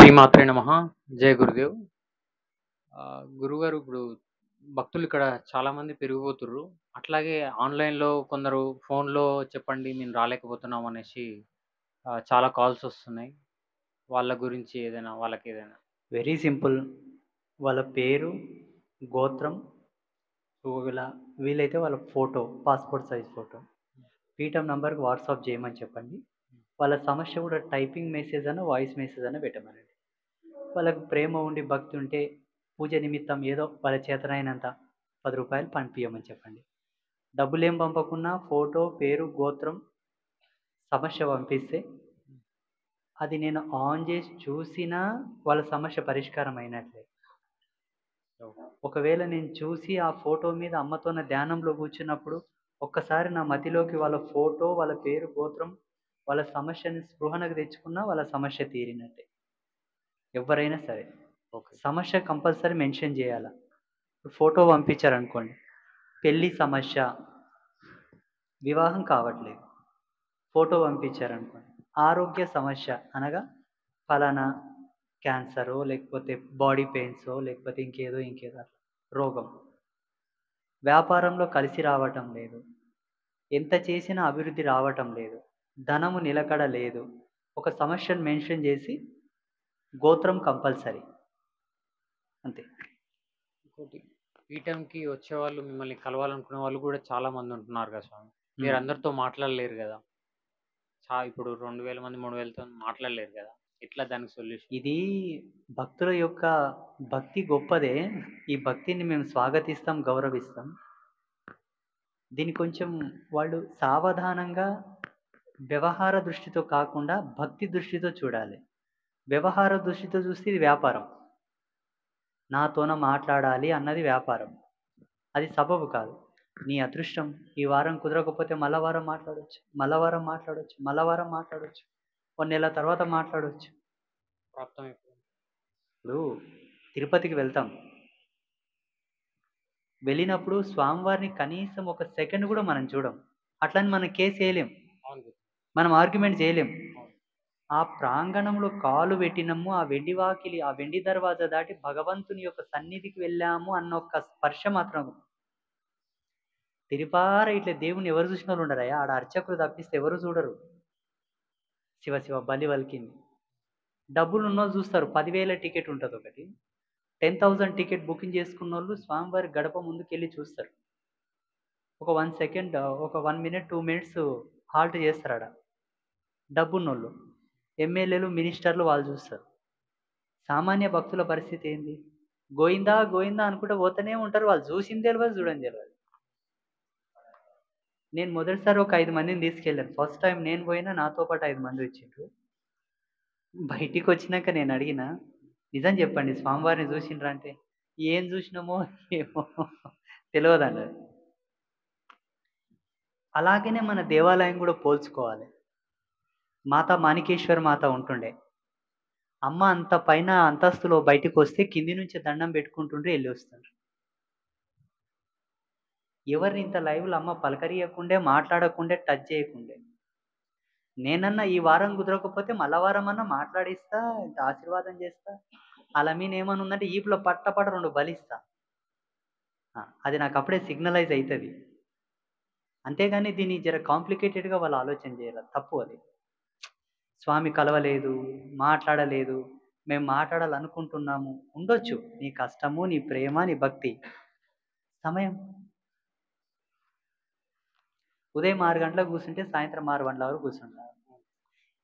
శ్రీమాత్రే నమః. జై గురుదేవ్. గురుగారు ఇప్పుడు భక్తులు ఇక్కడ చాలా మంది పెరిగిపోతుర్రు. అట్లాగే ఆన్‌లైన్‌లో కొందరు ఫోన్‌లో చెప్పండి మేము రాలేకపోతున్నాం అనేసి చాలా కాల్స్ వస్తున్నాయి. వాళ్ళ గురించి ఏదైనా వాళ్ళకేదైనా వెరీ సింపుల్. వాళ్ళ పేరు, గోత్రం, ఒకవేళ వీలైతే వాళ్ళ ఫోటో, పాస్‌పోర్ట్ సైజ్ ఫోటో. పీఠం నంబర్‌కి వాట్సాప్ చేయమని చెప్పండి. వాళ్ళ సమస్య కూడా టైపింగ్ మెసేజ్ అన్నా, వాయిస్ మెసేజ్ అన్నా పెట్టమనండి. వాళ్ళకి ప్రేమ ఉండి, భక్తి ఉంటే పూజ నిమిత్తం ఏదో వాళ్ళ చేతనైనంత రూ. 10 పంపియమని చెప్పండి. డబ్బులేం పంపకున్నా ఫోటో, పేరు, గోత్రం, సమస్య పంపిస్తే అది నేను ఆన్ చేసి చూసినా వాళ్ళ సమస్య పరిష్కారం అయినట్లే. ఒకవేళ నేను చూసి ఆ ఫోటో మీద అమ్మతో నా ధ్యానంలో కూర్చున్నప్పుడు ఒక్కసారి నా మతిలోకి వాళ్ళ ఫోటో, వాళ్ళ పేరు, గోత్రం, వాళ్ళ సమస్యని స్పృహనకు తెచ్చుకున్నా వాళ్ళ సమస్య తీరినట్టే. ఎవ్వరైనా సరే. ఓకే. సమస్య కంపల్సరీ మెన్షన్ చేయాల. ఫోటో పంపించారనుకోండి, పెళ్లి సమస్య, వివాహం కావట్లేదు. ఫోటో పంపించారనుకోండి, ఆరోగ్య సమస్య అనగా ఫలానా క్యాన్సరో, లేకపోతే బాడీ పెయిన్సో, లేకపోతే ఇంకేదో అట్లా రోగం. వ్యాపారంలో కలిసి రావటం లేదు. ఎంత చేసినా అభివృద్ధి రావటం లేదు. ధనము నిలకడ లేదు. ఒక సమస్యను మెన్షన్ చేసి గోత్రం కంపల్సరీ. అంతే. ఇంకోటి పీఠంకి వచ్చేవాళ్ళు మిమ్మల్ని కలవాలనుకునే వాళ్ళు కూడా చాలా మంది ఉంటున్నారు కదా స్వామి. మీరు హ్మ్. అందరితో మాట్లాడలేరు కదా! ఇప్పుడు 2000 మంది, 3000తో మాట్లాడలేరు కదా! ఎట్లా దానికి సొల్యూషన్? ఇది భక్తుల యొక్క భక్తి గొప్పదే. ఈ భక్తిని మేము స్వాగతిస్తాం, గౌరవిస్తాం. దీన్ని కొంచెం వాళ్ళు సావధానంగా వ్యవహార దృష్టితో కాకుండా భక్తి దృష్టితో చూడాలి. వ్యవహార దృష్టితో చూస్తే ఇది వ్యాపారం. నాతోన మాట్లాడాలి అన్నది వ్యాపారం. అది సబబు కాదు. నీ అదృష్టం ఈ వారం కుదరకపోతే మళ్ళా వారం మాట్లాడొచ్చు. మళ్ళా వారం మాట్లాడొచ్చు. మళ్ళా వారం మాట్లాడొచ్చు. ఓ నెల తర్వాత మాట్లాడొచ్చు. ప్రాప్తమైపోయింది. ఇప్పుడు తిరుపతికి వెళ్తాం. వెళ్ళినప్పుడు స్వామివారిని కనీసం ఒక సెకండ్ కూడా మనం చూడం. అట్లని మనం కేస్ ఎయలేం. అవును. మనం ఆర్గ్యుమెంట్ చేయలేం. అవును. ఆ ప్రాంగణంలో కాలు పెట్టినము, ఆ వెండి వాకిలి, ఆ వెండి దర్వాజా దాటి భగవంతుని యొక్క సన్నిధికి వెళ్ళాము అన్న ఒక్క స్పర్శ మాత్రం తిరిపార ఇట్లా దేవుణ్ణి ఎవరు చూసినోళ్ళు ఉండరయ్యా. ఆడ అర్చకులు తప్పిస్తే ఎవరు చూడరు. శివ శివ బలి పలికింది. డబ్బులున్నోళ్ళు చూస్తారు. 10,000 టికెట్ ఉంటది ఒకటి. 10,000 టికెట్ బుకింగ్ చేసుకున్నోళ్ళు స్వామివారి గడప ముందుకెళ్ళి చూస్తారు. ఒక 1 సెకండ్, ఒక 1 మినిట్, 2 మినిట్స్ హాల్ట్ చేస్తారాడ. డబ్బున్నోళ్ళు. ఎమ్మెల్యేలు, మినిస్టర్లు వాళ్ళు చూస్తారు. సామాన్య భక్తుల పరిస్థితి ఏంది? గోయిందా, గోయిందా అనుకుంటూ పోతూనే ఉంటారు. వాళ్ళు చూసింది తెలవదు, చూడంది తెలవదు. నేను మొదటిసారి ఒక 5 మందిని తీసుకెళ్ళాను. ఫస్ట్ టైమ్ నేను పోయినా నాతో పాటు 5 మంది వచ్చిండ్రు. బయటికొచ్చినాక నేను అడిగినా, "నిజం చెప్పండి స్వామివారిని చూసిండ్రా?" అంటే, "ఏం చూసినామో ఏమో తెలవదన్నారు." అలాగనే మన దేవాలయం కూడా పోల్చుకోవాలి. మాతా మాణికేశ్వర మాత ఉంటుండే. అమ్మ అంత పైన అంతస్తులో బయటికొస్తే కింది నుంచి దండం పెట్టుకుంటుండ్రు ఎళ్ళొస్తారు. ఎవరిని ఇంత లైవ్‌లో అమ్మ పలకరియకుండే, మాట్లాడకుండే, టచ్ చేయకుండే. నేనన్నా ఈ వారం కుదరకపోతే మళ్ళా వారమన్నా మాట్లాడిస్తా, ఇంత ఆశీర్వాదం చేస్తా. ఆళ్ళ మీన ఏమనుందంటే ఈపులో పట్ట పట 2 బలిస్తా. అది నాకప్పుడే సిగ్నలైజ్ అయితది. అంతేగాని దీన్ని జర కాంప్లికేటెడ్‌గా వాళ్ళు ఆలోచన చేయరు. తప్పు అది. స్వామి కలవలేదు, మాట్లాడలేదు, మేము మాట్లాడాలనుకుంటున్నాము. ఉండొచ్చు. నీ కష్టము, నీ ప్రేమ, నీ భక్తి. సమయం. ఉదయం 6 గంటలకు కూర్చుంటే సాయంత్రం 6 గంటల వరకు కూర్చుంటా.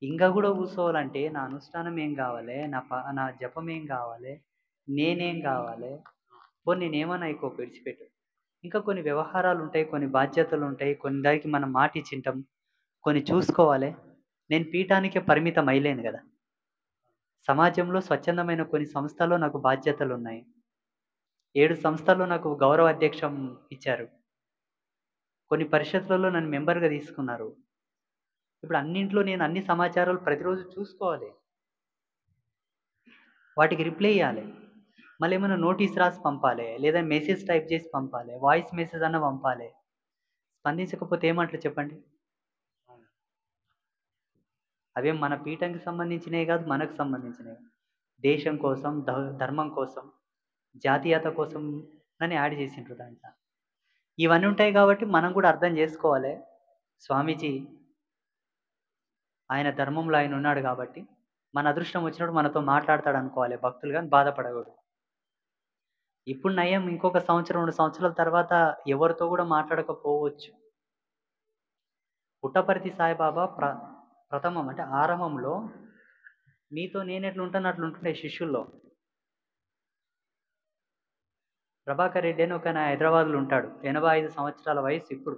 ఇంక గూడా కూసోవాలంటే నా అనుష్ఠానం ఏం గావాలే? నా జపం ఏం గావాలే? నేనేం గావాలే? పోనీ నేనేమన్నా అయికో విడిచిపెట్టు. ఇంకా కొన్ని వ్యవహారాలుంటాయి, కొన్ని బాధ్యతలుంటాయి, కొన్ని దానికి మనం మాటిచ్చింటాం. కొన్ని చూసుకోవాలే. నేను పీఠానికే పరిమితం అయ్యలేను గదా! సమాజంలో స్వచ్ఛందమైన కొన్ని సంస్థల్లో నాకు బాధ్యతలున్నాయి. 7 సంస్థల్లో నాకు గౌరవ అధ్యక్షం ఇచ్చారు. కొన్ని పరిషత్‌లలో నన్ను మెంబర్‌గా తీసుకున్నారు. ఇప్పుడు అన్నింట్లో నేను అన్ని సమాచారాలు ప్రతిరోజు చూసుకోవాలి. వాటికి రిప్లై ఇయ్యాలే. మళ్ళేమన్నా నోటీస్ రాసి పంపాలే. లేదా మెసేజ్ టైప్ చేసి పంపాలే. వాయిస్ మెసేజ్ అన్నా పంపాలే. స్పందించకపోతే ఏమంటారు చెప్పండి? అవును. అవేం మన పీఠంకి సంబంధించినయి గాదు. మనకు సంబంధించినయి. దేశం కోసం, ధర్మం కోసం, జాతీయత కోసం అని యాడ్ చేసిండ్రు దాంట్లో. ఇవన్నీ ఉంటాయి కాబట్టి మనం కూడా అర్థం చేసుకోవాలి. స్వామీజీ ఆయన ధర్మంలో ఆయన ఉన్నాడు కాబట్టి, మన అదృష్టం వచ్చినప్పుడు మనతో మాట్లాడతాడు అనుకోవాలి భక్తులు గాని బాధపడకూడదు. ఇప్పుడు నయం ఇంకొక సంవత్సరం, 2 సంవత్సరాల తర్వాత ఎవరితో కూడా మాట్లాడకపోవచ్చు. పుట్టపర్తి సాయిబాబా ప్రథమం అంటే ఆరంభంలో మీతో నేనెట్లుంటానో అట్లుంటుండే శిష్యుల్లో. ప్రభాకర్ రెడ్డి అని ఒక హైదరాబాద్‌లో ఉంటాడు. 85 సంవత్సరాల వయసు ఇప్పుడు.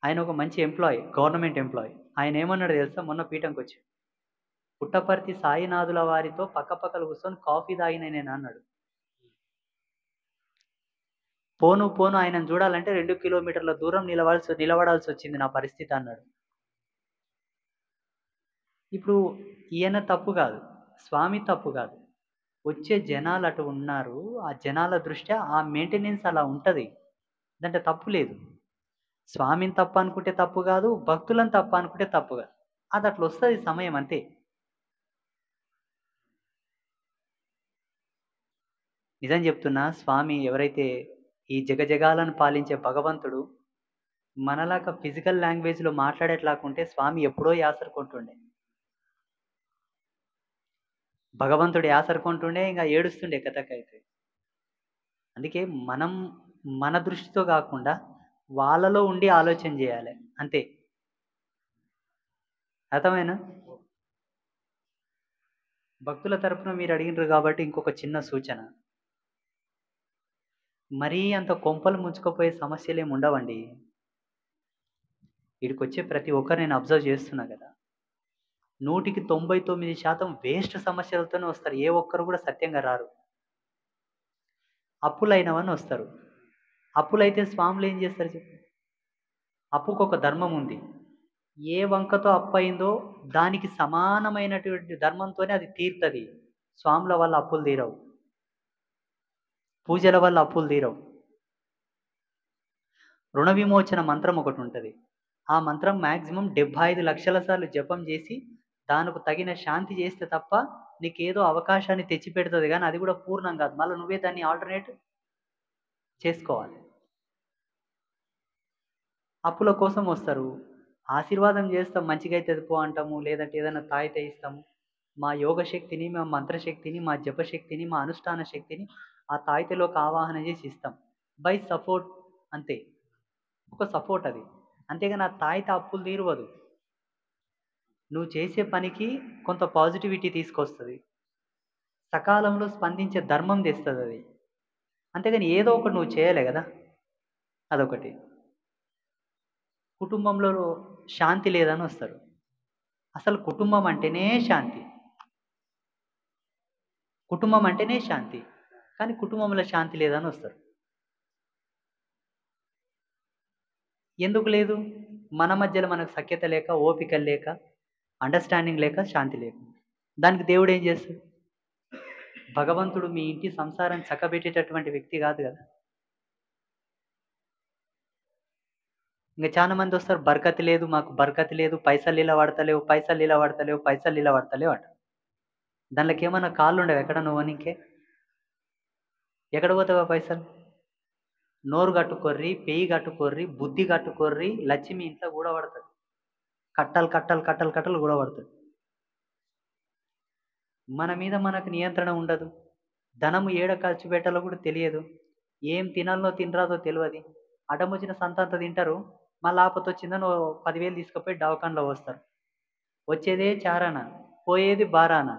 ఆయన ఒక మంచి ఎంప్లాయీ, గవర్నమెంట్ ఎంప్లాయీ. ఆయన ఏమన్నాడో తెలుసా? మొన్న పీఠంకొచ్చి. పుట్టపర్తి సాయినాథుల వారితో పక్కపక్కల కూర్చొని కాఫీ తాగిన నేను అన్నాడు. పోను పోను ఆయనను చూడాలంటే 2 కిలోమీటర్ల దూరం నిలబడాల్సి వచ్చింది నా పరిస్థితి అన్నాడు. ఇప్పుడు ఈయన తప్పు కాదు. స్వామి తప్పు కాదు. వచ్చే జనాలు అటు ఉన్నారు. ఆ జనాల దృష్ట్యా ఆ మెయింటెనెన్స్ అలా ఉంటది. దాంట్లో తప్పు లేదు. స్వామిని తప్పు అనుకుంటే తప్పు కాదు. భక్తులను తప్పు అనుకుంటే తప్పు కాదు. అది అట్లా వస్తది సమయం అంతే. నిజం చెప్తున్నా స్వామి ఎవరైతే ఈ జగజగాలను పాలించే భగవంతుడు మనలాగా ఫిజికల్ లాంగ్వేజ్‌లో మాట్లాడేట్లాగుంటే స్వామి ఎప్పుడో యాసరుకుంటుండే. భగవంతుడు యాసరుకుంటుండే ఇంక ఏడుస్తుండే కథకైతే. అందుకే మనం మన దృష్టితో కాకుండా వాళ్ళలో ఉండి ఆలోచన చేయాలి. అంతే. అర్థమైందా? భక్తుల తరపున మీరు అడిగిన్రు కాబట్టి ఇంకొక చిన్న సూచన. మరీ అంత కొంపలు ముంచుకుపోయే సమస్యలేమి ఉండవండి. ఈడికొచ్చే ప్రతి ఒక్కరు నేను అబ్జర్వ్ చేస్తున్నా కదా! 100కి 99% వేస్ట్ సమస్యలతోనే వస్తారు. ఏ ఒక్కరు కూడా సత్యంగా రారు. అప్పులైనవని వస్తారు. అప్పులైతే స్వాములు ఏం చేస్తారు చెప్పు? అప్పుకొక ధర్మం ఉంది. ఏ వంకతో అప్పయిందో దానికి సమానమైనటువంటి ధర్మంతోనే అది తీరుతది. స్వాముల వల్ల అప్పులు తీరవు. పూజల వల్ల అప్పులు తీరవు. రుణ విమోచన మంత్రం ఒకటుంటది. ఆ మంత్రం మాక్సిమం 75 లక్షల సార్లు జపం చేసి దానికి తగిన శాంతి చేస్తే తప్ప నీకేదో అవకాశాన్ని తెచ్చిపెడుతది గానీ అది కూడా పూర్ణం కాదు. మళ్ళా నువ్వే దాన్ని ఆల్టర్‌నేట్ చేసుకోవాలి. అప్పుల కోసం వస్తారు. ఆశీర్వాదం చేస్తాం మంచిగైతది పో అంటాము. లేదంటే ఏదైనా తాయితే ఇస్తాము. మా యోగ శక్తిని, మా మంత్రశక్తిని, మా జపశక్తిని, మా అనుష్ఠాన శక్తిని ఆ తాయితలోకి ఆవాహన చేసి ఇస్తాం. బై సపోర్ట్ అంతే. ఒక సపోర్ట్ అది. అంతేగాని ఆ తాయిత అప్పులు తీరువదు. నువ్వు చేసే పనికి కొంత పాజిటివిటీ తీసుకొస్తది. సకాలంలో స్పందించే ధర్మం తెస్తదది. అంతేగాని ఏదో ఒకటి నువ్వు చేయాలే గదా! అదొకటి. కుటుంబంలో శాంతి లేదని వస్తారు. అసలు కుటుంబం అంటేనే శాంతి. కుటుంబం అంటేనే శాంతి. కానీ కుటుంబంలో శాంతి లేదని వస్తారు. ఎందుకు లేదు? మన మధ్యలో మనకు సఖ్యత లేక, ఓపిక లేక, అండర్‌స్టాండింగ్ లేక, శాంతి లేక. దానికి దేవుడేం చేస్తాడు? భగవంతుడు మీ ఇంటి సంసారాన్ని చక్కబెట్టేటటువంటి వ్యక్తి కాదు గదా! ఇంక చాలా మందొస్తారు బర్కత్ లేదు, మాకు బర్కత్ లేదు, పైసలు ఇలా పడతలేవు, పైసలు ఇలా పడతలేవు, పైసలు ఇలా పడతలేవు అంటారు. దాంట్లోకేమన్నా కాళ్ళుండవా ఎక్కడన్నా పోనీకే? ఎక్కడ పోతావు ఆ పైసలు? నోరు కట్టుకోర్రి, పెయ్యి కట్టుకోర్రి, బుద్ధి కట్టుకోర్రి, లచ్చి మీ ఇంట్లో గూడబడతది. కట్టలు, కట్టలు, కట్టలు, కట్టలు గూడబడతది. మన మీద మనకు నియంత్రణ ఉండదు. ధనము ఏడ ఖర్చు పెట్టాలో కూడా తెలియదు. ఏం తినాలనో తినరాదో తెలవది. అడ్డమొచ్చిన సంతంత తింటారు. మళ్ళా ఆపత్తొచ్చిందని ఓ 10,000 తీసుకుపోయి దవాఖానలో పోస్తారు. వచ్చేదే చారాన, పోయేది బారాన.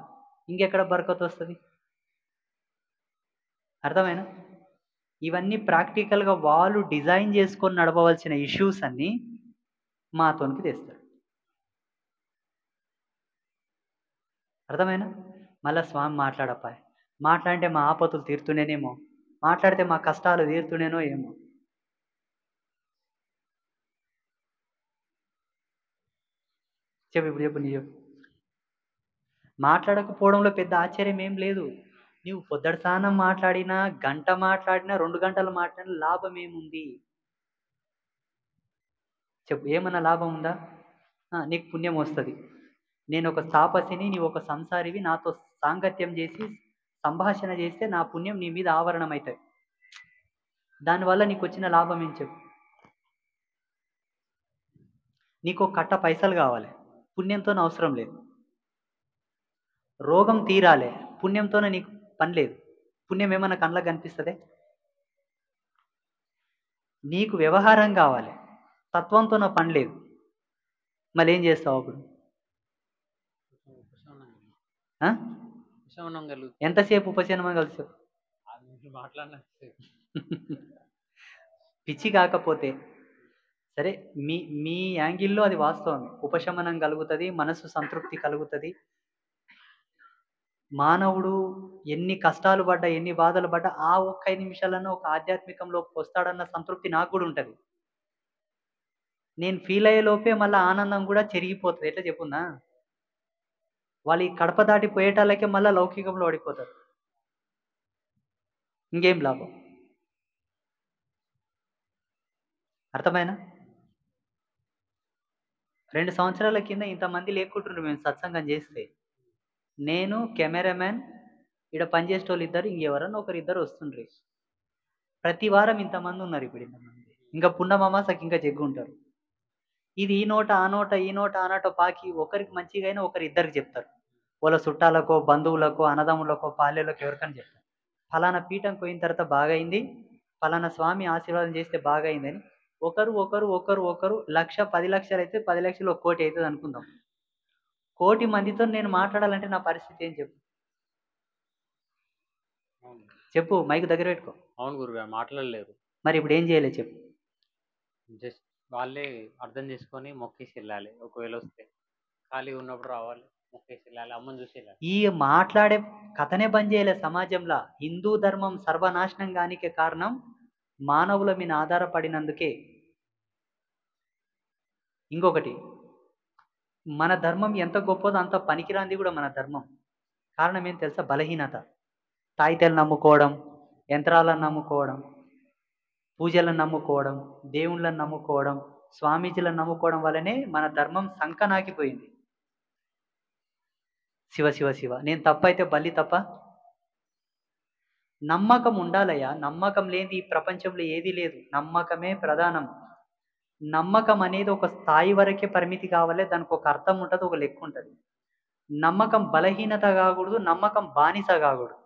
ఇంకెక్కడ బరకతొస్తది? అర్థమైందా? ఇవన్నీ ప్రాక్టికల్‌గా వాళ్ళు డిజైన్ చేసుకొని నడపవలసిన ఇష్యూస్ అన్నీ మాతోనికి తెస్తారు. అర్థమైందా? మళ్ళా స్వామి మాట్లాడపాయె. మాట్లాడితే మా ఆపతులు తీరుతుండేనేమో, మాట్లాడితే మా కష్టాలు తీరుతుండేనో ఏమో. చెప్పు ఇప్పుడు చెప్పు నువ్వు చెప్పు. మాట్లాడకపోవడంలో పెద్ద ఆశ్చర్యం ఏం లేదు. నీవు పొద్దటిసానం మాట్లాడినా, గంట మాట్లాడినా, 2 గంటలు మాట్లాడినా లాభం ఏముంది? చెప్పు ఏమన్నా లాభం ఉందా? నీకు పుణ్యం వస్తది. నేను ఒక తాపసిని, నీవు ఒక సంసారివి, నాతో సాంగత్యం చేసి సంభాషణ చేస్తే నా పుణ్యం నీ మీద ఆవరణం అవుతుంది. దానివల్ల నీకు వచ్చిన లాభం ఏం చెప్పు? నీకు ఒక కట్ట పైసలు కావాలి, పుణ్యంతో అవసరం లేదు. రోగం తీరాలి, పుణ్యంతోనే నీకు పని లేదు. పుణ్యం ఏమన్నా కళ్ళకు కనిపిస్తుంది? నీకు వ్యవహారం కావాలి, తత్వంతో నా పని లేదు, మళ్ళీ ఏం చేస్తావు అప్పుడు? ఆ? ఉపశమనం కలుగుతుంది. ఎంతసేపు ఉపశమనం కలిసి మాట్లాడిన పిచ్చి కాకపోతే సరే, మీ మీ యాంగిల్లో అది వాస్తవమే. ఉపశమనం కలుగుతుంది, మనసు సంతృప్తి కలుగుతుంది. మానవుడు ఎన్ని కష్టాలు పడ్డా, ఎన్ని బాధలు పడ్డా ఆ ఒక్క 5 నిమిషాలన్నా ఒక ఆధ్యాత్మికంలోకి వస్తాడన్న సంతృప్తి నాకు కూడా ఉంటుంది. నేను ఫీల్ అయ్యే లోపే మళ్ళీ ఆనందం కూడా చెరిగిపోతుంది. ఎట్లా చెప్పున్నా, వాళ్ళు ఈ కడప దాటి పోయేటాళ్ళకే మళ్ళీ లౌకికంలో పడిపోతారు. ఇంకేం లాభం? అర్థమైనా? 2 సంవత్సరాల కింద ఇంతమంది లేకుంటుండ్రు మేము సత్సంగం చేస్తే. నేను, కెమెరామెన్, ఇక్కడ పనిచేసేటోళ్ళు ఇద్దరు, ఇంకెవరన్నా ఒకరిద్దరు వస్తుండ్రి. ప్రతి వారం ఇంతమంది ఉన్నారు. ఇప్పుడు ఇంతమంది ఇంకా పున్నమాసకి ఇంకా జగ్గు ఉంటారు. ఇది ఈ నోట ఆ నోట, ఈ నోట ఆ నోట పాకి ఒకరికి మంచిగా అయినా ఒకరి ఇద్దరికి చెప్తారు. వాళ్ళ చుట్టాలకో, బంధువులకో, అన్నదమ్ములకో, పాలెలకో ఎవరికని చెప్తారు. ఫలానా పీఠం పోయిన తర్వాత బాగైంది, ఫలానా స్వామి ఆశీర్వాదం చేస్తే బాగైందని ఒకరు ఒకరు ఒకరు ఒకరు 1,00,000 10 లక్షలు అయితే 10 లక్షలు 1 కోటి అవుతుంది అనుకుందాం. 1 కోటి మందితో నేను మాట్లాడాలంటే నా పరిస్థితి ఏం చెప్పు? చెప్పు, మైక్ దగ్గర పెట్టుకో. అవును గురుగారు, మాట్లాడలేరు. మరి ఇప్పుడు ఏం చేయాలి చెప్పు? జస్ట్ వాళ్ళే అర్థం చేసుకొని మొక్కేసి వెళ్ళాలి. ఒకవేళ వస్తే ఖాళీ ఉన్నప్పుడు రావాలి, మొక్కేసి వెళ్ళాలి, అమ్మని చూసి వెళ్ళాలి. ఈ మాట్లాడే కథనే బంద్ చేయలే సమాజంలో. హిందూ ధర్మం సర్వనాశనం కానికే కారణం మానవుల మీద ఆధారపడినందుకే. ఇంకొకటి, మన ధర్మం ఎంత గొప్పదో అంత పనికిరాంది కూడా మన ధర్మం. కారణం ఏం తెలుసా? బలహీనత. తాయితలు నమ్ముకోవడం, యంత్రాలను నమ్ముకోవడం, పూజలను నమ్ముకోవడం, దేవుళ్ళని నమ్ముకోవడం, స్వామీజీలను నమ్ముకోవడం వల్లనే మన ధర్మం సంకనాకిపోయింది. శివ శివ శివ. నేను తప్పైతే బల్లి తప్ప? నమ్మకం ఉండాలయ్యా. నమ్మకం లేని ఈ ప్రపంచంలో ఏదీ లేదు. నమ్మకమే ప్రధానం. నమ్మకం అనేది ఒక స్థాయి వరకే పరిమితి కావాలి. దానికి ఒక అర్థం ఉంటుంది, ఒక లెక్క ఉంటుంది. నమ్మకం బలహీనత కాకూడదు, నమ్మకం బానిస కాకూడదు.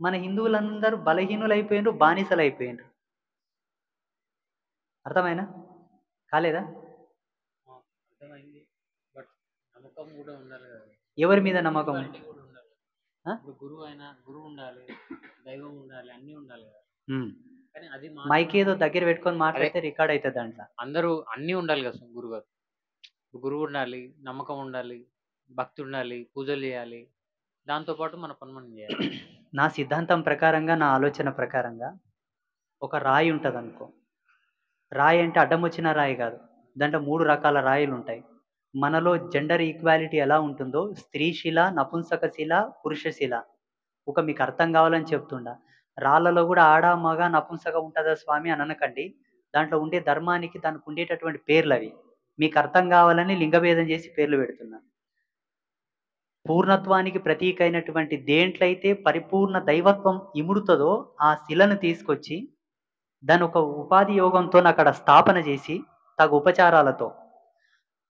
మన హిందువులందరూ బలహీనులైపోయినారు, బానిసలు అయిపోయినారు. అర్థమైనా? కాలేదా? అర్థమైంది. బట్ నమ్మకం కూడా ఉండాలి కదా. ఎవరి మీద నమ్మకం? కూడా ఉండాలి. ఇప్పుడు గురువు ఉండాలి, దైవం ఉండాలి, అన్నీ ఉండాలి కదా. కానీ అది మైక్ ఏదో దగ్గర పెట్టుకొని మాట్లాడితే రికార్డ్ అవుతుంది దాంట్లో. అందరూ అన్నీ ఉండాలి కదా గురుగారు. గురువు ఉండాలి, నమ్మకం ఉండాలి, భక్తి ఉండాలి, పూజలు చేయాలి, దాంతోపాటు మన పని మనం చేయాలి. నా సిద్ధాంతం ప్రకారంగా, నా ఆలోచన ప్రకారంగా ఒక రాయి ఉంటుంది అనుకో. రాయి అంటే అడ్డం వచ్చిన రాయి కాదు, దాంట్లో 3 రకాల రాయిలు ఉంటాయి. మనలో జెండర్ ఈక్వాలిటీ ఎలా ఉంటుందో స్త్రీశిల, నపుంసకశిల, పురుషశిల. ఒక మీకు అర్థం కావాలని చెప్తుండా. రాళ్ళలో కూడా ఆడ మగ నపుంసక ఉంటుందా స్వామి అని అనకండి. దాంట్లో ఉండే ధర్మానికి దానికి ఉండేటటువంటి పేర్లు అవి. మీకు అర్థం కావాలని లింగభేదం చేసి పేర్లు పెడుతున్నా. పూర్ణత్వానికి ప్రతీక అయినటువంటి దేంట్లయితే పరిపూర్ణ దైవత్వం ఇముడుతుందో ఆ శిలను తీసుకొచ్చి దాని ఒక ఉపాధి యోగంతో అక్కడ స్థాపన చేసి తగు ఉపచారాలతో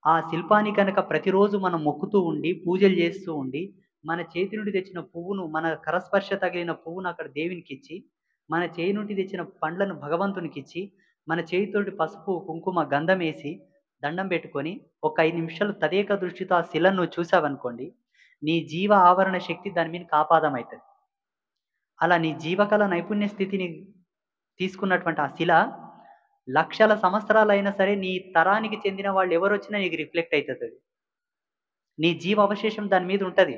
ఆ శిల్పాన్ని కనుక ప్రతిరోజు మనం మొక్కుతూ ఉండి పూజలు చేస్తూ ఉండి మన చేతి నుండి తెచ్చిన పువ్వును, మన కరస్పర్శ తగిలిన పువ్వును అక్కడ దేవునికి ఇచ్చి, మన చేయి నుండి తెచ్చిన పండ్లను భగవంతునికి ఇచ్చి, మన చేతితోటి పసుపు కుంకుమ గంధం వేసి దండం పెట్టుకొని ఒక 5 నిమిషాలు తదేక దృష్టితో ఆ శిలను నువ్వు చూసావనుకోండి, నీ జీవ ఆవరణ శక్తి దాని మీద కాపాదం అవుతుంది. అలా నీ జీవకళ నైపుణ్య స్థితిని తీసుకున్నటువంటి ఆ శిల లక్షల సంవత్సరాలైనా సరే నీ తరానికి చెందిన వాళ్ళు ఎవరు వచ్చినా నీకు రిఫ్లెక్ట్ అవుతుంది. నీ జీవ అవశేషం దాని మీద ఉంటుంది,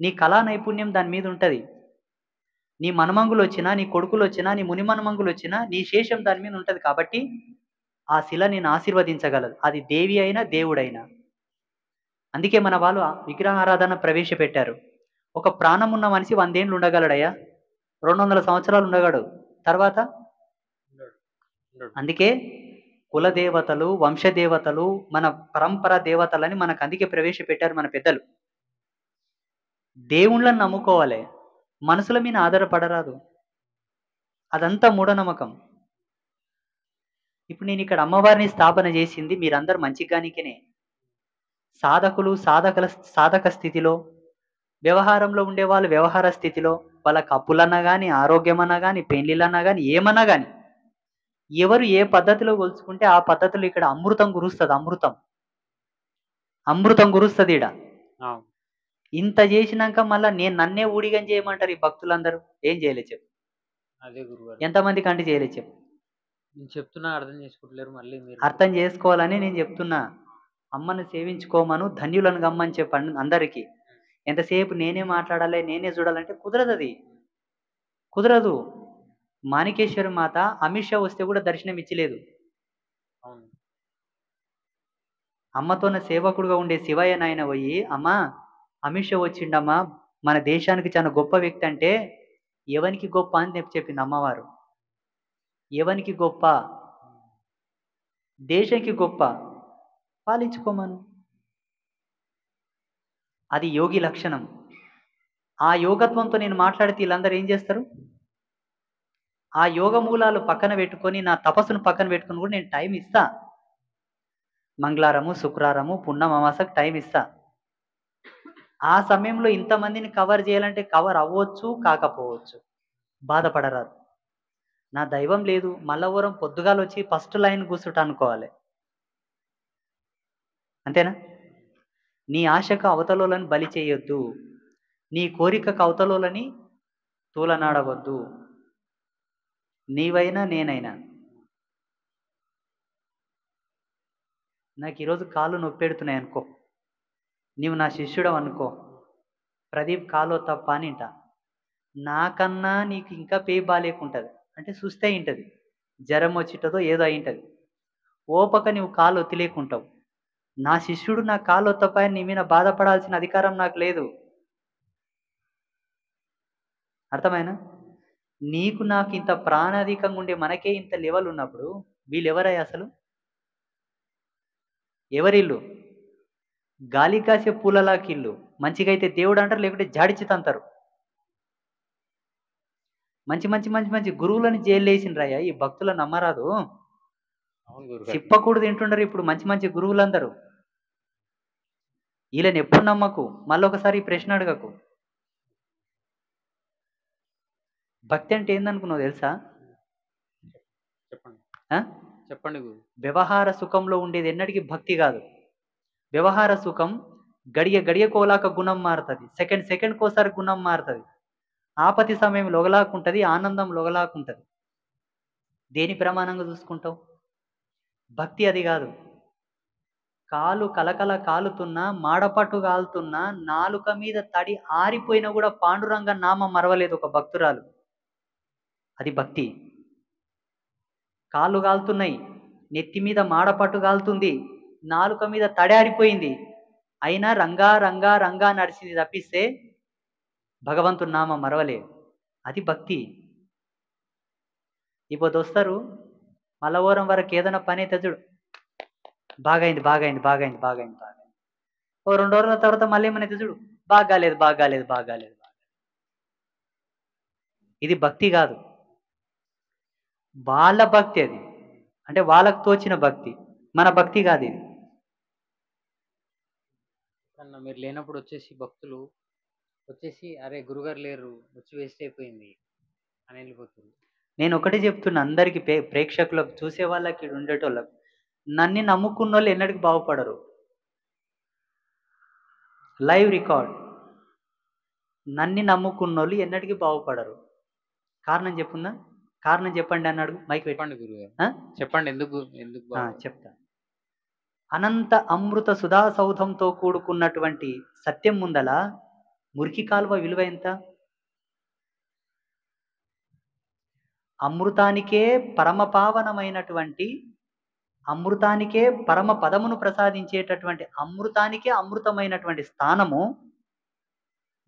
నీ కళా నైపుణ్యం దాని మీద ఉంటుంది. నీ మనమంగులు వచ్చినా, నీ కొడుకులు వచ్చినా, నీ ముని మనమంగులు వచ్చినా నీ శేషం దాని మీద ఉంటుంది. కాబట్టి ఆ శిల నేను ఆశీర్వదించగలదు, అది దేవి అయినా దేవుడైనా. అందుకే మన వాళ్ళు విగ్రహారాధన ప్రవేశపెట్టారు. ఒక ప్రాణం ఉన్న మనిషి 100 ఏళ్ళు ఉండగలడయ్యా, 200 సంవత్సరాలు ఉండగలడు. తర్వాత అందుకే కుల దేవతలు, వంశ దేవతలు, మన పరంపర దేవతలని మనకు అందుకే ప్రవేశపెట్టారు మన పెద్దలు. దేవుళ్ళని నమ్ముకోవాలి. మనుషుల మీద ఆధారపడరాదు. అదంతా మూఢనమ్మకం. ఇప్పుడు నేను ఇక్కడ అమ్మవారిని స్థాపన చేసింది మీరందరూ మంచిగానికినే. సాధకులు సాధక స్థితిలో, వ్యవహారంలో ఉండేవాళ్ళు వ్యవహార స్థితిలో, వాళ్ళకి అప్పులన్నా గాని, ఆరోగ్యమన్నా గాని, పెళ్లిళ్ళన్నా గాని, ఏమన్నా గాని, ఎవరు ఏ పద్ధతిలో కొలుచుకుంటే ఆ పద్ధతిలో ఇక్కడ అమృతం కురుస్తది. అమృతం కురుస్తది ఈడ. అవును. ఇంత చేసినాక మళ్ళా నన్నే ఊడిగం చేయమంటారు ఈ భక్తులందరూ. ఏం చేయలేదు చెప్పు. అదే గురుగారు. ఎంతమంది కంటే చేయలేదు చెప్పు. నేను చెప్తున్నా అర్థం చేసుకుంటలేరు మళ్ళీ మీరు. అర్థం చేసుకోవాలని నేను చెప్తున్నా. అమ్మను సేవించుకోమను, ధన్యులను గమ్మని చెప్పండి అందరికీ. ఎంతసేపు నేనే మాట్లాడాలి, నేనే చూడాలంటే కుదరదది. కుదరదు. మాణికేశ్వరి మాత అమిత్ షా వస్తే కూడా దర్శనం ఇచ్చలేదు. అవును. అమ్మతోన సేవకుడుగా ఉండే శివయ్య నాయన పోయి, అమ్మా అమిత్ షా వచ్చిండమ్మా, మన దేశానికి చాలా గొప్ప వ్యక్తి అంటే, ఎవనికి గొప్ప అని చెప్పింది అమ్మవారు. ఎవనికి గొప్ప? దేశానికి గొప్ప. పాలించుకోమను. అది యోగి లక్షణం. ఆ యోగత్వంతో నేను మాట్లాడితే వీళ్ళందరూ ఏం చేస్తారు? ఆ యోగ మూలాలు పక్కన పెట్టుకొని, నా తపస్సును పక్కన పెట్టుకొని కూడా నేను టైం ఇస్తా. మంగళవారము, శుక్రవారము, పున్నమ అమావాస్యకు టైం ఇస్తా. ఆ సమయంలో ఇంతమందిని కవర్ చేయాలంటే కవర్ అవ్వచ్చు, కాకపోవచ్చు. బాధపడరాదు. నా దైవం లేదు, మల్లవరం పొద్దుగాల వచ్చి ఫస్ట్ లైన్ కూర్చుంటా అనుకోవాలి. అంతేనా? నీ ఆశకు అవతలోలని బలి చేయొద్దు. నీ కోరికకు అవతలోలని తూలనాడవద్దు. నీవైనా నేనైనా. నాకు ఈరోజు కాళ్ళు నొప్పెడుతున్నాయి అనుకో, నీవు నా శిష్యుడవు అనుకో, ప్రదీప్ కాలో తప్ప అని ఇంట. నాకన్నా నీకు ఇంకా పే బాలేకుంటుంది అంటే చూస్తే ఇంటది, జ్వరం వచ్చింటదో ఏదో అయింటది. ఓపక నువ్వు కాలు ఒత్తిలేకుంటావు. నా శిష్యుడు నా కాలు ఒత్తపాయని నీ మీద బాధపడాల్సిన అధికారం నాకు లేదు. అర్థమైనా? నీకు నాకు ఇంత ప్రాణాధికంగా ఉండే మనకే ఇంత లెవెల్ ఉన్నప్పుడు వీళ్ళెవరయ్యా అసలు? ఎవరిల్లు? గాలి కాసే పూలలాకి ఇల్లు. మంచిగా అయితే దేవుడు అంటారు, లేకుంటే జాడిచి తంతారు. మంచి మంచి మంచి మంచి గురువులని జైలు వేసిండ్రయ్యా ఈ భక్తులను నమ్మరాదు. అవును గురుగారు. చిప్పకూడదు తింటుండరు ఇప్పుడు మంచి మంచి గురువులందరూ. వీళ్ళని ఎప్పుడు నమ్మకు. మళ్ళీ ఒకసారి ఈ ప్రశ్న అడగకు. భక్తి అంటే ఏందనుకున్నావు తెలుసా? చెప్పండి. ఆ? చెప్పండి గురు. వ్యవహార సుఖంలో ఉండేది ఎన్నటికీ భక్తి కాదు. వ్యవహార సుఖం గడియ గడియకోలాక గుణం మారుతుంది, సెకండ్ సెకండ్ కోసారి గుణం మారుతుంది. ఆపతి సమయంలో ఒకలాకుంటుంది, ఆనందంలో ఒకలాకుంటుంది. దేని ప్రమాణంగా చూసుకుంటావు? భక్తి అది కాదు. కాలు కలకల కాలుతున్నా, మాడపట్టు కాలుతున్నా, నాలుక మీద తడి ఆరిపోయినా కూడా పాండురంగ నామం మరవలేదు ఒక భక్తురాలు. అది భక్తి. కాళ్ళు కాలుతున్నాయి, నెత్తి మీద మాడపట్టు కాలుతుంది, నాలుక మీద తడారిపోయింది, అయినా రంగా రంగా రంగా నడిచింది తప్పిస్తే భగవంతుని నామం మరవలేదు. అది భక్తి. ఇప్పుడు వస్తారు మల్లవరం వరకు ఏదైనా పని అయితే చూడు, బాగైంది బాగైంది బాగైంది బాగైంది బాగైంది. ఓ 2 రోజుల తర్వాత మళ్ళీ ఏమైనా చూడు, బాగాలేదు బాగాలేదు బాగాలేదు. ఇది భక్తి కాదు. వాళ్ళ భక్తి అది, అంటే వాళ్ళకు తోచిన భక్తి. మన భక్తి కాదు ఇది. అన్న మీరు లేనప్పుడు వచ్చేసి భక్తులు వచ్చేసి అరే గురుగారు లేరు, వచ్చి వేస్ట్ అయిపోయింది అని వెళ్ళిపోతుంది. నేను ఒకటే చెప్తున్నా అందరికి, ప్రేక్షకులకు, చూసే వాళ్ళకి, ఇక్కడ ఉండేటోళ్ళకు, నన్ను నమ్ముకున్న వాళ్ళు ఎన్నటికి బాగుపడరు. Live record. నన్ను నమ్ముకున్న వాళ్ళు ఎన్నటికీ బాగుపడరు. కారణం చెప్పుందా? కారణం చెప్పండి అన్నాడు. మైక్ చెప్పండి పెట్టండి. గురుగారు. చెప్పండి ఎందుకు ఎందుకు చెప్తా. అనంత అమృత సుధా సౌధంతో కూడుకున్నటువంటి సత్యం ముందల మురికి కాలువ విలువ ఎంత? అమృతానికే పరమ పావనమైనటువంటి, అమృతానికే పరమ పదమును ప్రసాదించేటటువంటి, అమృతానికే అమృతమైనటువంటి స్థానము,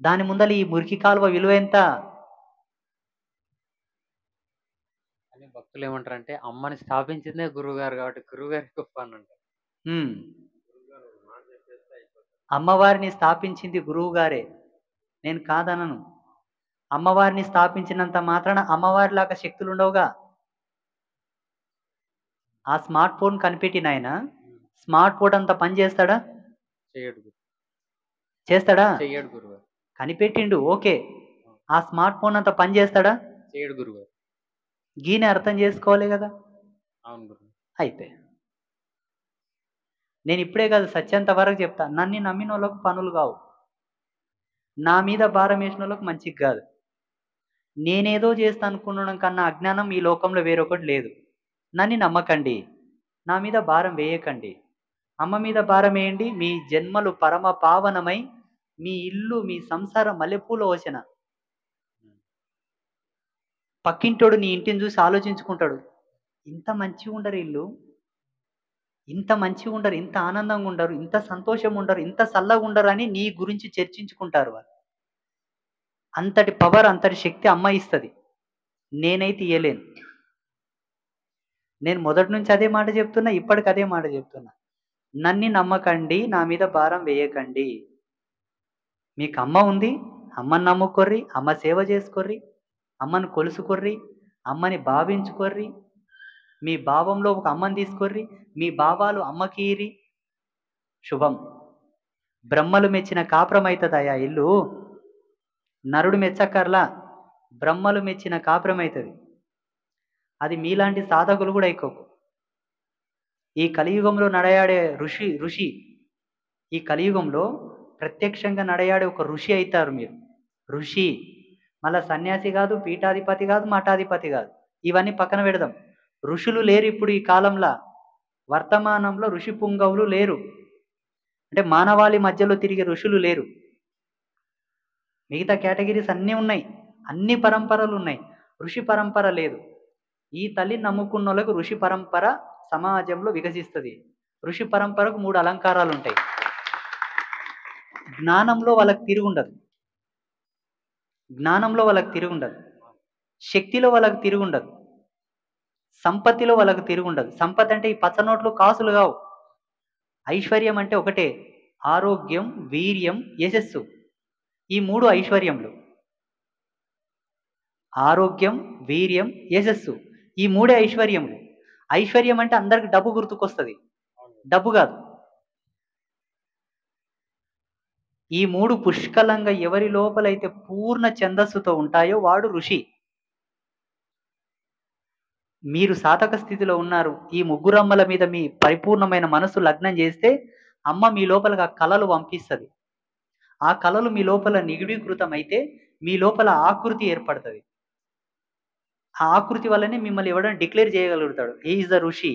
దాని ముందల ఈ మురికి కాలువ విలువ ఎంత? అని భక్తులు ఏమంటారంటే, అమ్మని స్థాపించిందే గురువుగారు కాబట్టి గురువుగారే గొప్ప అని అంటారు. హ్మ్. అమ్మవారిని స్థాపించింది గురువుగారే. నేను కాదనను. అమ్మవారిని స్థాపించినంత మాత్రాన అమ్మవారిలాగా శక్తులుండవుగా. ఆ స్మార్ట్ ఫోన్ కనిపెట్టినాయన హ్మ్. స్మార్ట్ ఫోన్ అంత పని చేస్తాడా? చెయ్యడు చేస్తాడా? చెయ్యడు గురుగారు. కనిపెట్టిండు ఓకే. ఆ! ఆ స్మార్ట్ ఫోన్ అంత పని చేస్తాడా? చెయ్యడు గురుగారు. గీని అర్థం చేసుకోవాలి గదా! అవును గురుగారు. అయిపాయే. నేనిప్పుడే కాదు సచ్చేంత వరకు చెప్తా. నన్ను నమ్మినోళ్ళకు పనులు గావు. నా మీద భారమేసినోళ్ళకి మంచికి గాదు. నేనేదో చేస్తా అనుకునడం కన్నా అజ్ఞానం ఈ లోకంలో వేరొకటి లేదు. నన్ను నమ్మకండి. నా మీద భారం వేయకండి. అమ్మ మీద భారమేయండి. మీ జన్మలు పరమ పావనమై మీ ఇల్లు, మీ సంసారం మల్లెపూల ఓసెన. హ్మ్. పక్కింటోడు నీ ఇంటిని చూసి ఆలోచించుకుంటాడు. ఇంత మంచిగుండరు ఈళ్ళు. ఇంత మంచిగుండరు, ఇంత ఆనందంగుండరు, ఇంత సంతోషముండరు, ఇంత సల్లగుండరు అని నీ గురించి చర్చించుకుంటారు వాళ్ళు. అంతటి పవర్, అంతటి శక్తి అమ్మ ఇస్తది. నేనైతే ఇయ్యలేను. నేను మొదటి నుంచి అదే మాట చెప్తున్నా. ఇప్పటికి అదే మాట చెప్తున్నా. నన్ను నమ్మకండి. నా మీద భారం వేయకండి. మీకు అమ్మ ఉంది. అమ్మని నమ్ముకొర్రి. అమ్మ సేవ చేసుకోర్రి. అమ్మని కొలుసుకొర్రి. అమ్మని భావించుకొర్రి. మీ భావంలో ఒక అమ్మని తీసుకొర్రి. మీ భావాలు అమ్మకీయిరి. శుభం. బ్రహ్మలు మెచ్చిన కాపురమైతదయ్యా ఇల్లు. నరుడు మెచ్చక్కర్లా. బ్రహ్మలు మెచ్చిన కాపురమైతది. అది మీలాంటి సాధకులు కూడా ఎక్కువ. ఈ కలియుగంలో నడయాడే ఋషి ఈ కలియుగంలో ప్రత్యక్షంగా నడయాడే ఒక ఋషి అయితారు మీరు. ఋషి. మళ్ళా సన్యాసి కాదు, పీఠాధిపతి కాదు, మఠాధిపతి కాదు. ఇవన్నీ పక్కన పెడదాం. ఋషులు లేరు ఇప్పుడు ఈ కాలంలో. వర్తమానంలో ఋషి పుంగవులు లేరు. అంటే మానవాళి మధ్యలో తిరిగే ఋషులు లేరు. మిగతా కేటగిరీస్ అన్నీ ఉన్నాయి. అన్ని పరంపరలు ఉన్నాయి. ఋషి పరంపర లేదు. ఈ తల్లిని నమ్ముకున్నోళ్ళకు ఋషి పరంపర సమాజంలో వికసిస్తది. ఋషి పరంపరకు 3 అలంకారాలుంటాయి. జ్ఞానంలో వాళ్ళకి తిరుగుండదు. జ్ఞానంలో వాళ్ళకి తిరుగుండదు. శక్తిలో వాళ్ళకి తిరుగుండదు. సంపత్తిలో వాళ్ళకి తిరుగుండదు. సంపత్తి అంటే ఈ పచ్చనోట్లు కాసులు గావు. ఐశ్వర్యం అంటే ఒకటే. ఆరోగ్యం, వీర్యం, యశస్సు. ఈ 3 ఐశ్వర్యములు. ఆరోగ్యం, వీర్యం, యశస్సు. ఈ 3 ఐశ్వర్యములు. ఐశ్వర్యం అంటే అందరికి డబ్బు గుర్తుకొస్తది. అవును. డబ్బు గాదు. ఈ 3 పుష్కలంగా ఎవరి లోపలైతే పూర్ణ ఛందస్సుతో ఉంటాయో వాడు ఋషి. మీరు సాధక స్థితిలో ఉన్నారు. ఈ ముగ్గురమ్మల మీద మీ పరిపూర్ణమైన మనస్సు లగ్నం చేస్తే అమ్మ మీ లోపలకి ఆ కలలు పంపిస్తది. ఆ కలలు మీ లోపల నిగిడీకృతమైతే మీ లోపల ఆకృతి ఏర్పడతది. ఆ ఆకృతి వల్లనే మిమ్మల్ని ఎవడైనా డిక్లేర్ చేయగలుగుతాడు. హి ఈస్ ద ఋషి.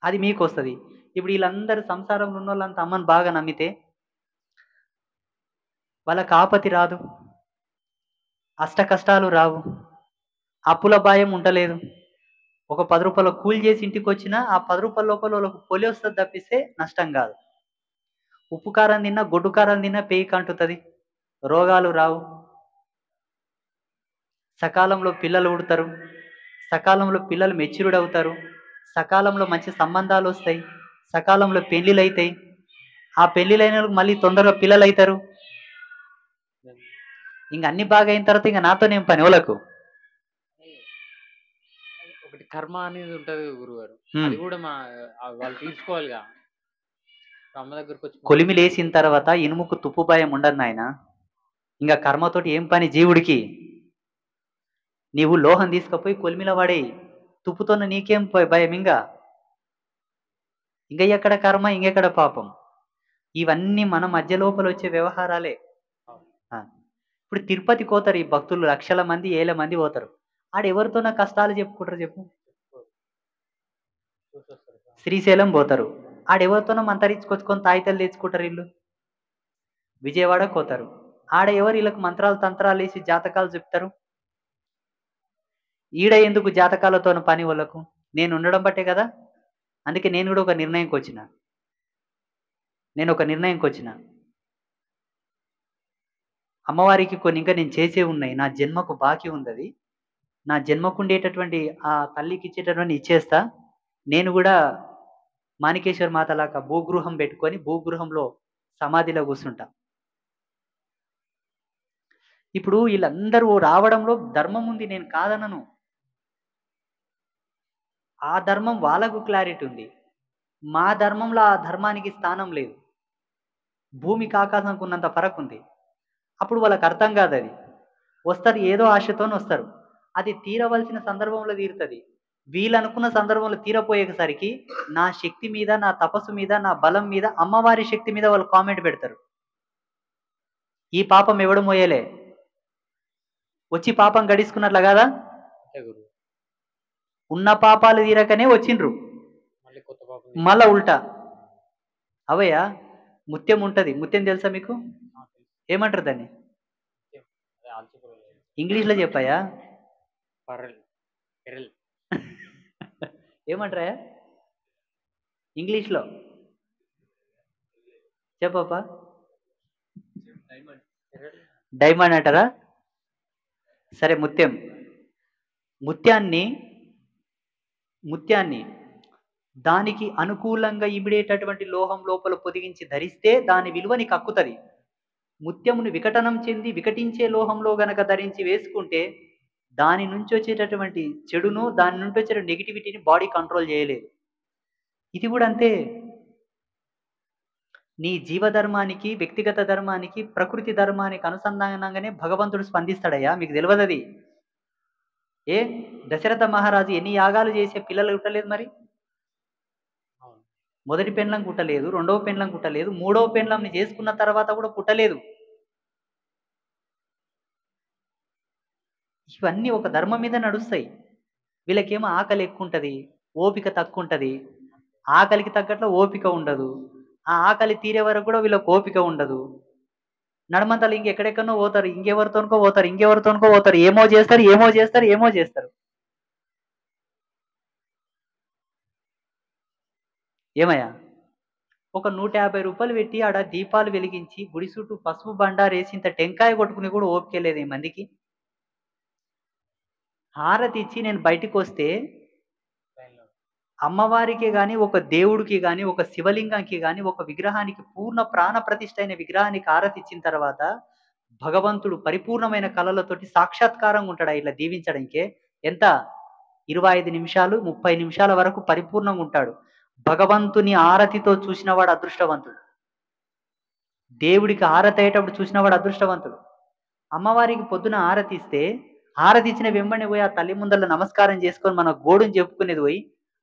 అది మీకొస్తది. ఇప్పుడు వీళ్ళందరూ సంసారంలో ఉన్నోళ్ళంతా అమ్మని బాగా నమ్మితే వాళ్ళకి ఆపతి రాదు. అష్ట కష్టాలు రావు. అప్పుల భయం ఉండలేదు. ఒక రూ. 10 కూలి చేసి ఇంటికొచ్చినా ఆ రూ. 10 లోపల వాళ్ళకి పొలి తప్పిస్తే నష్టం కాదు. ఉప్పు కారం తిన్నా, గొడ్డు కారం తిన్నా పేయికి అంటుతది. రోగాలు రావు. సకాలంలో పిల్లలు పుడతారు. సకాలంలో పిల్లలు మెచ్యూర్డ్ అవుతారు. సకాలంలో మంచి సంబంధాలొస్తాయి. సకాలంలో పెళ్ళిళ్ళైతాయి. ఆ పెళ్ళిళ్ళైనోళ్ళకి మళ్ళీ తొందరగా పిల్లలైతారు. ఇంక అన్ని బాగా అయిన తర్వాత ఇంక నాతోనేం పని ఓలకు. ఒకటి కర్మ అనేది ఉంటది గురుగారు. హ్మ్. అది కూడా వాళ్ళు తీర్చుకోవాలిగా. అమ్మ దగ్గరకొచ్చి కొలిమిలేసిన తర్వాత ఇనుముకు తుప్పు భయం ఉండదు నాయనా. ఇంక కర్మతోటి ఏం పని జీవుడికి? నీవు లోహం తీసుకపోయి కొలిమిలో పడేయి. తుప్పుతోన నీకేం భయం ఇంగా? ఇంక ఎక్కడ కర్మ, ఇంకెక్కడ పాపం? ఇవన్నీ మన మధ్య లోపల వచ్చే వ్యవహారాలే. ఆ! ఇప్పుడు తిరుపతికి పోతారు ఈ భక్తులు లక్షల మంది, ఏల మంది పోతారు. ఆడెవరితోన కష్టాలు చెప్పుకుంటారు చెప్పు? శ్రీశైలం పోతారు. ఆడెవరితోనో మంతరించుకొచ్చుకొని తాయితలు తెచ్చుకుంటారు ఈళ్ళు. విజయవాడకు పోతారు. ఆడ ఎవరు ఈళ్ళకి మంత్రాలు, తంత్రాలేసి జాతకాలు చెప్తారు? ఈడ ఎందుకు జాతకాలతోని పని వాళ్ళకు? నేను ఉండడం బట్టే కదా! అందుకే నేను కూడా ఒక నిర్ణయంకొచ్చిన. అమ్మవారికి కొన్ని ఇంకా నేను చేసేవి ఉన్నాయి. నా జన్మకు బాకీ ఉందది. నా జన్మకుండేటటువంటి ఆ తల్లికి ఇచ్చేటటువంటి ఇచ్చేస్తా. నేను కూడా మాణికేశ్వర మాతలాగా భూగృహం పెట్టుకొని భూగృహంలో సమాధిలో కూర్చుంటా. ఇప్పుడు వీళ్ళందరూ రావడంలో ధర్మం ఉంది, నేను కాదనను. ఆ ధర్మం వాళ్ళకు క్లారిటీ ఉంది. మా ధర్మంలో ఆ ధర్మానికి స్థానం లేదు. భూమికి ఆకాశానికి ఉన్నంత ఫరక్ ఉంది. అప్పుడు వాళ్ళకి అర్థం కాదది. వస్తారు ఏదో ఆశతోని వస్తారు. అది తీరవలసిన సందర్భంలో తీరుతది. వీళ్ళనుకున్న సందర్భంలో తీరపోయేసరికి నా శక్తి మీద, నా తపస్సు మీద, నా బలం మీద, అమ్మవారి శక్తి మీద వాళ్ళు కామెంట్ పెడతారు. ఈ పాపం ఎవడు మోయలే, వచ్చి పాపం గడించుకున్నట్ల కదా. అంతే గురువు. ఉన్న పాపాలు తీరకనే వచ్చిండ్రు, మళ్ళీ కొత్త పాపం మళ్ళా ఉల్టా. అవయ్యా ముత్యం ఉంటది. ముత్యం తెలుసా మీకు? ఏమంటారు దాన్ని? అదే ఆల్చిపురం ఇంగ్లీష్లో చెప్పాయా? పర్రెల్ పెరల్ ఏమంటారా ఇంగ్లీష్లో? చెప్పప్పా. డైమండ్ అంటారా? సరే, ముత్యం. ముత్యాన్ని దానికి అనుకూలంగా ఇమిడేటటువంటి లోహం లోపల పొదిగించి ధరిస్తే దాని విలువ నీకు అక్కుతుంది. ముత్యమును వికటనం చెంది వికటించే లోహంలో గనక ధరించి వేసుకుంటే దాని నుంచి వచ్చేటటువంటి చెడును, దాని నుంచి వచ్చే నెగిటివిటీని బాడీ కంట్రోల్ చేయలేదు. ఇది కూడా అంతే. నీ జీవధర్మానికి, వ్యక్తిగత ధర్మానికి, ప్రకృతి ధర్మానికి అనుసంధానంగానే భగవంతుడు స్పందిస్తాడయ్యా. మీకు తెలియదు అది. ఏ దశరథ మహారాజు ఎన్ని యాగాలు చేసే పిల్లలు పుట్టలేదు మరి? మొదటి పెండ్లం పుట్టలేదు, రెండవ పెండ్లం పుట్టలేదు, మూడవ పెండ్లంని చేసుకున్న తర్వాత కూడా పుట్టలేదు. ఇవన్నీ ఒక ధర్మం మీద నడుస్తాయి. వీళ్ళకేమో ఆకలి ఎక్కువ ఉంటుంది, ఓపిక తక్కువ ఉంటుంది. ఆకలికి తగ్గట్లో ఓపిక ఉండదు. ఆ ఆకలి తీరే వరకు కూడా వీళ్ళకి ఓపిక ఉండదు. నడమంతలు ఇంకెక్కడెక్కడో పోతారు, ఇంకెవరితోనుకో పోతారు, ఏమో చేస్తారు. ఏమయ్యా, ఒక 150 రూపాయలు పెట్టి ఆడ దీపాలు వెలిగించి గుడి చుట్టూ పసుపు బండారేసి ఇంత టెంకాయ కొట్టుకుని కూడా ఓపిక లేదు ఈ మందికి. హారతి ఇచ్చి నేను బయటికి వస్తే అమ్మవారికి కానీ, ఒక దేవుడికి కానీ, ఒక శివలింగానికి కానీ, ఒక విగ్రహానికి, పూర్ణ ప్రాణ ప్రతిష్ఠ అయిన విగ్రహానికి హారతి ఇచ్చిన తర్వాత భగవంతుడు పరిపూర్ణమైన కళలతోటి సాక్షాత్కారంగా ఉంటాడు. ఇట్లా దీవించడానికే ఎంత 25 నిమిషాలు 30 నిమిషాల వరకు పరిపూర్ణంగా ఉంటాడు. భగవంతుని ఆరతితో చూసినవాడు అదృష్టవంతుడు. దేవుడికి ఆరతి అయ్యేటప్పుడు చూసినవాడు అదృష్టవంతుడు. అమ్మవారికి పొద్దున ఆరతి ఇస్తే ఆరతి ఇచ్చిన వెంబడి పోయి ఆ తల్లి ముందర నమస్కారం చేసుకొని మన గోడుని చెప్పుకునేది పోయి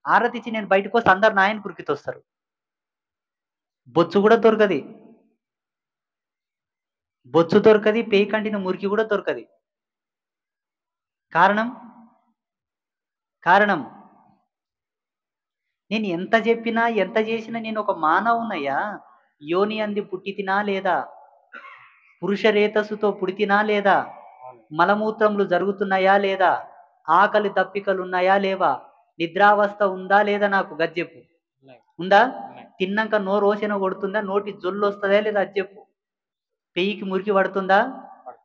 ఆరతి ఇచ్చి నేను బయటకు వస్తే అందరు నాయన కురికితొస్తారు. బొచ్చు కూడా దొరకది, బొచ్చు దొరకది, పేయి కంటిన మురికి కూడా దొరకది. కారణం నేను ఎంత చెప్పినా ఎంత చేసినా నేను ఒక మానవునయ్యా. యోని అంది పుట్టితినా లేదా, పురుష రేతస్సుతో పుడితినా లేదా, మలమూత్రములు జరుగుతున్నాయా లేదా, ఆకలి దప్పికలు ఉన్నాయా లేవా, నిద్రావస్థ ఉందా లేదా, నాకు గజ్జెప్పు ఉందా, తిన్నాక నోరోసెన కొడుతుందా, నోటి జొల్లు వస్తుందా లేదా అది చెప్పు, పెయ్యికి మురికి పడుతుందా,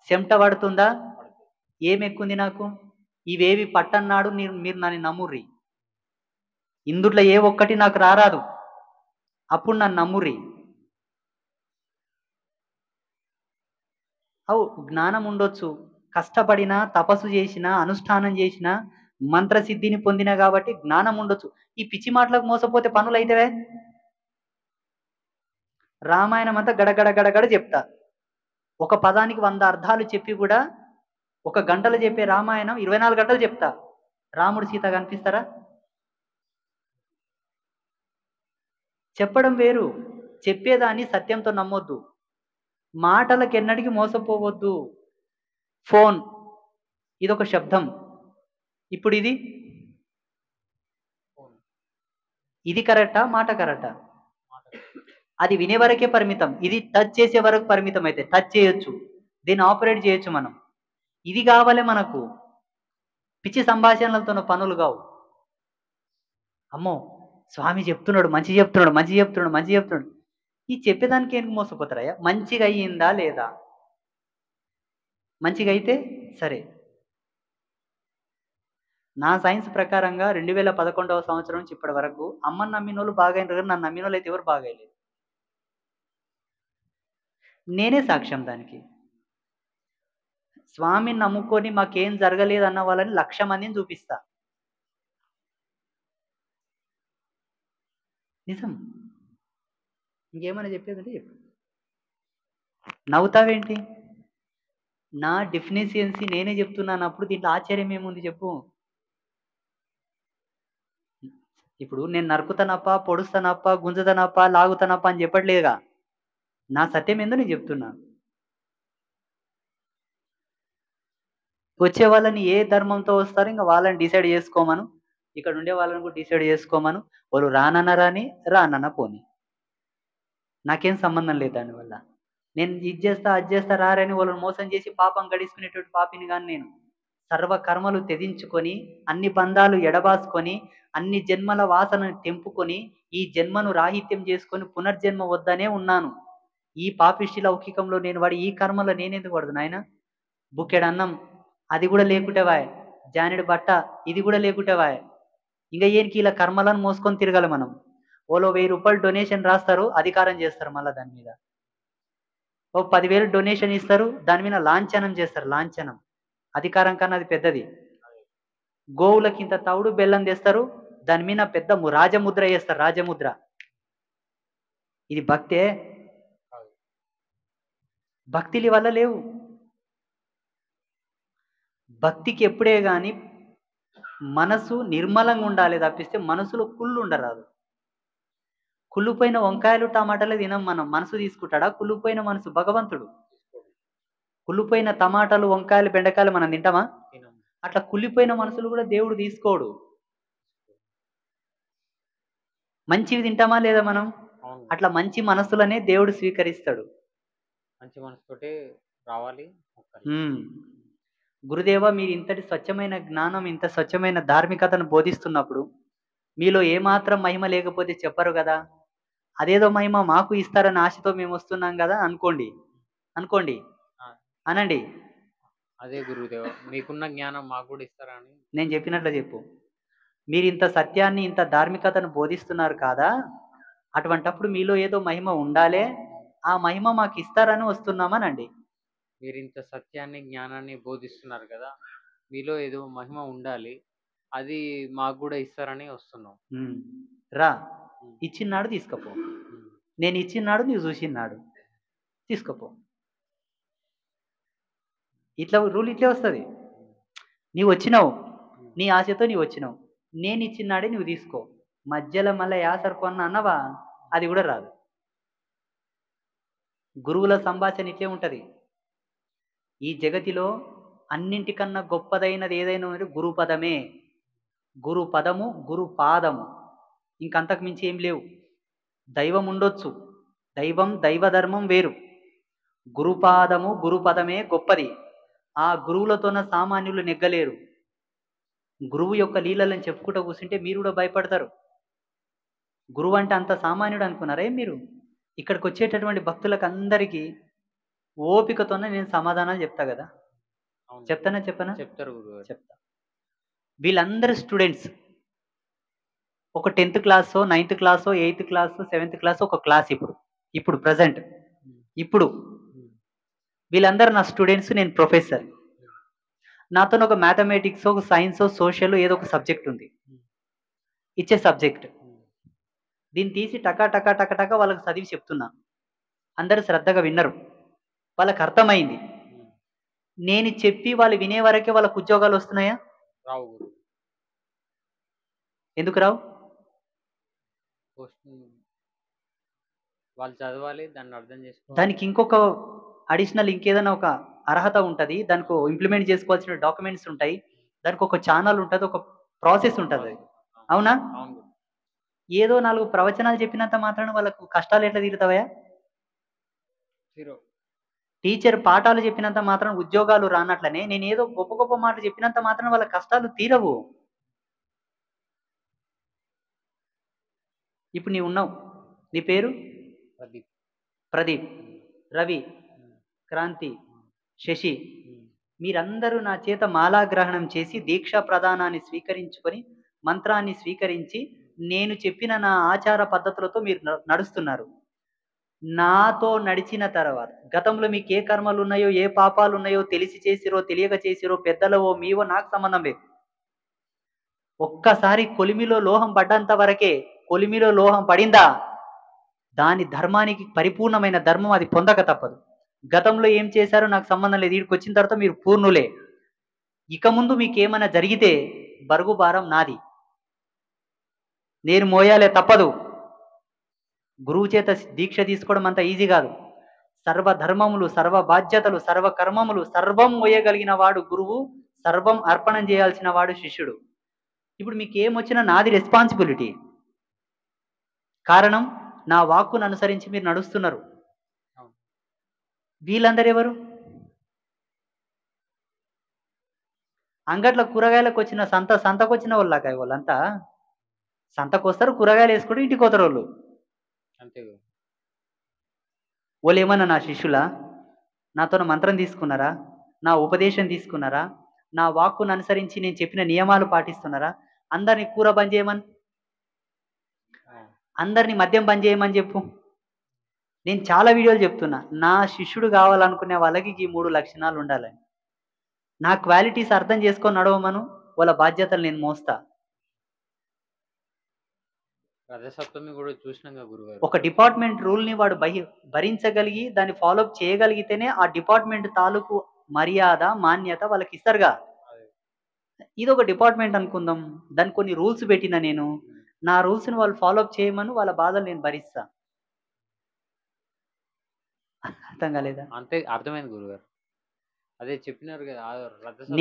చెమట పడుతుందా, ఏమెక్కుంది నాకు, ఇవేవి పట్టన్నాడు మీరు నన్ను నమ్ముర్రి. ఇందుట్లో ఏ ఒక్కటి నాకు రారాదు, అప్పుడు నన్ను నమ్ముర్రి. అవు జ్ఞానం ఉండొచ్చు, కష్టపడినా, తపస్సు చేసినా, అనుష్ఠానం చేసినా, మంత్రసిద్ధిని పొందినా కాబట్టి జ్ఞానం ఉండొచ్చు. ఈ పిచ్చి మాటలకు మోసపోతే పనులు అయితేవే. రామాయణం అంతా గడగడ చెప్తా, ఒక పదానికి 100 అర్థాలు చెప్పి కూడా 1 గంటలు చెప్పే రామాయణం 24 గంటలు చెప్తా. రాముడు సీత కనిపిస్తారా? చెప్పడం వేరు, చెప్పేదాన్ని సత్యంతో నమ్మొద్దు, మాటలకు ఎన్నటికి మోసపోవద్దు. ఫోన్ ఇదొక శబ్దం. ఇప్పుడు ఇది కరెక్టా, మాట కరెక్టా? అది వినే వరకే పరిమితం. ఇది టచ్ చేసే వరకు పరిమితం. అయితే టచ్ చేయొచ్చు, దీన్ని ఆపరేట్ చేయొచ్చు మనం. ఇది కావాలి మనకు. పిచ్చి సంభాషణలతో పనులు కావు. అమ్మో స్వామి చెప్తున్నాడు, మంచి చెప్తున్నాడు. ఈ చెప్పేదానికి ఎందుకు మోసపోతారయ్యా? మంచిగా అయ్యిందా లేదా? మంచిగా అయితే సరే, నా సైన్స్ ప్రకారంగా 2011వ సంవత్సరం నుంచి ఇప్పటి వరకు అమ్మని నమ్మినోళ్ళు బాగైనరు కానీ నన్ను నమ్మినోళ్ళు అయితే ఎవరు బాగైలేదు. నేనే సాక్ష్యం దానికి. స్వామిని నమ్ముకొని మాకేం జరగలేదన్న వాళ్ళని 1,00,000 మందిని చూపిస్తా. నిజం. ఇంకేమైనా చెప్పేదుంటే చెప్పు. నవ్వుతావేంటి? నా డెఫినిషియన్సీ నేనే చెప్తున్నానప్పుడు దీంట్లో ఆశ్చర్యం ఏముంది చెప్పు? ఇప్పుడు నేను నరుకుతానప్ప, పొడుస్తానప్ప, గుంజుతానప్ప, లాగుతానప్ప అని చెప్పట్లేదుగా. నా సత్యం ఏందో నేను చెప్తున్నా. వచ్చే వాళ్ళని ఏ ధర్మంతో వస్తారో ఇంక వాళ్ళని డిసైడ్ చేసుకోమను. ఇక్కడ ఉండే వాళ్ళని కూడా డిసైడ్ చేసుకోమను. వాళ్ళు రానన్నా రాని, రానన్నా పోని. నాకేం సంబంధం లేదు దానివల్ల. నేను ఇది చేస్తా, అది చేస్తా రారని వాళ్ళని మోసం చేసి పాపం గడించుకునేటువంటి పాపిని గాని నేను. సర్వ కర్మలు త్యజించుకొని, అన్ని బంధాలు ఎడబాసుకొని, అన్ని జన్మల వాసనను తెంపుకొని, ఈ జన్మను రాహిత్యం చేసుకొని పునర్జన్మ వద్దనే ఉన్నాను. ఈ పాపిష్టి లౌకికంలో నేను వాడి ఈ కర్మలో నేనెందుకు పడదు నాయన? బుక్కెడన్నం అది కూడా లేకుంటేవాయ్. జానెడు బట్ట ఇది కూడా లేకుంటేవాయ్. ఇంకా ఏనికి ఇలా కర్మలను మోసుకొని తిరగాలి మనం. ఓలో ₹1000 డొనేషన్ రాస్తారు, అధికారం చేస్తారు మళ్ళా దాని మీద. ఓ 10,000 డొనేషన్ ఇస్తారు, దాని మీద లాంఛనం చేస్తారు, లాంఛనం. అధికారం కన్నా అది పెద్దది. గోవులకి ఇంత తవుడు బెల్లం తెస్తారు, దాని మీద పెద్ద రాజముద్ర వేస్తారు, రాజముద్ర. ఇది భక్తే? భక్తిలి వల్ల లేవు. భక్తికి ఎప్పుడే గాని మనసు నిర్మలంగా ఉండాలి తప్పిస్తే మనసులో కుళ్ళు ఉండరాదు. కుళ్ళిపోయిన వంకాయలు టమాటాలే తినం మనం. మనసు తీసుకుంటాడా? కుళ్ళిపోయిన మనసు భగవంతుడు. కుళ్ళిపోయిన టమాటాలు, వంకాయలు, బెండకాయలు మనం తింటామా? అట్లా కుళ్ళిపోయిన మనసులు కూడా దేవుడు తీసుకోడు. మంచివి తింటామా లేదా మనం? అట్లా మంచి మనసులనే దేవుడు స్వీకరిస్తాడు. మంచి మనసుతోటే రావాలి. గురుదేవ, మీరు ఇంతటి స్వచ్ఛమైన జ్ఞానం, ఇంత స్వచ్ఛమైన ధార్మికతను బోధిస్తున్నప్పుడు మీలో ఏమాత్రం మహిమ లేకపోతే చెప్పరు కదా. అదేదో మహిమ మాకు ఇస్తారని ఆశతో మేము వస్తున్నాం కదా అనుకోండి. అనుకోండి, అనండి. అదే గురుదేవ, మీకున్న జ్ఞానం మాకు కూడా ఇస్తారని. నేను చెప్పినట్లు చెప్పు. మీరు ఇంత సత్యాన్ని, ఇంత ధార్మికతను బోధిస్తున్నారు కాదా, అటువంటప్పుడు మీలో ఏదో మహిమ ఉండాలే, ఆ మహిమ మాకు ఇస్తారని వస్తున్నామనండి. మీరు ఇంత సత్యాన్ని, జ్ఞానాన్ని బోధిస్తున్నారు కదా, మీలో ఏదో మహిమ ఉండాలి, అది మాకు కూడా ఇస్తారని వస్తున్నాం. రా, ఇచ్చినాడు తీసుకపో. నేను ఇచ్చినాడు నువ్వు చూసినాడు తీసుకపో. ఇట్లా రూల్ ఇట్లే వస్తుంది. నీవు వచ్చినావు, నీ ఆశతో నీవు వచ్చినావు, నేను ఇచ్చినాడే నువ్వు తీసుకో. మధ్యలో మళ్ళీ యాసరు కొన్న అన్నవా, అది కూడా రాదు. గురువుల సంభాషణ ఇట్లే ఉంటుంది. ఈ జగతిలో అన్నింటికన్నా గొప్పదైనది ఏదైనా ఉన్నది గురుపదమే. గురు పదము, గురు పాదము, ఇంకంతకు మించి ఏం లేవు. దైవం ఉండొచ్చు, దైవం దైవధర్మం వేరు. గురుపాదము, గురుపదమే గొప్పది. ఆ గురువులతోన సామాన్యులు నెగ్గలేరు. గురువు యొక్క లీలలను చెప్పుకుంటూ కూర్చుంటే మీరు కూడా భయపడతారు. గురువు అంటే అంత సామాన్యుడు అనుకున్నారే మీరు? ఇక్కడికి వచ్చేటటువంటి భక్తులకు అందరికీ ఓపికతోనే నేను సమాధానాలు చెప్తా కదా. చెప్తానా చెప్పనా? చెప్తారు. చెప్తా. వీళ్ళందరూ స్టూడెంట్స్. ఒక 10th క్లాసో, 9th క్లాసో, 8th క్లాసో, 7th క్లాసో ఒక క్లాస్. ఇప్పుడు ప్రజెంట్ ఇప్పుడు వీళ్ళందరూ నా స్టూడెంట్స్, నేను ప్రొఫెసర్. నాతో ఒక మ్యాథమెటిక్స్, ఒక సైన్స్, సోషల్ ఏదో ఒక సబ్జెక్ట్ ఉంది, ఇచ్చే సబ్జెక్ట్. దీన్ని తీసి టకా టకా టకా టకా వాళ్ళకి చదివి చెప్తున్నా. అందరూ శ్రద్ధగా విన్నరు, వాళ్ళకి అర్థమైంది. నేను చెప్పి వాళ్ళు వినే వరకే వాళ్ళకు ఉద్యోగాలు వస్తున్నాయా? రావు. ఎందుకు రావు? వాళ్ళు చదవాలి, దాన్ని అర్థం చేసుకోవాలి. దానికి ఇంకొక అడిషనల్ ఇంకేదైనా ఒక అర్హత ఉంటుంది, దానికి ఇంప్లిమెంట్ చేసుకోవాల్సిన డాక్యుమెంట్స్ ఉంటాయి, దానికి ఒక ఛానల్ ఉంటుంది, ఒక ప్రాసెస్ ఉంటుంది. అవునా? ఏదో 4 ప్రవచనాలు చెప్పినంత మాత్రాన వాళ్ళకు కష్టాలు ఎట్లా తీరుతావా? టీచర్ పాఠాలు చెప్పినంత మాత్రం ఉద్యోగాలు రానట్లనే నేను ఏదో గొప్ప గొప్ప మాటలు చెప్పినంత మాత్రం వాళ్ళ కష్టాలు తీరవు. ఇప్పుడు నీవు ఉన్నావు, నీ పేరు ప్రదీప్, రవి, క్రాంతి, శశి, మీరందరూ నా చేత మాలాగ్రహణం చేసి దీక్షా ప్రదానాన్ని స్వీకరించుకొని మంత్రాన్ని స్వీకరించి నేను చెప్పిన నా ఆచార పద్ధతులతో మీరు నడుస్తున్నారు. నాతో నడిచిన తర్వాత గతంలో మీకు ఏ కర్మలు ఉన్నాయో ఏ పాపాలు ఉన్నాయో తెలిసి చేసిరో తెలియక చేసిరో పెద్దలవో మీవో నాకు సంబంధం లేదు. ఒక్కసారి కొలిమిలో లోహం పడ్డంత వరకే. కొలిమిలో లోహం పడిందా దాని ధర్మానికి పరిపూర్ణమైన ధర్మం అది పొందక తప్పదు. గతంలో ఏం చేశారో నాకు సంబంధం లేదు. ఈడికి వచ్చిన తర్వాత మీరు పూర్ణులే. ఇక ముందు మీకేమైనా జరిగితే బరుగు భారం నాది, నేను మోయాలే తప్పదు. గురువు చేత దీక్ష తీసుకోవడం అంత ఈజీ కాదు. సర్వధర్మములు, సర్వ బాధ్యతలు, సర్వ కర్మములు సర్వం మోయగలిగిన వాడు గురువు, సర్వం అర్పణం చేయాల్సిన వాడు శిష్యుడు. ఇప్పుడు మీకు ఏమొచ్చినా నాది రెస్పాన్సిబిలిటీ. కారణం నా వాక్కును అనుసరించి మీరు నడుస్తున్నారు. వీళ్ళందరూ ఎవరు? అంగట్లో కూరగాయలకు వచ్చిన సంతకొచ్చిన వాళ్ళకా వాళ్ళంతా? సంతకొస్తారు, కూరగాయలు వేసుకుంటూ ఇంటికి పోతారు వాళ్ళు. అంతే. వాళ్ళు ఏమన్నా నా శిష్యులా? నాతో మంత్రం తీసుకున్నారా? నా ఉపదేశం తీసుకున్నారా? నా వాక్కును అనుసరించి నేను చెప్పిన నియమాలు పాటిస్తున్నారా? అందరినీ కూర బంద్ చేయమని, అందరినీ మద్యం బంద్ చేయమని చెప్పు. నేను చాలా వీడియోలు చెప్తున్నా. నా శిష్యుడు కావాలనుకునే వాళ్ళకి ఈ 3 లక్షణాలు ఉండాలని. నా క్వాలిటీస్ అర్థం చేసుకొని నడవమను, వాళ్ళ బాధ్యతలు నేను మోస్తా. రజసప్తమి కూడా చూసినాం గురుగారు. ఒక డిపార్ట్మెంట్ రూల్ని వాడు భరించగలిగి దాన్ని ఫాలోఅప్ చేయగలిగితేనే ఆ డిపార్ట్మెంట్ తాలూకు మర్యాద మాన్యత వాళ్ళకి ఇస్తారుగా. ఇది ఒక డిపార్ట్మెంట్ అనుకుందాం, దానికి కొన్ని రూల్స్ పెట్టిన నేను, నా రూల్స్ని వాళ్ళు ఫాలోఅప్ చేయమను, వాళ్ళ బాధలు నేను భరిస్తా. అర్థం కాలేదా? అంతే, అర్థమైంది గురుగారు. అదే చెప్పినారు కదా.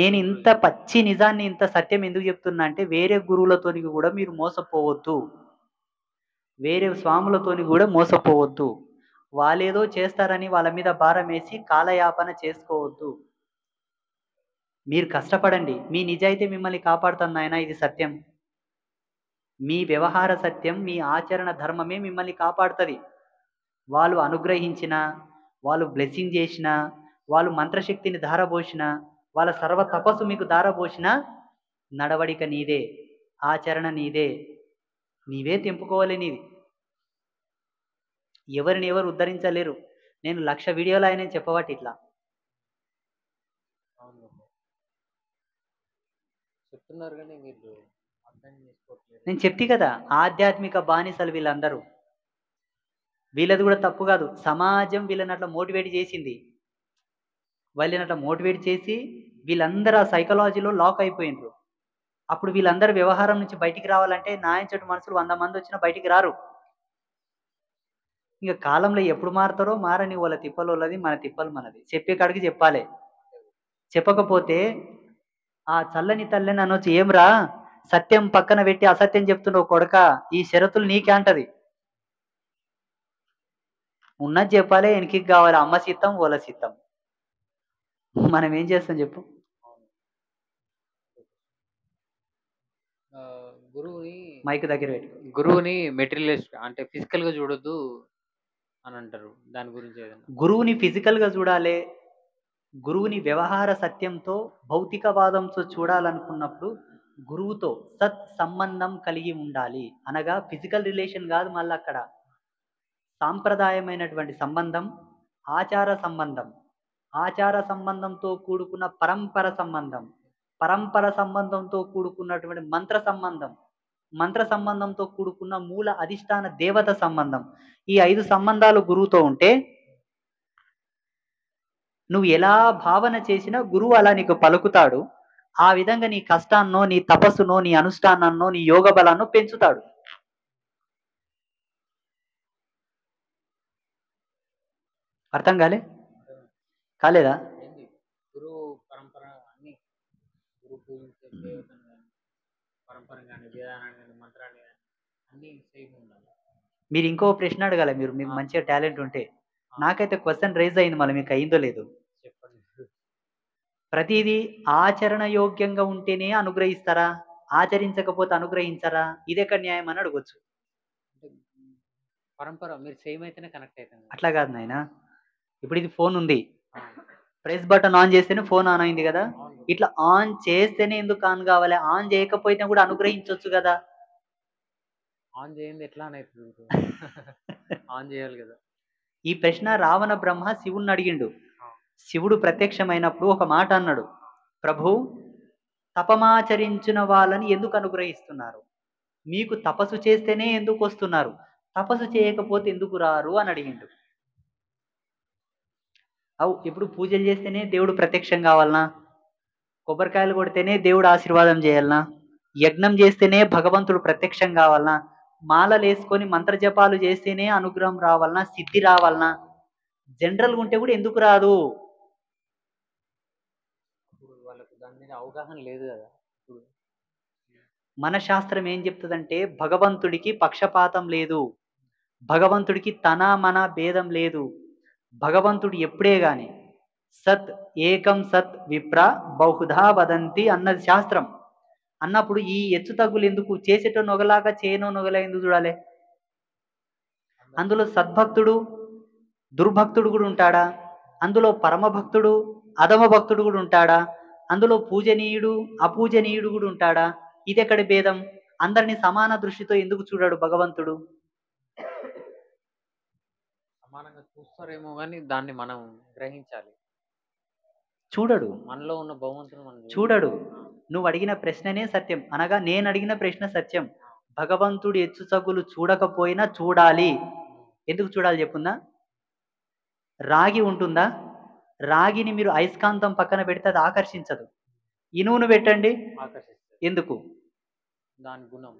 నేను ఇంత పచ్చి నిజాన్ని ఇంత సత్యం ఎందుకు చెప్తున్నా అంటే వేరే గురువులతోని కూడా మీరు మోసపోవద్దు, వేరే స్వాములతోని కూడా మోసపోవద్దు. వాళ్ళేదో చేస్తారని వాళ్ళ మీద భారం వేసి కాలయాపన చేసుకోవద్దు. మీరు కష్టపడండి, మీ నిజాయితీ మిమ్మల్ని కాపాడుతుంది నాయన, ఇది సత్యం. మీ వ్యవహార సత్యం, మీ ఆచరణ ధర్మమే మిమ్మల్ని కాపాడుతుంది. వాళ్ళు అనుగ్రహించిన, వాళ్ళు బ్లెస్సింగ్ చేసిన, వాళ్ళు మంత్రశక్తిని ధారపోసిన, వాళ్ళ సర్వ తపస్సు మీకు ధారపోసిన, నడవడిక నీదే, ఆచరణ నీదే, నీవే తెంపుకోవాలి. నీది ఎవరిని ఎవరు ఉద్ధరించలేరు. నేను 1,00,000 వీడియోలు ఆయన చెప్పబట్టి ఇట్లా చెప్తున్నారు కానీ మీరు అర్థం చేసుకోవట్లేదు. నేను చెప్తే కదా, ఆధ్యాత్మిక బానిసలు వీళ్ళందరూ. వీళ్ళది కూడా తప్పు కాదు, సమాజం వీళ్ళని అట్లా మోటివేట్ చేసింది. వాళ్ళని అట్లా మోటివేట్ చేసి వీళ్ళందరూ ఆ సైకాలజీలో లాక్ అయిపోయినారు. అప్పుడు వీళ్ళందరూ వ్యవహారం నుంచి బయటికి రావాలంటే నాయంచటి మనుషులు 100 మంది వచ్చినా బయటికి రారు. ఇంకా కాలంలో ఎప్పుడు మారుతారో మారని, వాళ్ళ తిప్పలు వాళ్ళది, మన తిప్పలు మనది. చెప్పే కాడికి చెప్పాలి. చెప్పకపోతే ఆ చల్లని తల్లిని అనొచ్చు, ఏమ్రా సత్యం పక్కన పెట్టి అసత్యం చెప్తున్నావు కొడక, ఈ షరతులు నీకే అంటది. ఉన్నది చెప్పాలి, వెనక్కి కావాలి. అమ్మ సిద్ధం, ఓల సిద్ధం. మనం ఏం చేస్తాం చెప్పు? గురువుని మైక్ దగ్గర పెట్టు. గురువుని మెటీరియలిస్ట్ అంటే ఫిజికల్ గా చూడొద్దు అని అంటారు, దాని గురించి ఏదైనా? గురువుని ఫిజికల్ గా చూడాలి. గురువుని వ్యవహార సత్యంతో భౌతికవాదంతో చూడాలనుకున్నప్పుడు గురువుతో సత్ సంబంధం కలిగి ఉండాలి. అనగా ఫిజికల్ రిలేషన్ కాదు, మళ్ళీ అక్కడ సాంప్రదాయమైనటువంటి సంబంధం, ఆచార సంబంధం, ఆచార సంబంధంతో కూడుకున్న పరంపర సంబంధం, పరంపర సంబంధంతో కూడుకున్నటువంటి మంత్ర సంబంధం, మంత్ర సంబంధంతో కూడుకున్న మూల అధిష్టాన దేవత సంబంధం. ఈ 5 సంబంధాలు గురువుతో ఉంటే నువ్వు ఎలా భావన చేసినా గురువు అలా నీకు పలుకుతాడు. ఆ విధంగా నీ కష్టాన్నో, నీ తపస్సునో, నీ అనుష్ఠానాన్నో, నీ యోగ బలాన్నో పెంచుతాడు. అర్థం కాలేదా? గురువు పరంపర అన్ని, గురువు పూజించే పరంపర కానీ, విధానాన్ని కానీ, మంత్రాన్ని కానీ అన్ని సేమ్ ఉండాలి. మీరు ఇంకో ప్రశ్న అడగాలి. మీరు మంచిగా టాలెంట్ ఉంటే. నాకైతే క్వశ్చన్ రైజ్ అయింది, మళ్ళీ మీకు అయిందో లేదో చెప్పండి. ప్రతిదీ ఆచరణ యోగ్యంగా ఉంటేనే అనుగ్రహిస్తారా? ఆచరించకపోతే అనుగ్రహించరా? ఇదెక్కడ న్యాయం అని అడగొచ్చు. పరంపర మీరు సేమ్ అయితేనే కనెక్ట్ అవుతుంది. అట్లా కాదు నాయన. ఇప్పుడు ఇది ఫోన్ ఉంది, ప్రెస్ బటన్ ఆన్ చేస్తేనే ఫోన్ ఆన్ అయింది కదా. అవును. ఇట్లా ఆన్ చేస్తేనే ఎందుకు ఆన్ కావాలి? ఆన్ చేయకపోయినా కూడా అనుగ్రహించొచ్చు కదా. ఆన్ చేయంది ఎట్లా అని అవుతుంది బ్రో. ఆన్ చేయాలి కదా. ఈ ప్రశ్న రావణ బ్రహ్మ శివుణ్ణి అడిగిండు. ఆ! శివుడు ప్రత్యక్షమైనప్పుడు ఒక మాట అన్నాడు, ప్రభు, తపమాచరించిన వాళ్ళని ఎందుకు అనుగ్రహిస్తున్నారు? మీకు తపస్సు చేస్తేనే ఎందుకు వస్తున్నారు? తపస్సు చేయకపోతే ఎందుకు రారు అని అడిగిండు. ఇప్పుడు పూజలు చేస్తేనే దేవుడు ప్రత్యక్షం కావాలనా? కొబ్బరికాయలు కొడితేనే దేవుడు ఆశీర్వాదం చేయాలనా? యజ్ఞం చేస్తేనే భగవంతుడు ప్రత్యక్షం కావాలనా? మాలలు వేసుకొని మంత్రజపాలు చేస్తేనే అనుగ్రహం రావాలనా? సిద్ధి రావాలనా? జనరల్గా ఉంటే కూడా ఎందుకు రాదు? ఇప్పుడు వాళ్ళకు దాని మీద అవగాహన లేదు కదా. ఇప్పుడు మన శాస్త్రం ఏం చెప్తుందంటే భగవంతుడికి పక్షపాతం లేదు, భగవంతుడికి తన మన భేదం లేదు. భగవంతుడు ఎప్పుడే గాని సత్ ఏకం సత్ విప్ర బహుధా వదంతి అన్నది శాస్త్రం. అన్నప్పుడు ఈ హెచ్చు తగ్గులు ఎందుకు? చేసేటో నొగలాగా చేయనో నొగలా ఎందుకు చూడాలి? అందులో సద్భక్తుడు దుర్భక్తుడు కూడా ఉంటాడా? అందులో పరమభక్తుడు అధమ భక్తుడు కూడా ఉంటాడా? అందులో పూజనీయుడు అపూజనీయుడు కూడా ఉంటాడా? ఇది ఎక్కడి భేదం? అందరినీ సమాన దృష్టితో ఎందుకు చూడాడు భగవంతుడు? సమానంగా చూస్తారేమో గానీ దాన్ని మనం గ్రహించాలి. చూడడు. మనలో ఉన్న భగవంతుని మనం చూడడు. నువ్వు అడిగిన ప్రశ్ననే సత్యం, అనగా నేను అడిగిన ప్రశ్న సత్యం. భగవంతుడి హెచ్చు తగ్గులు చూడకపోయినా చూడాలి. ఎందుకు చూడాలి చెప్పుందా? రాగి ఉంటుందా? రాగిని మీరు అయస్కాంతం పక్కన పెడితే అది ఆకర్షించదు. ఇనువును పెట్టండి, ఆకర్షిస్తుంది. ఎందుకు? దాని గుణం.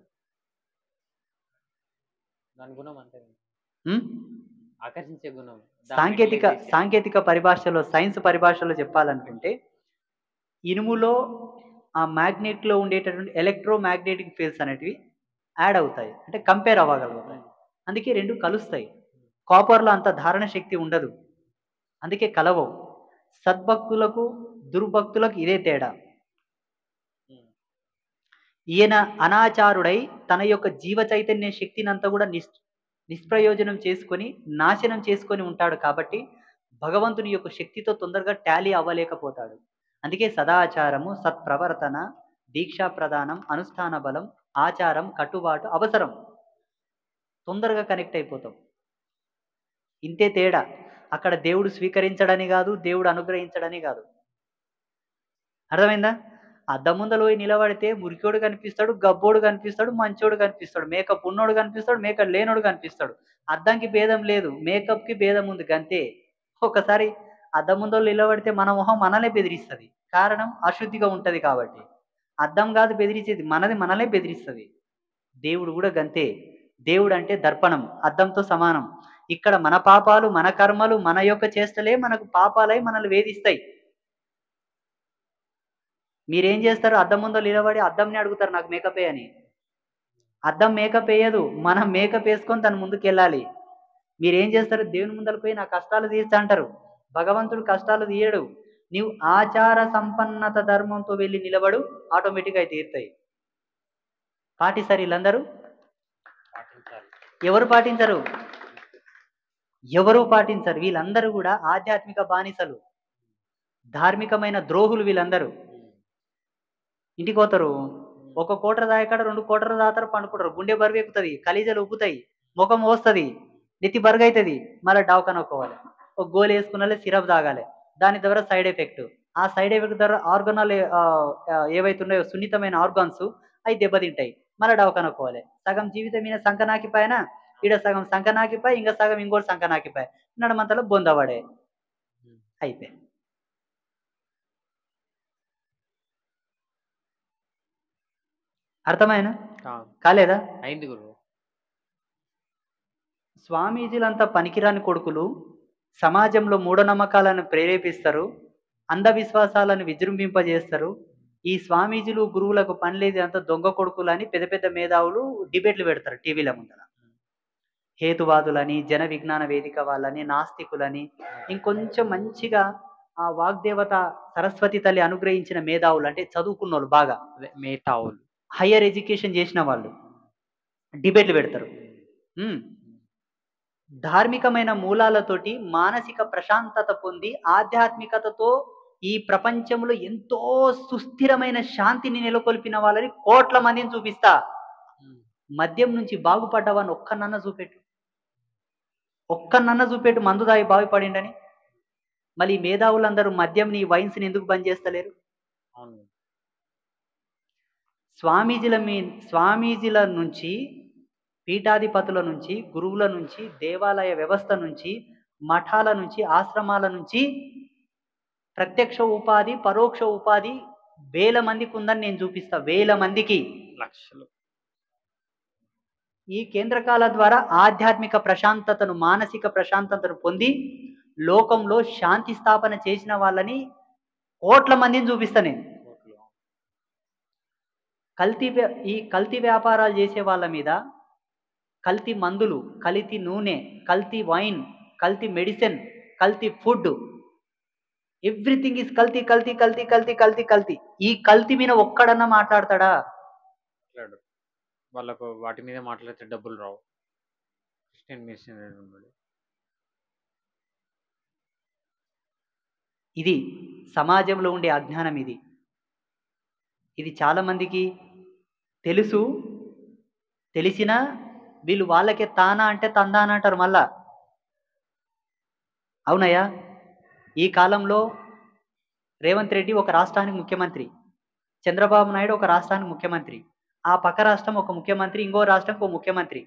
దాని గుణం అంటే ఉం? ఆకర్షించే గుణం. సాంకేతిక పరిభాషలో, సైన్స్ పరిభాషలో చెప్పాలనుకుంటే ఇనుములో ఆ మ్యాగ్నెట్లో ఉండేటటువంటి ఎలక్ట్రోమాగ్నెటిక్ ఫీల్డ్స్ అనేటివి యాడ్ అవుతాయి, అంటే కంపేర్ అవ్వగలుగుతాయి. అందుకే రెండు కలుస్తాయి. కాపర్లో అంత ధారణ శక్తి ఉండదు, అందుకే కలవవు. సద్భక్తులకు దుర్భక్తులకు ఇదే తేడా. ఈయన అనాచారుడై తన యొక్క జీవ చైతన్య శక్తిని అంతా కూడా నిష్ప్రయోజనం చేసుకొని నాశనం చేసుకొని ఉంటాడు. కాబట్టి భగవంతుని యొక్క శక్తితో తొందరగా టాలీ అవ్వలేకపోతాడు. అందుకే సదాచారము, సత్ప్రవర్తన, దీక్షా ప్రదానం, అనుష్ఠాన బలం, ఆచారం, కట్టుబాటు అవసరం. తొందరగా కనెక్ట్ అయిపోతాం. ఇంతే తేడా. అక్కడ దేవుడు స్వీకరించడని కాదు, దేవుడు అనుగ్రహించడని కాదు. అర్థమైందా? అద్దం ముందర పోయి నిలబడితే మురికోడు కనిపిస్తాడు, గబ్బోడు కనిపిస్తాడు, మంచోడు కనిపిస్తాడు, మేకప్ ఉన్నోడు కనిపిస్తాడు, మేకప్ లేనోడు కనిపిస్తాడు. అద్దంకి భేదం లేదు, మేకప్కి భేదం ఉంది, గంతే. ఒకసారి అద్దం ముందర నిలబడితే మన మొహం మనలే బెదిరిస్తుంది. కారణం అశుద్ధిగా ఉంటుంది కాబట్టి. అద్దం కాదు బెదిరించేది, మనలే బెదిరిస్తుంది. దేవుడు కూడా గంతే. దేవుడు అంటే దర్పణం, అద్దంతో సమానం. ఇక్కడ మన పాపాలు, మన కర్మలు, మన యొక్క చేష్టలే మనకు పాపాలై మనల్ని వేధిస్తాయి. మీరేం చేస్తారు? అద్దం ముందు నిలబడి అద్దంని అడుగుతారు నాకు మేకప్ అని. అద్దం మేకప్ వేయదు, మనం మేకప్ వేసుకొని తన ముందుకు వెళ్ళాలి. మీరేం చేస్తారు? దేవుని ముందర పోయి నా కష్టాలు తీర్చా అంటారు. భగవంతుడు కష్టాలు తీయడు. నీవు ఆచార సంపన్నత ధర్మంతో వెళ్ళి నిలబడు, ఆటోమేటిక్గా అవి తీరుతాయి. పాటిస్తారు వీళ్ళందరూ? ఎవరు పాటించరు? ఎవరు పాటించరు. వీళ్ళందరూ కూడా ఆధ్యాత్మిక బానిసలు, ధార్మికమైన ద్రోహులు వీళ్ళందరూ. ఇంటికి పోతారు, ఒక కోటర దాయకాడ 2 కోటర దాతారు, పండుకుంటారు, గుండె బరువు ఎక్కుతుంది, కలీజలు ఉబ్బుతాయి, ముఖం వస్తుంది, నెత్తి బరుగు అవుతుంది, మళ్ళీ డావకాన ఒక్కోవాలి, ఒక గోలు వేసుకున్న సిరప్ తాగాలి. దాని ద్వారా సైడ్ ఎఫెక్ట్. ఆ సైడ్ ఎఫెక్ట్ ద్వారా ఆర్గనాలు ఏవైతున్నాయో సున్నితమైన ఆర్గాన్స్ అవి దెబ్బతింటాయి, మళ్ళీ డావకాన ఒక్కోవాలి. సగం జీవితం మీద సంకనాకి పైన, ఈడ సగం సంకనాకిపై, ఇంకా సగం ఇంకోటి సంకనాకిపై, నడమంతలో బొందవాడే అయిపోయి. అర్థమైనా? కాలేదా? అయింది గురు. స్వామీజీలంతా పనికిరాని కొడుకులు, సమాజంలో మూఢనమ్మకాలను ప్రేరేపిస్తారు, అంధవిశ్వాసాలను విజృంభింపజేస్తారు. ఈ స్వామీజీలు గురువులకు పని లేదు, అంత దొంగ కొడుకులని పెద్ద పెద్ద మేధావులు డిబేట్లు పెడతారు టీవీల ముందర. హేతువాదులని, జన విజ్ఞాన వేదిక వాళ్ళని, నాస్తికులని, ఇంకొంచెం మంచిగా ఆ వాగ్దేవత సరస్వతి తల్లి అనుగ్రహించిన మేధావులు, అంటే చదువుకున్న వాళ్ళు, బాగా మేధావులు, హయ్యర్ ఎడ్యుకేషన్ చేసిన వాళ్ళు డిబేట్లు పెడతారు. ధార్మికమైన మూలాలతోటి మానసిక ప్రశాంతత పొంది ఆధ్యాత్మికతతో ఈ ప్రపంచంలో ఎంతో సుస్థిరమైన శాంతిని నెలకొల్పిన వాళ్ళని కోట్ల మందిని చూపిస్తా. మద్యం నుంచి బాగుపడ్డవాన్ని ఒక్కనన్న చూపెట్టు, ఒక్కనన్న చూపెట్టు మందు తాగి బాగుపడిండని. మళ్ళీ ఈ మేధావులందరూ మద్యంని వైన్స్ని ఎందుకు బంద్ చేస్తలేరు? అవును. స్వామీజీల నుంచి, పీఠాధిపతుల నుంచి, గురువుల నుంచి, దేవాలయ వ్యవస్థ నుంచి, మఠాల నుంచి, ఆశ్రమాల నుంచి ప్రత్యక్ష ఉపాధి, పరోక్ష ఉపాధి వేల మందికి ఉందని నేను చూపిస్తా. వేల మందికి. లక్షలు. ఈ కేంద్రకాల ద్వారా ఆధ్యాత్మిక ప్రశాంతతను, మానసిక ప్రశాంతతను పొంది లోకంలో శాంతి స్థాపన చేసిన వాళ్ళని కోట్ల మందిని చూపిస్తా నేను. ఈ కల్తీ వ్యాపారాలు చేసే వాళ్ళ మీద, కల్తీ మందులు, కల్తీ నూనె, కల్తీ వైన్, కల్తీ మెడిసిన్, కల్తీ ఫుడ్, ఎవ్రీథింగ్ ఈజ్ కల్తీ కల్తీ కల్తీ కల్తీ కల్తీ కల్తీ. ఈ కల్తీ మీద ఒక్కడన్నా మాట్లాడతాడా? వాళ్ళకు వాటి మీద మాట్లాడితే డబ్బులు రావు. Christian missionary. ఇది సమాజంలో ఉండే అజ్ఞానం. ఇది చాలా మందికి తెలుసు. తెలిసినా వీళ్ళు వాళ్ళకే తానా అంటే తందాన అంటారు మళ్ళా. అవునయ్యా, ఈ కాలంలో రేవంత్ రెడ్డి ఒక రాష్ట్రానికి ముఖ్యమంత్రి, చంద్రబాబు నాయుడు ఒక రాష్ట్రానికి ముఖ్యమంత్రి, ఆ పక్క రాష్ట్రం ఒక ముఖ్యమంత్రి, ఇంకో రాష్ట్రం ఒక ముఖ్యమంత్రి.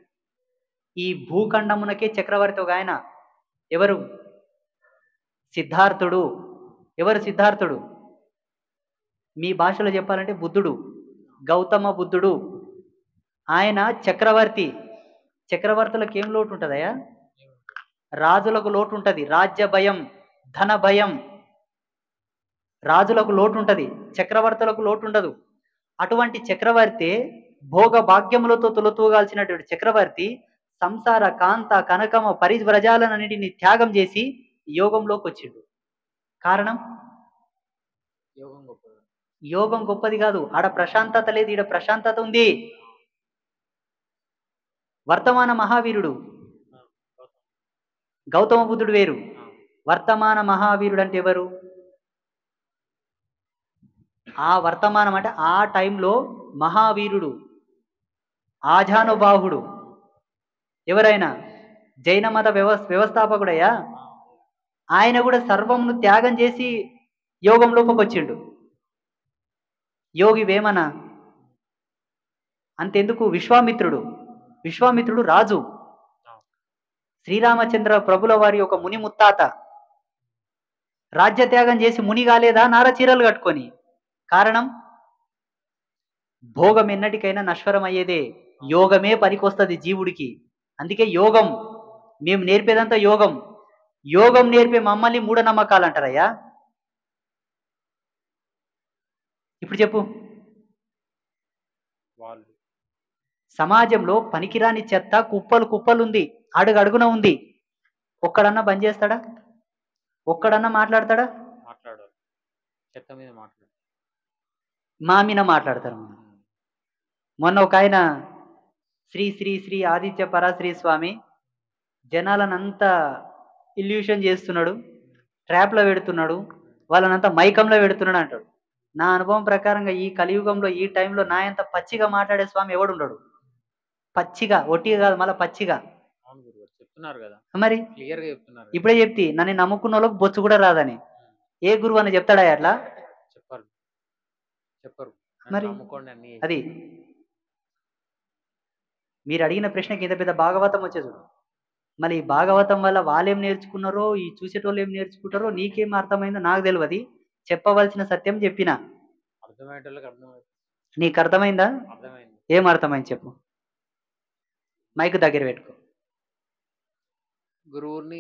ఈ భూఖండమునకే చక్రవర్తి ఒక ఆయన. ఎవరు? సిద్ధార్థుడు. ఎవరు సిద్ధార్థుడు? మీ భాషలో చెప్పాలంటే బుద్ధుడు, గౌతమ బుద్ధుడు. ఆయన చక్రవర్తి. చక్రవర్తులకు ఏం లోటు ఉంటుందయ్యా? రాజులకు లోటు ఉంటుంది. రాజ్య భయం, ధన భయం. రాజులకు లోటు ఉంటుంది, చక్రవర్తులకు లోటు ఉండదు. అటువంటి చక్రవర్తి, భోగ భాగ్యములతో తొలతూగాల్సినటువంటి చక్రవర్తి సంసార కాంత కనకమ పరివ్రజాలన్నిటిని త్యాగం చేసి యోగంలోకి వచ్చిండు. కారణం? యోగం గొప్పది కాదు, ఆడ ప్రశాంతత లేదు, ఈడ ప్రశాంతత ఉంది. వర్తమాన మహావీరుడు గౌతమ బుద్ధుడు వేరు, వర్తమాన మహావీరుడు అంటే ఎవరు? ఆ వర్తమానం అంటే ఆ టైంలో మహావీరుడు, ఆజానుబాహుడు. ఎవరైనా జైన మత వ్యవస్థాపకుడయ్యా. ఆయన కూడా సర్వమును త్యాగం చేసి యోగంలోకి వచ్చిండు. యోగి వేమన. అంతెందుకు, విశ్వామిత్రుడు రాజు. శ్రీరామచంద్ర ప్రభుల వారి ఒక ముని ముత్తాత రాజ్యత్యాగం చేసి ముని కాలేదా నారచీరలు కట్టుకొని? కారణం, భోగం ఎన్నటికైనా నశ్వరం అయ్యేదే, యోగమే పనికొస్తుంది జీవుడికి. అందుకే యోగం, మేము నేర్పేదంతా యోగం. యోగం నేర్పే మమ్మల్ని మూఢనమ్మకాలు అంటారయ్యా. ఇప్పుడు చెప్పు, సమాజంలో పనికిరాని చెత్త కుప్పలు కుప్పలు ఉంది, అడుగడుగున ఉంది. ఒక్కడన్నా బంద్ చేస్తాడా? ఒక్కడన్నా మాట్లాడతాడా? చెత్త మీద మా మీద మాట్లాడతారు. మొన్న ఒక ఆయన శ్రీ శ్రీ శ్రీ ఆదిత్య పరాశ్రీ స్వామి జనాలనంతా ఇల్యూషన్ చేస్తున్నాడు, ట్రాప్లో పెడుతున్నాడు, వాళ్ళనంతా మైకంలో పెడుతున్నాడు అంటాడు. నా అనుభవం ప్రకారంగా ఈ కలియుగంలో ఈ టైంలో నా ఎంత పచ్చిగా మాట్లాడే స్వామి ఎవడు ఉండడు. పచ్చిగా, ఒట్టిగా కాదు, మళ్ళీ పచ్చిగా చెప్తున్నారు కదా, మరి క్లియర్గా చెప్తున్నారు. ఇప్పుడే చెప్తి, నన్ను నమ్ముకున్న వాళ్ళకి బొచ్చు కూడా రాదని. ఏ గురువు అని చెప్తాడా అట్లా? చెప్పరు. మరి అది మీరు అడిగిన ప్రశ్నకి ఇంత పెద్ద భాగవతం వచ్చేది. మళ్ళీ ఈ భాగవతం వల్ల వాళ్ళేం నేర్చుకున్నారో, ఈ చూసేటోళ్ళు ఏం నేర్చుకుంటారో నీకేం అర్థమైందో నాకు తెలియదు. చెప్పవలసిన సత్యం చెప్పిన. నీకు అర్థమైందా? ఏం అర్థమైంది చెప్పు. మైక్ దగ్గర పెట్టుకో. గురువుని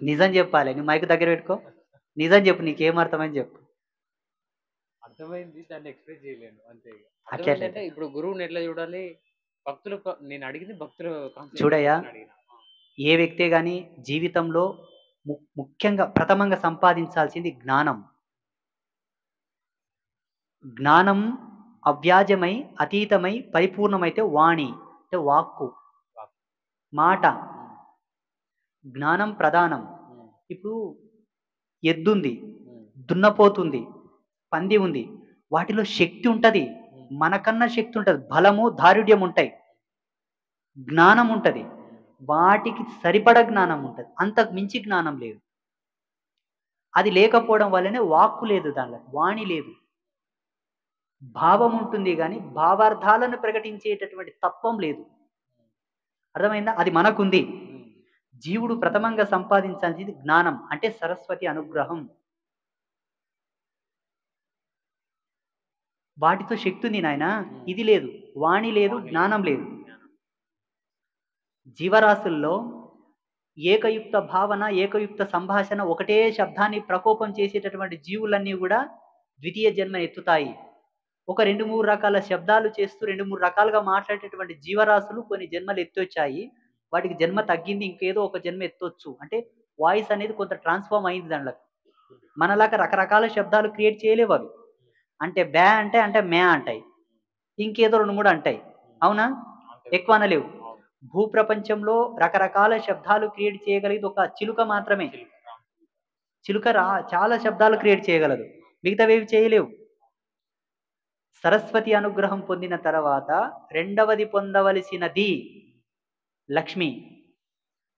నిజం చెప్పాలి. నువ్వు మైక్ దగ్గర పెట్టుకో, నిజం చెప్పు. నీకేం అర్థమైంది చెప్పు. అర్థమైంది, దాన్ని ఎక్స్ప్రెస్ చేయలేను అంతే. అట్లా ఇప్పుడు గురువుని ఎట్లా చూడాలి? భక్తులు, నేను అడిగింది భక్తులు చూడయ్యా. ఏ వ్యక్తే గాని జీవితంలో ముఖ్యంగా ప్రథమంగా సంపాదించాల్సింది జ్ఞానం. జ్ఞానం అవ్యాజమై అతీతమై పరిపూర్ణమైతే వాణి అంటే వాక్కు. మాట, ఉమ్, జ్ఞానం ప్రధానం. ఉమ్, ఇప్పుడు ఎద్దుంది, ఉమ్, దున్నపోతుంది, పంది ఉంది. వాటిలో శక్తి ఉంటది. ఉమ్, మనకన్నా శక్తి ఉంటది. బలము, దారుఢ్యం ఉంటాయి. జ్ఞానం ఉంటది. ఉమ్, వాటికి సరిపడ జ్ఞానం ఉంటది. అంతకు మించి జ్ఞానం లేదు. అది లేకపోవడం వల్లనే వాక్కు లేదు, దానిలో వాణి లేదు. భావం ఉంటుంది కానీ భావార్థాలను ప్రకటించేటటువంటి తత్వం లేదు. అర్థమైందా? అది మనకుంది. ఉమ్, జీవుడు ప్రథమంగా సంపాదించాల్సింది జ్ఞానం, అంటే సరస్వతి అనుగ్రహం. వాటితో శక్తి ఉంది నాయన. ఉమ్. ఇది లేదు, వాణి లేదు, వాణి లేదు, జ్ఞానం లేదు. జ్ఞానం. జీవరాశుల్లో ఏకయుక్త భావన, ఏకయుక్త సంభాషణ, ఒకటే శబ్దాన్ని ప్రకోపం చేసేటటువంటి జీవులన్నీ కూడా ద్వితీయ జన్మ ఎత్తుతాయి. ఒక 2-3 రకాల శబ్దాలు చేస్తూ 2-3 రకాలుగా మాట్లాడేటటువంటి జీవరాశులు కొన్ని జన్మలు ఎత్తొచ్చాయి. వాటికి జన్మ తగ్గింది, ఇంకేదో ఒక జన్మ ఎత్తొచ్చు. అంటే వాయిస్ అనేది కొంత ట్రాన్స్ఫార్మ్ అయింది దాంట్లో. మనలాగా రకరకాల శబ్దాలు క్రియేట్ చేయలేవు అవి. అంటే బ్యా అంటే అంటే మ్యా అంటాయి, ఇంకేదో 2-3 అంటాయి. అవునా? అంతే. ఎక్కువ అనలేవు. అవును. భూప్రపంచంలో రకరకాల శబ్దాలు క్రియేట్ చేయగలిగేది ఒక చిలుక మాత్రమే. చిలుక. చిలుక చాలా శబ్దాలు క్రియేట్ చేయగలదు, మిగతావేవి చేయలేవు. సరస్వతి అనుగ్రహం పొందిన తర్వాత రెండవది పొందవలసినది లక్ష్మి.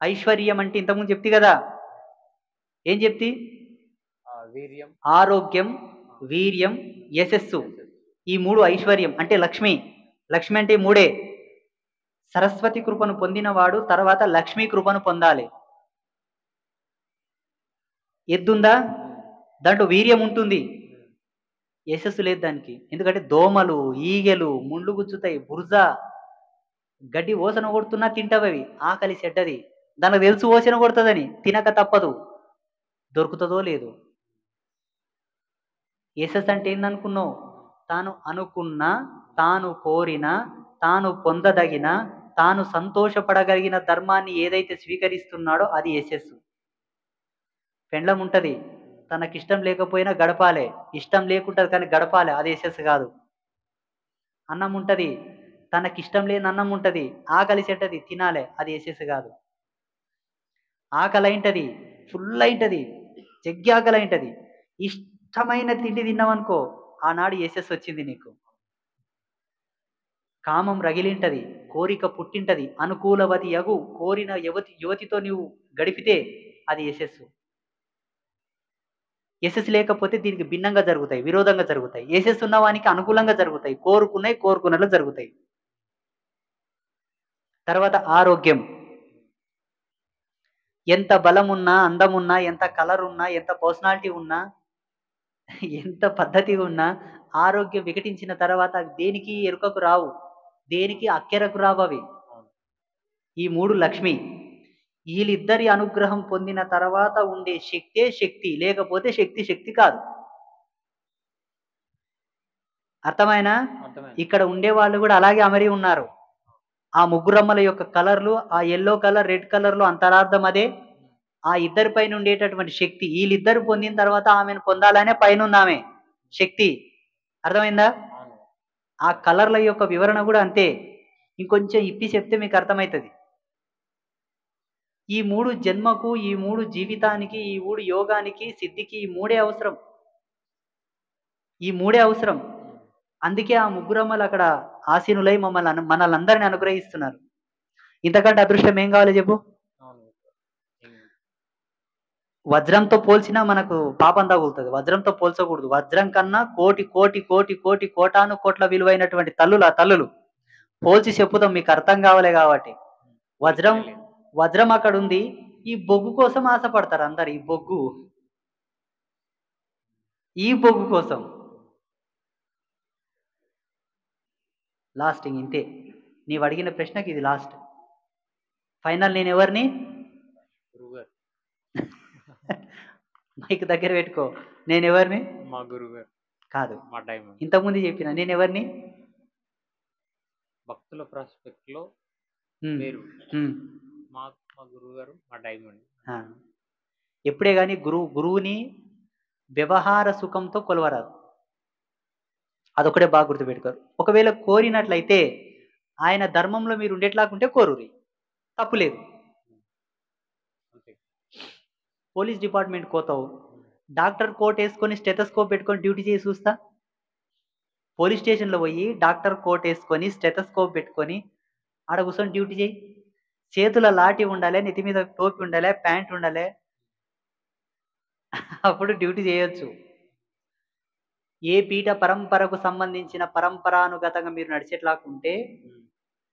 ఐశ్వర్యం అంటే ఇంతకుముందు చెప్తి కదా. ఏం చెప్తి? వీర్యం, ఆరోగ్యం, వీర్యం, యశస్సు. ఈ 3 ఐశ్వర్యం అంటే లక్ష్మి. లక్ష్మి అంటే ఈ మూడే. సరస్వతి కృపను పొందినవాడు తర్వాత లక్ష్మీ కృపను పొందాలి. ఎద్దుందా, దాంట్లో వీర్యం ఉంటుంది, యశస్సు లేదు దానికి. ఎందుకంటే దోమలు, ఈగెలు, ముళ్ళు గుచ్చుతాయి, బురజ, గడ్డి ఓసన కొడుతున్నా తింటవవి. ఆకలి చెడ్డది, దానికి తెలుసు ఓసన కొడుతుందని, తినక తప్పదు. దొరుకుతుందో లేదో. యశస్సు అంటే ఏందనుకున్నావు? తాను అనుకున్న, తాను కోరిన, తాను పొందదగిన, తాను సంతోషపడగలిగిన ధర్మాన్ని ఏదైతే స్వీకరిస్తున్నాడో అది యశస్సు. పెండ్లం ఉంటుంది, తనకిష్టం లేకపోయినా గడపాలే, ఇష్టం లేకుంటుంది కానీ గడపాలే, అది యశస్సు కాదు. అన్నం ఉంటుంది, తనకిష్టం లేని అన్నం ఉంటుంది, ఆకలి చెడ్డది, తినాలే, అది యశస్సు కాదు. ఆకలి అయింటది, ఫుల్ అయింటది, జగ్గి ఆకలి అయింటది, ఇష్టమైన తిండి తిన్నావనుకో ఆనాడు యశస్సు వచ్చింది నీకు. కామం రగిలింటది, కోరిక పుట్టింటది, అనుకూలవతి యగు, కోరిన యువతితో నీవు గడిపితే అది యశస్సు. యశస్సు లేకపోతే దీనికి భిన్నంగా జరుగుతాయి, విరోధంగా జరుగుతాయి. యశస్సు ఉన్నవానికి అనుకూలంగా జరుగుతాయి, కోరుకున్నట్లు జరుగుతాయి. తర్వాత ఆరోగ్యం. ఎంత బలం ఉన్నా, అందం ఉన్నా, ఎంత కలర్ ఉన్నా, ఎంత పర్సనాలిటీ ఉన్నా, ఎంత పద్ధతి ఉన్నా, ఆరోగ్యం వికటించిన తర్వాత దేనికి ఎరుకకు రావు, దేనికి అక్కెరకు రావు అవి. ఈ 3 లక్ష్మి. వీళ్ళిద్దరి అనుగ్రహం పొందిన తర్వాత ఉండే శక్తే శక్తి, లేకపోతే శక్తి కాదు. అర్థమైనా? ఇక్కడ ఉండే వాళ్ళు కూడా అలాగే అమరి ఉన్నారు. ఆ ముగ్గురమ్మల యొక్క కలర్లు, ఆ ఎల్లో కలర్, రెడ్ కలర్లో అంతరార్థం అదే. ఆ ఇద్దరి పైన ఉండేటటువంటి శక్తి, వీళ్ళిద్దరు పొందిన తర్వాత ఆమెను పొందాలనే పైన ఉంది ఆమె శక్తి. అర్థమైందా? ఆ కలర్ల యొక్క వివరణ కూడా అంతే. ఇంకొంచెం ఇప్పి చెప్తే మీకు అర్థమవుతుంది. ఈ 3 జన్మకు, ఈ 3 జీవితానికి, ఈ 3 యోగానికి, సిద్ధికి ఈ 3 అవసరం. ఈ 3 అవసరం. అందుకే ఆ ముగ్గురమ్మలు అక్కడ ఆసీనులై మనల్ని అనుగ్రహిస్తున్నారు. ఇంతకంటే అదృష్టం ఏం కావాలి చెప్పు? వజ్రంతో పోల్చినా మనకు పాపం తగులుతుంది, వజ్రంతో పోల్చకూడదు. వజ్రం కన్నా కోటి కోటి కోటి కోటి కోటాను కోట్ల విలువైనటువంటి తల్లులు పోల్చి చెప్పుదాం, మీకు అర్థం కావాలి కాబట్టి. వజ్రం అక్కడ ఉంది, ఈ బొగ్గు కోసం ఆశపడతారు అందరు. ఈ బొగ్గు కోసం. లాస్టింగ్ ఇంతే. నీవు అడిగిన ప్రశ్నకి ఇది లాస్ట్ ఫైనల్. నేను ఎవరిని? మైక్ దగ్గర పెట్టుకో. నేను ఎవరిని? మా గురుగారు కాదు, మా డైమండ్. ఇంతకుముందు చెప్పిన నేను ఎవరిని? భక్తుల ప్రాస్పెక్ట్ లో మీరు మా గురుగారు మా డైమండ్. ఎప్పుడే కానీ గురువుని వ్యవహార సుఖంతో కొలవరాదు, అదొకటే బాగా గుర్తుపెట్టుకోరు. ఒకవేళ కోరినట్లయితే ఆయన ధర్మంలో మీరు ఉండేట్లాగుంటే కోరురి, తప్పు లేదు. అంతే. పోలీస్ డిపార్ట్మెంట్ పోతావు, డాక్టర్ కోట్ వేసుకొని స్టెథోస్కోప్ పెట్టుకొని డ్యూటీ చేసి చూస్తా. పోలీస్ స్టేషన్‌లో పోయి డాక్టర్ కోట్ వేసుకొని స్టెథోస్కోప్ పెట్టుకొని ఆడ కూర్చొని డ్యూటీ చేయి. చేతుల లాఠీ ఉండాలె, నెత్తి మీద టోపీ ఉండాలె, ప్యాంట్ ఉండాలె. అప్పుడు డ్యూటీ చేయొచ్చు. ఏ పీఠ పరంపరకు సంబంధించిన పరంపరానుగతంగా మీరు నడిచేట్లాగుంటే, హ్మ్.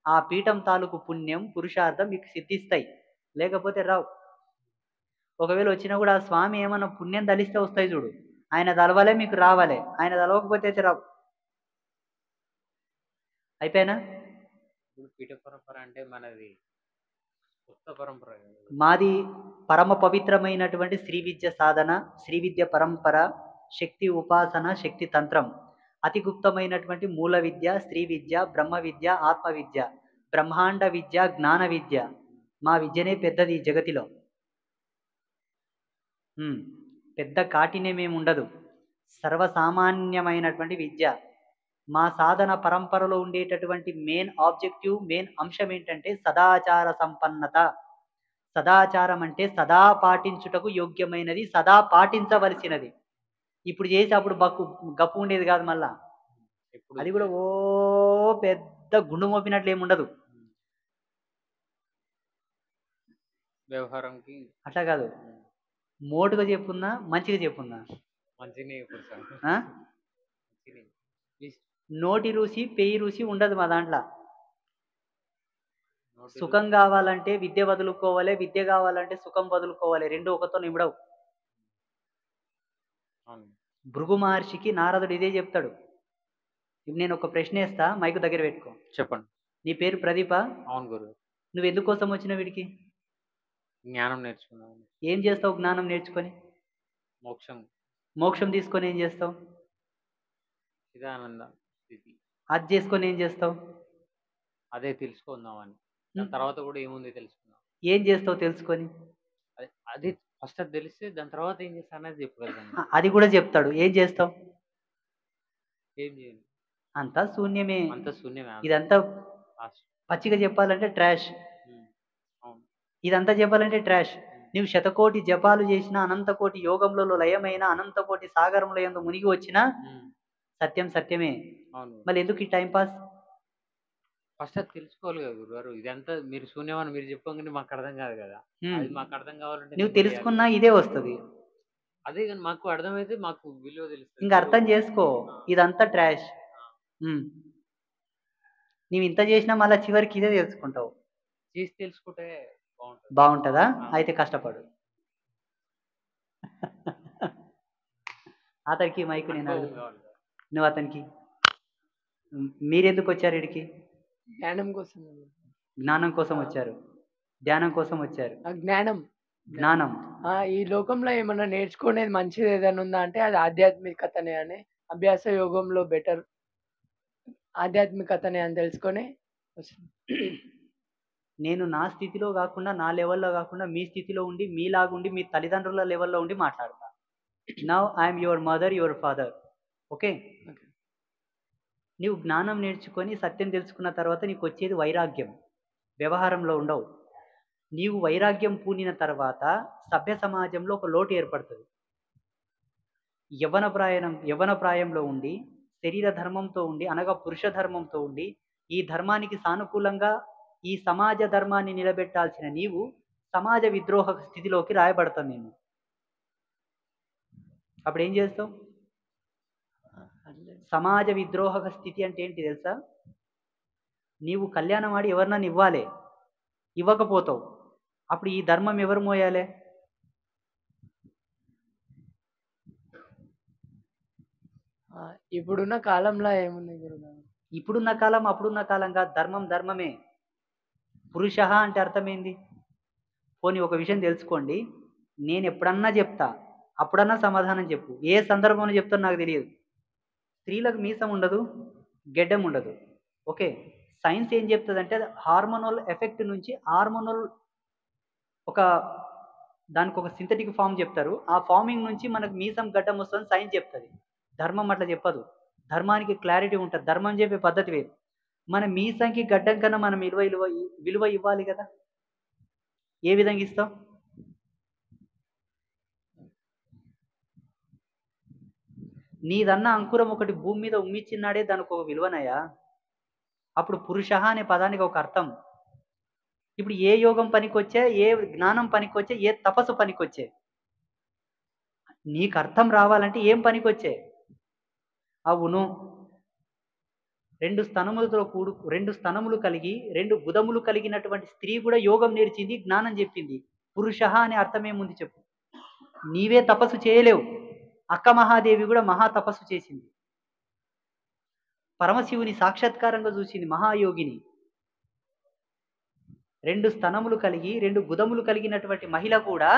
ఆ పీఠం తాలూకు పుణ్యం, పురుషార్థం మీకు సిద్ధిస్తాయి. లేకపోతే రావు. ఒకవేళ వచ్చినా కూడా ఆ స్వామి ఏమన్నా పుణ్యం తలిస్తే వస్తాయి చూడు. ఆయన తలవాలే మీకు రావాలే. ఆయన తలవకపోతే అయితే రావు. అయిపోయానా? ఇప్పుడు పీఠ పరంపర అంటే మనది కొత్త పరంపర కదా! మాది పరమ పవిత్రమైనటువంటి శ్రీ విద్య సాధన, శ్రీ విద్య పరంపర, శక్తి ఉపాసన, శక్తి తంత్రం. అతి గుప్తమైనటువంటి మూల విద్య, స్త్రీ విద్య, బ్రహ్మ విద్య, ఆత్మ విద్య, బ్రహ్మాండ విద్య, జ్ఞాన విద్య. మా విద్యనే పెద్దది ఈ జగతిలో. హ్మ్. పెద్ద కాఠిన్యమేముండదు. సర్వసామాన్యమైనటువంటి విద్య. మా సాధన పరంపరలో ఉండేటటువంటి మెయిన్ ఆబ్జెక్టివ్, మెయిన్ అంశం ఏంటంటే సదాచార సంపన్నత. సదాచారం అంటే సదా పాటించుటకు యోగ్యమైనది, సదా పాటించవలసినది. ఇప్పుడు చేసి అప్పుడు గప్పు ఉండేది కాదు మళ్ళా. ఎప్పుడు అది కూడా ఓ పెద్ద గుండు మోపినట్లు ఏముండదు. వ్యవహారంకి అట్లా కాదు. మోటుగా చెప్పున్నా, మంచిగా చెప్పున్నా. మంచిగానే ఇప్పుడు సార్. ఆ? మంచిగానే. ప్లీజ్ నోటి రుచి, పెయి రుచి ఉండదు మా దాంట్లో. నోటి సుఖం కావాలంటే విద్య వదులుకోవాలి, విద్య కావాలంటే సుఖం వదులుకోవాలి. రెండు ఒకతో నిమిడవు. అవును. భృగు మహర్షికి నారదుడు ఇదే చెప్తాడు. ఇప్పుడు నేను ఒక ప్రశ్న వేస్తా, మైకు దగ్గర పెట్టుకో. చెప్పండి. నీ పేరు ప్రదీప? అవును గురువు. నువ్వు ఎందుకోసం వచ్చినావు వీడికి? జ్ఞానం నేర్చుకున్నాను. ఏం చేస్తావు జ్ఞానం నేర్చుకొని? మోక్షం, మోక్షం తీసుకొని ఏం చేస్తావు? చిదానంద స్థితి. అది చేసుకొని ఏం చేస్తావు? అదే తెలుసుకుందామని. దాని తర్వాత కూడా ఏముంది తెలుసుకుందాం. ఏం చేస్తావు తెలుసుకొని? అది అది ఫస్ట్ అది తెలిస్తే దాని తర్వాత ఏం చేస్తా అనేది చెప్పగలుగుతాను. అది కూడా చెప్తాడు. ఏం చేస్తావు? ఏం చేయాలి? అంతా శూన్యమే. అంత శూన్యమే. ఇదంతా లాస్ట్. పచ్చిగా చెప్పాలంటే ట్రాష్. అవును. ఇదంతా చెప్పాలంటే ట్రాష్. నువ్వు శతకోటి జపాలు చేసిన, అనంతకోటి యోగంలో లయమైన, అనంతకోటి సాగరంలో ఎందు మునిగి వచ్చినా సత్యం సత్యమే. అవును. మళ్ళీ ఎందుకు ఈ టైం పాస్? ఫస్ట్ అది తెలుసుకోవాలి కదా గురుగారు. ఇదంతా మీరు శూన్యమని మీరు చెప్పగానే మాకు అర్థం కాదు కదా. అది మాకు అర్థం కావాలంటే నువ్వు నేను చేయాలి. తెలుసుకున్నా ఇదే వస్తుంది. అదే కానీ మాకు అర్థమైతే మాకు విలువ తెలుస్తుంది. ఇంకా అర్థం చేసుకో. ఇదంతా ట్రాష్. నీవు ఇంత చేసినా మళ్ళీ చివరికి ఇదే తెలుసుకుంటావు. చేసి తెలుసుకుంటే బాగుంటుంది. బాగుంటుందా? అయితే కష్టపడు. అతనికి మైకు నేను అనుభవం అడుగు. కావాలి కదా. నువ్వు అతనికి మీరెందుకు వచ్చారు ఇడికి? జ్ఞానం కోసం. జ్ఞానం కోసం వచ్చారు. ధ్యానం కోసం వచ్చారు. జ్ఞానం. జ్ఞానం. ఈ లోకంలో ఏమన్నా నేర్చుకునేది మంచిది ఏదైనా ఉందా అంటే అది ఆధ్యాత్మికతనే అని. అభ్యాస యోగంలో బెటర్ ఆధ్యాత్మికతనే అని తెలుసుకొని నేను నా స్థితిలో కాకుండా, నా లెవెల్లో కాకుండా మీ స్థితిలో ఉండి, మీలాగుండి, మీ తల్లిదండ్రుల లెవెల్లో ఉండి మాట్లాడతా. Now I'm your mother, your father. Okay? నీవు జ్ఞానం నేర్చుకొని సత్యం తెలుసుకున్న తర్వాత నీకు వచ్చేది వైరాగ్యం. వ్యవహారంలో ఉండవు. నీవు వైరాగ్యం పూనిన తర్వాత సభ్య సమాజంలో ఒక లోటు ఏర్పడుతుంది. యవ్వన ప్రాయంలో ఉండి, శరీర ధర్మంతో ఉండి, అనగా పురుష ధర్మంతో ఉండి, ఈ ధర్మానికి సానుకూలంగా ఈ సమాజ ధర్మాన్ని నిలబెట్టాల్సిన నీవు సమాజ విద్రోహ స్థితిలోకి రాయబడతాను నేను. అప్పుడు ఏం చేస్తావు? సమాజ విద్రోహక స్థితి అంటే ఏంటి తెలుసా? నీవు కళ్యాణం ఆడి ఎవరినన్నా ఇవ్వాలి, ఇవ్వకపోతావు. అప్పుడు ఈ ధర్మం ఎవరు మోయాలి? ఇప్పుడున్న కాలంలో ఏముంది గురుగారు? ఇప్పుడున్న కాలం అప్పుడున్న కాలంగా ధర్మం ధర్మమే. పురుష అంటే అర్థమైంది. పోనీ ఒక విషయం తెలుసుకోండి. నేను ఎప్పుడన్నా చెప్తా, అప్పుడన్నా సమాధానం చెప్పు. ఏ సందర్భంలో చెప్తానో నాకు తెలియదు. స్త్రీలకు మీసం ఉండదు, గెడ్డం ఉండదు. ఓకే? సైన్స్ ఏం చెప్తుందంటే హార్మోనల్ ఎఫెక్ట్ నుంచి దానికి ఒక సింథటిక్ ఫామ్ చెప్తారు. ఆ ఫార్మింగ్ నుంచి మనకు మీసం గడ్డం వస్తుందని సైన్స్ చెప్తుంది. ధర్మం అట్లా చెప్పదు. ధర్మానికి క్లారిటీ ఉంటుంది. ధర్మం చెప్పే పద్ధతి వేరు. మన మీసంకి గడ్డం కన్నా మనం విలువ ఇవ్వాలి కదా. ఏ విధంగా ఇస్తావు? నీదన్న అంకురం ఒకటి భూమి మీద ఉమ్మిచ్చిన్నాడే దానికి ఒక విలువనయ్యా. అప్పుడు పురుష అనే పదానికి ఒక అర్థం. ఇప్పుడు ఏ యోగం పనికొచ్చే, ఏ జ్ఞానం పనికొచ్చే, ఏ తపస్సు పనికొచ్చే? నీకు అర్థం రావాలంటే ఏం పనికొచ్చే? అవును, రెండు స్తనములు కలిగి 2 బుధములు కలిగినటువంటి స్త్రీ కూడా యోగం నేర్చింది, జ్ఞానం చెప్పింది. పురుష అనే అర్థం ఏముంది చెప్పు? నీవే తపస్సు చేయలేవు. అక్క మహాదేవి కూడా మహా తపస్సు చేసింది. పరమశివుని సాక్షాత్కారంగా చూసింది మహాయోగిని. 2 స్తనములు కలిగి 2 బుధములు కలిగినటువంటి మహిళ కూడా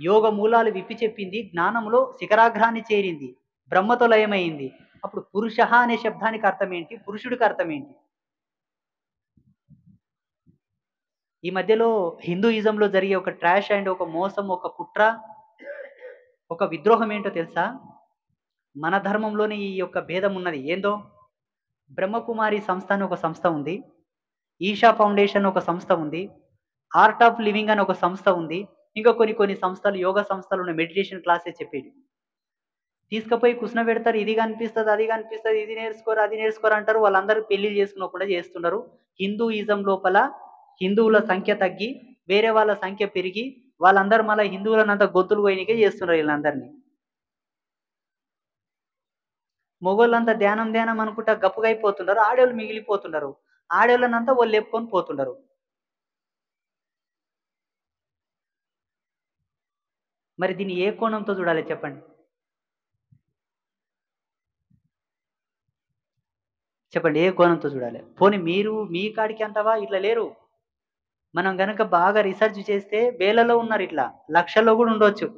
యోగ మూలాలు విప్పి చెప్పింది, జ్ఞానంలో శిఖరాగ్రాన్ని చేరింది, బ్రహ్మతో లయమైంది. అప్పుడు పురుష అనే శబ్దానికి అర్థం ఏంటి? పురుషుడికి అర్థం ఏంటి? ఈ మధ్యలో హిందూయిజంలో జరిగే ఒక ట్రాష్ అండ్ ఒక మోసం, ఒక కుట్ర, ఒక విద్రోహం ఏంటో తెలుసా? మన ధర్మంలోనే ఈ యొక్క భేదం ఉన్నది. ఏందో? బ్రహ్మకుమారి సంస్థ అని ఒక సంస్థ ఉంది, ఈషా ఫౌండేషన్ ఒక సంస్థ ఉంది, ఆర్ట్ ఆఫ్ లివింగ్ అని ఒక సంస్థ ఉంది, ఇంకా కొన్ని సంస్థలు, యోగ సంస్థలు ఉన్న మెడిటేషన్ క్లాసెస్ చెప్పేది. తీసుకుపోయి పెడతారు. ఇది కనిపిస్తుంది, అది కనిపిస్తుంది, ఇది నేర్చుకోరు, అది నేర్చుకోరు అంటారు. వాళ్ళందరూ పెళ్లి చేసుకోకుండా చేస్తున్నారు. హిందూయిజం లోపల హిందువుల సంఖ్య తగ్గి వేరే వాళ్ళ సంఖ్య పెరిగి వాళ్ళందరూ మళ్ళీ హిందువులనంతా గొంతులు పోయినకే చేస్తున్నారు వీళ్ళందరినీ. మొగోళ్ళంతా ధ్యానం అనుకుంటా గప్పుగా అయిపోతున్నారు, ఆడవాళ్ళు మిగిలిపోతున్నారు. ఆడవాళ్ళనంతా వాళ్ళు లేపుకొని పోతున్నారు. మరి దీన్ని ఏ కోణంతో చూడాలి చెప్పండి? చెప్పండి, ఏ కోణంతో చూడాలి? పోనీ మీరు మీ కాడికి అంతవా ఇట్లా లేరు. మనం గనక బాగా రీసెర్చ్ చేస్తే వేలలో ఉన్నారు, ఇట్లా లక్షల్లో కూడా ఉండొచ్చు.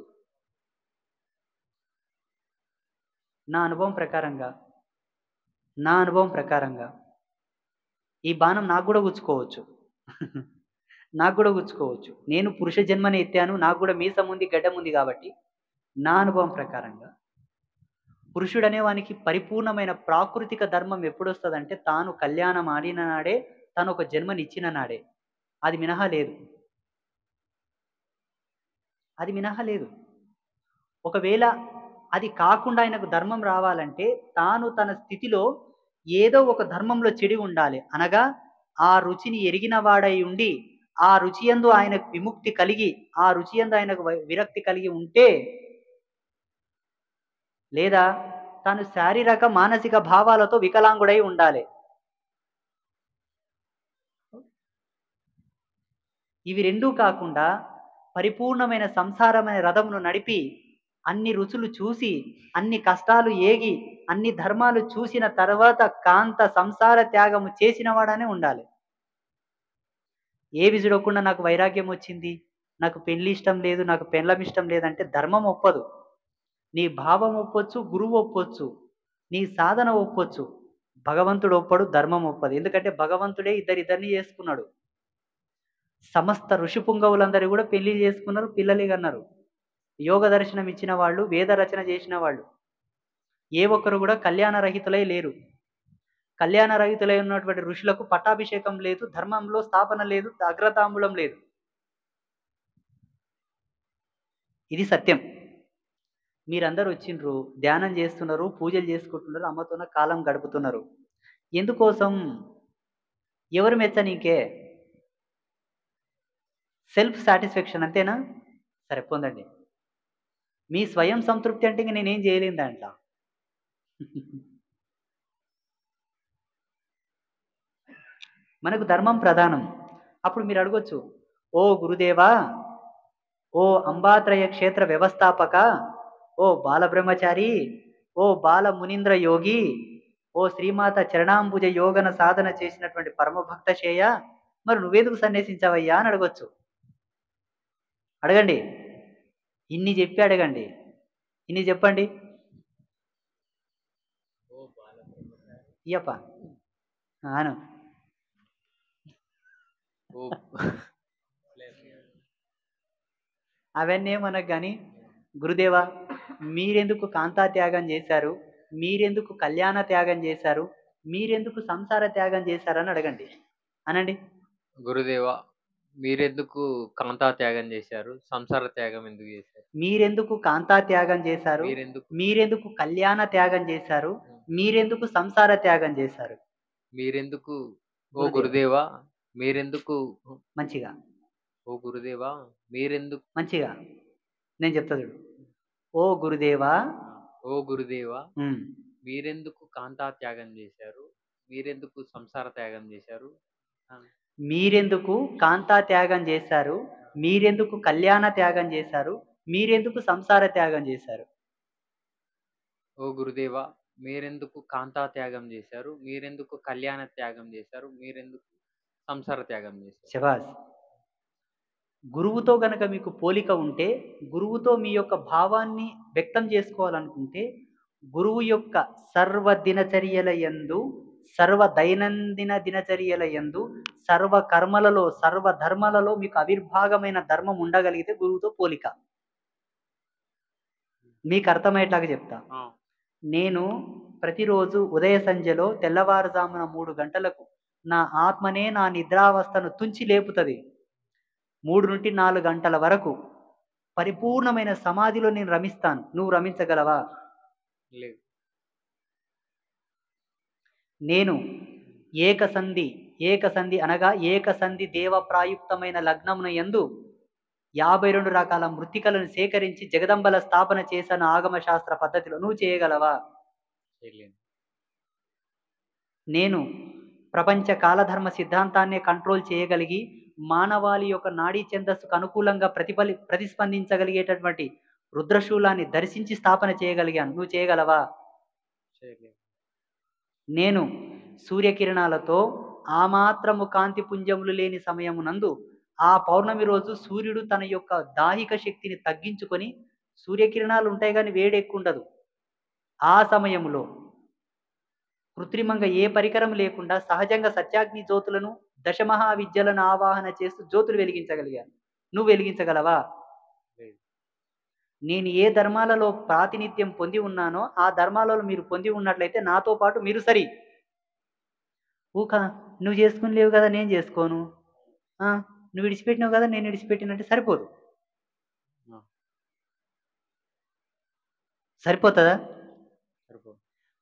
నా అనుభవం ప్రకారంగా ఈ బాణం నాకు కూడా గుచ్చుకోవచ్చు. నాకు కూడా గుచ్చుకోవచ్చు. నేను పురుష జన్మని ఎత్తాను, నాకు కూడా మీసం ఉంది, గడ్డం ఉంది. కాబట్టి నా అనుభవం ప్రకారంగా పురుషుడనే వానికి పరిపూర్ణమైన ప్రాకృతిక ధర్మం ఎప్పుడొస్తుందంటే తాను కళ్యాణం ఆడిన నాడే, తను ఒక జన్మనిచ్చిన నాడే. అది మినహా లేదు. ఒకవేళ అది కాకుండా ఆయనకు ధర్మం రావాలంటే తాను తన స్థితిలో ఏదో ఒక ధర్మంలో చెడి ఉండాలి. అనగా ఆ రుచిని ఎరిగిన వాడై ఉండి, ఆ రుచి యందు ఆయనకు విముక్తి కలిగి, ఆ రుచి యందు ఆయనకు విరక్తి కలిగి ఉంటే, లేదా తాను శారీరక మానసిక భావాలతో వికలాంగుడై ఉండాలి. ఇవి రెండూ కాకుండా పరిపూర్ణమైన సంసారమైన రథమును నడిపి అన్ని రుచులు చూసి అన్ని కష్టాలు ఏగి అన్ని ధర్మాలు చూసిన తర్వాత కాంత సంసార త్యాగము చేసిన వాడనే ఉండాలి. ఏవి చూడకుండా నాకు వైరాగ్యం వచ్చింది, నాకు పెళ్లి ఇష్టం లేదు, నాకు పెళ్ళం ఇష్టం లేదంటే ధర్మం ఒప్పదు. నీ భావం ఒప్పొచ్చు, గురువు ఒప్పొచ్చు, నీ సాధన ఒప్పొచ్చు, భగవంతుడు ఒప్పడు, ధర్మం ఒప్పదు. ఎందుకంటే భగవంతుడే ఇద్దరిని చేసుకున్నాడు. సమస్త ఋషి పుంగవులందరూ కూడా పెళ్లి చేసుకున్నారు, పిల్లలు కన్నారు. యోగ దర్శనం ఇచ్చిన వాళ్ళు, వేద రచన చేసిన వాళ్ళు ఏ ఒక్కరు కూడా కళ్యాణ రహితులై లేరు. కళ్యాణ రహితులై ఉన్నటువంటి ఋషులకు పట్టాభిషేకం లేదు, ధర్మంలో స్థాపన లేదు, అగ్రతాంబూలం లేదు. ఇది సత్యం. మీరందరూ వచ్చిండ్రు, ధ్యానం చేస్తున్నారు, పూజలు చేసుకుంటున్నారు, అమ్మతోన కాలం గడుపుతున్నారు. ఎందుకోసం? ఎవరు మెచ్చనీకే? సెల్ఫ్ సాటిస్ఫాక్షన్, అంతేనా? సరే పొందండి. మీ స్వయం సంతృప్తి అంటే ఇంక నేనేం చేయలేను దాంట్లో. మనకు ధర్మం ప్రధానం. అప్పుడు మీరు అడగొచ్చు, ఓ గురుదేవా, ఓ అంబాత్రయ క్షేత్ర వ్యవస్థాపక, ఓ బాలబ్రహ్మచారి, ఓ బాల మునీంద్ర యోగి, ఓ శ్రీమాత చరణాంబుజ యోగన సాధన చేసినటువంటి పరమభక్త శేయ, మరి నువ్వెందుకు సన్యసించవయ్యా అని అడగొచ్చు. అడగండి, ఇన్ని చెప్పి అడగండి, ఇన్ని చెప్పండి. ఇయ్యప్ప ఆను అవన్నీ మనకు కానీ, గురుదేవా మీరెందుకు కాంతా త్యాగం చేశారు, మీరెందుకు కళ్యాణ త్యాగం చేశారు, మీరెందుకు సంసార త్యాగం చేశారని అడగండి. అనండి. గురుదేవా మీరెందుకు కాంతా త్యాగం చేశారు? సంసార త్యాగం ఎందుకు చేశారు? మీరెందుకు కాంతా త్యాగం చేశారు? మీరెందుకు మీరెందుకు కళ్యాణ త్యాగం చేశారు? హ్మ్. మీరెందుకు సంసార త్యాగం చేశారు? మీరెందుకు ఓ గురుదేవ గురుదేవా మీరెందుకు మంచిగా ఓ గురుదేవా మీరెందుకు మంచిగా నేను చెప్తా చూడు. ఓ గురుదేవా ఓ గురుదేవా ఉమ్. మీరెందుకు కాంతా త్యాగం చేశారు? మీరెందుకు సంసార త్యాగం చేశారు? ఆ, మీరెందుకు కాంతా త్యాగం చేశారు? మీరెందుకు కళ్యాణ త్యాగం చేశారు? మీరెందుకు సంసార త్యాగం చేశారు? ఓ గురుదేవా మీరెందుకు కాంతా త్యాగం చేశారు? మీరెందుకు కళ్యాణ త్యాగం చేశారు? మీరెందుకు సంసార త్యాగం చేశారు? శబాస్. గురువుతో గనక మీకు పోలిక ఉంటే, గురువుతో మీ యొక్క భావాన్ని వ్యక్తం చేసుకోవాలనుకుంటే, గురువు యొక్క సర్వ దినచర్యల యందు, సర్వ దైనందిన దినచర్యల యందు, సర్వ కర్మలలో, సర్వ ధర్మాలలో మీకు అవిర్భాగమైన ధర్మం ఉండగలిగితే గురువుతో పోలిక. మీకు అర్థమయ్యేట్లాగా చెప్తా. ఆ, నేను ప్రతిరోజు ఉదయ సంధ్యలో తెల్లవారుజామున 3 గంటలకు నా ఆత్మనే నా నిద్రావస్థను తుంచి లేపుతుంది. 3 నుండి 4 గంటల వరకు పరిపూర్ణమైన సమాధిలో నేను రమిస్తాను. నువ్వు రమించగలవా? లేదు. నేను ఏకసంధి అనగా ఏకసంధి దేవ ప్రాయుక్తమైన లగ్నమున యందు 52 రకాల మృత్తికలను సేకరించి జగదంబల స్థాపన చేసిన ఆగమ శాస్త్ర పద్ధతిలో నువ్వు చేయగలవా? చేయలేను. నేను ప్రపంచ కాలధర్మ సిద్ధాంతాన్ని కంట్రోల్ చేయగలిగి మానవాళి యొక్క నాడీ ఛందస్సుకు అనుకూలంగా ప్రతిస్పందించగలిగేటటువంటి రుద్రశూలాన్ని దర్శించి స్థాపన చేయగలిగాను. నువ్వు చేయగలవా? చేయలేను. నేను సూర్యకిరణాలతో ఆ మాత్రము కాంతి పుంజములు లేని సమయమునందు ఆ పౌర్ణమి రోజు సూర్యుడు తన యొక్క దాహిక శక్తిని తగ్గించుకొని, సూర్యకిరణాలు ఉంటాయి కానీ వేడి ఎక్కువ ఉండదు. ఆ సమయంలో కృత్రిమంగా ఏ పరికరం లేకుండా సహజంగా సత్యాగ్ని జ్యోతులను దశమహావిద్యలను ఆవాహన చేస్తూ జ్యోతులు వెలిగించగలిగాను. నువ్వు వెలిగించగలవా? లేదు. నేను ఏ ధర్మాలలో ప్రాతినిధ్యం పొంది ఉన్నానో ఆ ధర్మాలలో మీరు పొంది ఉన్నట్లయితే నాతో పాటు మీరు సరి. ఊక నువ్వు చేసుకుని లేవు కదా నేను చేసుకోను, నువ్వు విడిచిపెట్టినావు కదా నేను విడిచిపెట్టినట్టే సరిపోదు. ఆ, సరిపోతుందా? సరిపో.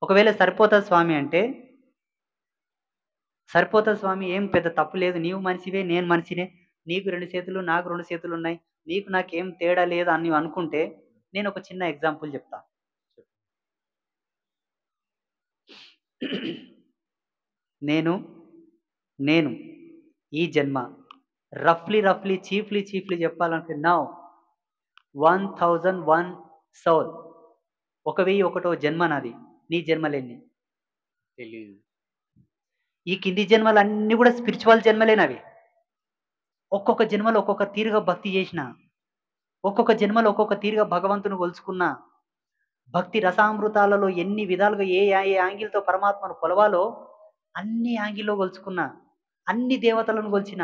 ఒకవేళ సరిపోతుంది స్వామి అంటే, సరిపోతుంది స్వామి ఏం పెద్ద తప్పు లేదు, నీవు మనిషివే నేను మనిషినే, నీకు 2 చేతులు నాకు 2 చేతులు ఉన్నాయి, నీకు నాకేం తేడా లేదు అని నువ్వు అనుకుంటే, నేను ఒక చిన్న ఎగ్జాంపుల్ చెప్తా. నేను ఈ జన్మ రఫ్లీ చీఫ్లీ చెప్పాలంటే నౌ 1001 సోల్, 1001వ జన్మ నాది. నీ జన్మలేని తెలీదు. ఈ కింది జన్మలన్నీ కూడా స్పిరిచువల్ జన్మలేనవి. ఒక్కొక్క జన్మలో ఒక్కొక్క తీరుగా భక్తి చేసిన, ఒక్కొక్క జన్మలో ఒక్కొక్క తీరుగా భగవంతుని కొలుచుకున్నా, భక్తి రసామృతాలలో ఎన్ని విధాలుగా ఏ యాంగిల్తో పరమాత్మను కొలవాలో అన్ని యాంగిల్లో కొలుచుకున్నా, అన్ని దేవతలను కొలిచిన,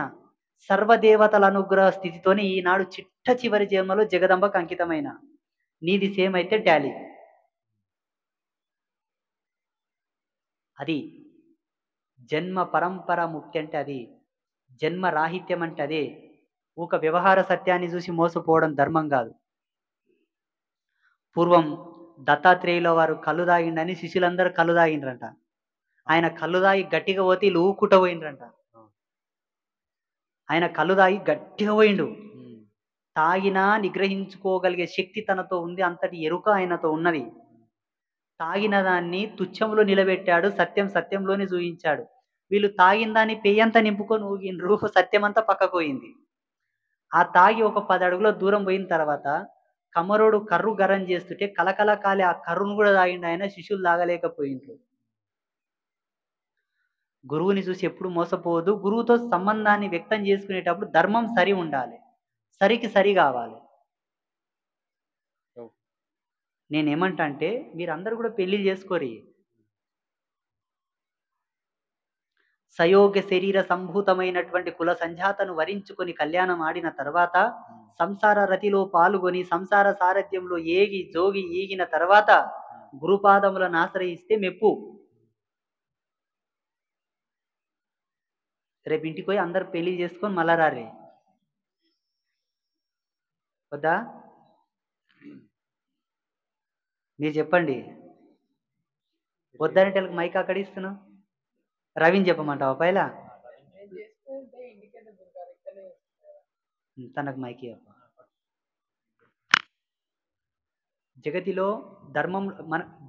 సర్వదేవతల అనుగ్రహ స్థితితోనే ఈనాడు చిట్ట చివరి జన్మలో జగదంబకు అంకితమైన. నీది సేమ్ అయితే టాలీ. అది జన్మ పరంపర ముక్తి అంటే అది, జన్మ రాహిత్యం అంటే అదే. ఒక వ్యవహార సత్యాన్ని చూసి మోసపోవడం ధర్మం కాదు. పూర్వం దత్తాత్రేయుల వారు కళ్ళు తాగిండని శిష్యులందరూ కళ్ళు తాగిండ్రంట. ఆయన కళ్ళు తాగి గట్టిగా పోతే వీళ్ళు ఊక్కుట పోయిండ్రంట. ఆయన కళ్ళు తాగి గట్టిగా పోయిండు. తాగినా నిగ్రహించుకోగలిగే శక్తి తనతో ఉంది, అంతటి ఎరుక ఆయనతో ఉన్నది. తాగిన దాన్ని తుచ్చంలో నిలబెట్టాడు, సత్యంలోనే చూయించాడు. వీళ్ళు తాగిన దాన్ని పెయ్యంతా నింపుకొని ఊగిండ్రు, సత్యమంతా పక్కకు పోయింది. ఆ తాగి ఒక 10 అడుగుల దూరం పోయిన తర్వాత కమరోడు కర్రు గరం చేస్తుంటే కలకల కాలి ఆ కర్రును కూడా తాగిండు ఆయన, శిష్యులు తాగలేకపోయిండ్రు. గురువుని చూసి ఎప్పుడు మోసపోవద్దు. గురువుతో సంబంధాన్ని వ్యక్తం చేసుకునేటప్పుడు ధర్మం సరి ఉండాలి, సరికి సరి కావాలి. నేనేమంటా అంటే మీరందరూ కూడా పెళ్లిళ్ళు చేసుకోరి. సయోగ్య శరీర సంభూతమైనటువంటి కుల సంజాతను వరించుకొని కళ్యాణం ఆడిన తర్వాత సంసార రతిలో పాల్గొని సంసార సారథ్యంలో ఏగి జోగి ఈగిన తర్వాత గురుపాదములను ఆశ్రయిస్తే మెప్పు. రేపు ఇంటికి పోయి అందరు పెళ్లి చేసుకొని మళ్ళా రారే. వద్దా? మీరు చెప్పండి. వద్దంటే వాళ్ళకి మైక్ అక్కడ ఇస్తున్నావు. రవిని చెప్పమంటావా పైలా? నేను చేసుకుంటే ఇంటికెళ్ళి ఉంటారు ఇక్కడనే తనకు మైక్ ఇవ్వ. జగతిలో ధర్మం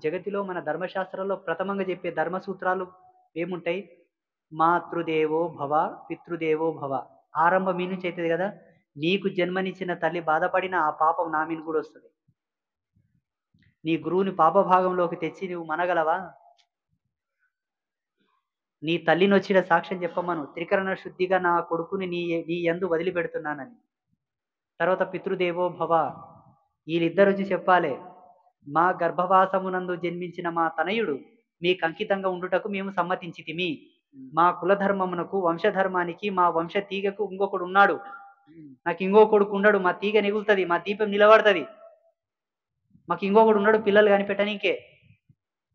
జగతిలో మన ధర్మశాస్త్రాల్లో ప్రథమంగా చెప్పే ధర్మ సూత్రాలు ఏముంటాయి? మాతృదేవో భవ, పితృదేవో భవ. ఆరంభం మీ నుంచి అవుతుంది కదా. నీకు జన్మనిచ్చిన తల్లి బాధపడిన ఆ పాపం నా మీద కూడా వస్తుంది. నీ గురువుని పాపభాగంలోకి తెచ్చి నువ్వు మనగలవా? నీ తల్లిని వచ్చిన సాక్ష్యం చెప్పమను, త్రికరణ శుద్ధిగా నా కొడుకుని నీ యందు వదిలిపెడుతున్నానని. తర్వాత పితృదేవో భవ, వీళ్ళిద్దరు వచ్చి చెప్పాలి, మా గర్భవాసమునందు జన్మించిన మా తనయుడు మీకు అంకితంగా ఉండుటకు మేము సమ్మతించితిమి. మా కులధర్మమునకు వంశధర్మానికి మా వంశ తీగకు ఇంకొకడు ఉన్నాడు, నాకు ఇంకో కొడుకు ఉన్నాడు, మా తీగ నిగులుతుంది, మా దీపం నిలబడుతుంది, మాకు ఇంకొకడు ఉన్నాడు పిల్లలు కనిపెట్టనీకే,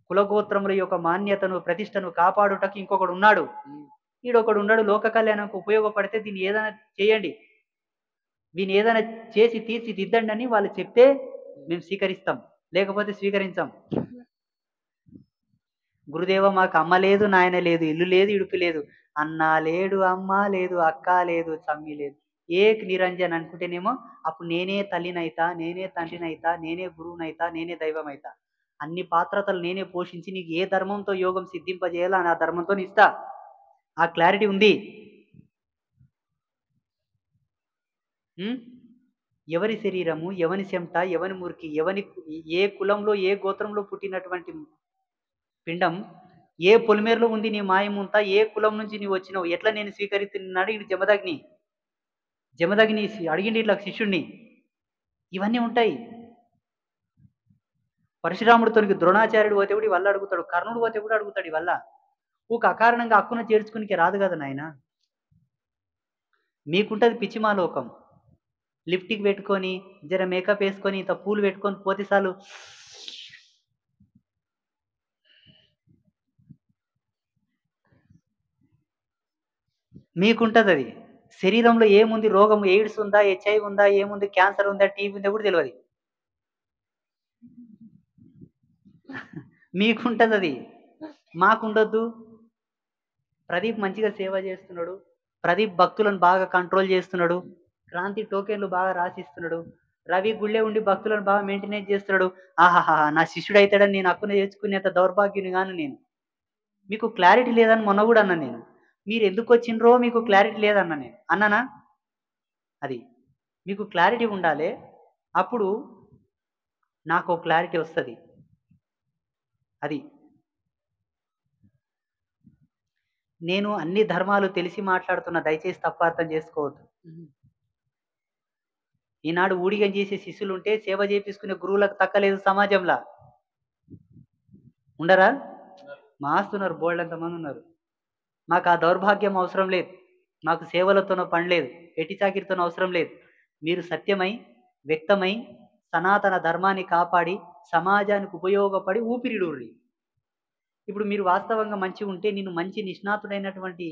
కులగోత్రముల యొక్క మాన్యతను ప్రతిష్టను కాపాడుటకు ఇంకొకడు ఉన్నాడు, ఈడొకడు ఉన్నాడు, లోక కళ్యాణంకు ఉపయోగపడితే దీన్ని ఏదైనా చేయండి, దీన్ని ఏదైనా చేసి తీర్చిదిద్దండి అని వాళ్ళు చెప్తే మేము స్వీకరిస్తాం, లేకపోతే స్వీకరించాం. గురుదేవ మాకు అమ్మ లేదు, నాయన లేదు, ఇల్లు లేదు, ఇడుపు లేదు, అన్న లేడు, అమ్మ లేదు, అక్క లేదు, తమ్మి లేదు, ఏక్ నిరంజన్ అనుకుంటేనేమో అప్పుడు నేనే తల్లినైతా, నేనే తండ్రినైతా, నేనే గురువునైతా, నేనే దైవమైతా, అన్ని పాత్రతలు నేనే పోషించి నీకు ఏ ధర్మంతో యోగం సిద్ధింపజేయాలో ఆ ధర్మంతో ఇస్తా. ఆ క్లారిటీ ఉంది. ఎవరి శరీరము, ఎవని చెమట, ఎవని మురికి, ఏ కులంలో ఏ గోత్రంలో పుట్టినటువంటి పిండం ఏ పొలిమేరలో ఉంది నీ మాయముంత, ఏ కులం నుంచి నీవు వచ్చినావు, ఎట్లా నేను స్వీకరిస్తున్నాడు ఇటు జమదగ్ని అడిగిండి ఇట్లా శిష్యుణ్ణి. ఇవన్నీ ఉంటాయి. పరశురాముడితోనికి ద్రోణాచార్యుడు పోతే కూడా వల్ల అడుగుతాడు, కర్ణుడు పోతే కూడా అడుగుతాడు. వల్ల ఒక అకారణంగా హక్కున చేర్చుకునికి రాదు కదా నాయన. మీకుంటది పిచ్చిమాలోకం, లిప్టిక్ పెట్టుకొని జర మేకప్ వేసుకొని ఇంత పూలు పెట్టుకొని పోతే చాలు మీకుంటది. అది శరీరంలో ఏముంది, రోగం ఎయిడ్స్ ఉందా, హెచ్ఐవి ఉందా, ఏముంది, క్యాన్సర్ ఉందా, టీబీ ఉందా కూడా తెలియదు. మీకుంటది అది, మాకుండొద్దు. ప్రదీప్ మంచిగా సేవ చేస్తున్నాడు, ప్రదీప్ భక్తులను బాగా కంట్రోల్ చేస్తున్నాడు, క్రాంతి టోకెన్లు బాగా రాసిస్తున్నాడు, రవి గుళ్ళే ఉండి భక్తులను బాగా మెయింటెనెన్స్ చేస్తున్నాడు. ఆహాహా, నా శిష్యుడు అవుతాడని నేను హక్కున చేర్చుకునేంత దౌర్భాగ్యుని గాను నేను. మీకు క్లారిటీ లేదని మొన్న కూడా అన్నా నేను. మీరు ఎందుకు వచ్చిండ్రో మీకు క్లారిటీ లేదన్నా నేను అన్నానా? అది మీకు క్లారిటీ ఉండాలి, అప్పుడు నాకు క్లారిటీ వస్తుంది. అది నేను అన్ని ధర్మాలు తెలిసి మాట్లాడుతున్నా, దయచేసి తప్పు అర్థం చేసుకోవద్దు. ఈనాడు ఊడిగం చేసే శిష్యులు ఉంటే సేవ చేపించుకునే గురువులకు తక్కలేదు సమాజంలో. ఉండరా? మాస్తున్నారు, బోల్డ్ ఎంతమంది ఉన్నారు. మాకు ఆ దౌర్భాగ్యం అవసరం లేదు, మాకు సేవలతోనో పని లేదు, ఎట్టి చాకిరితోనో అవసరం లేదు. మీరు సత్యమై వ్యక్తమై సనాతన ధర్మాన్ని కాపాడి సమాజానికి ఉపయోగపడి ఊపిరిడూరి. ఇప్పుడు మీరు వాస్తవంగా మంచి ఉంటే నేను మంచి నిష్ణాతుడైనటువంటి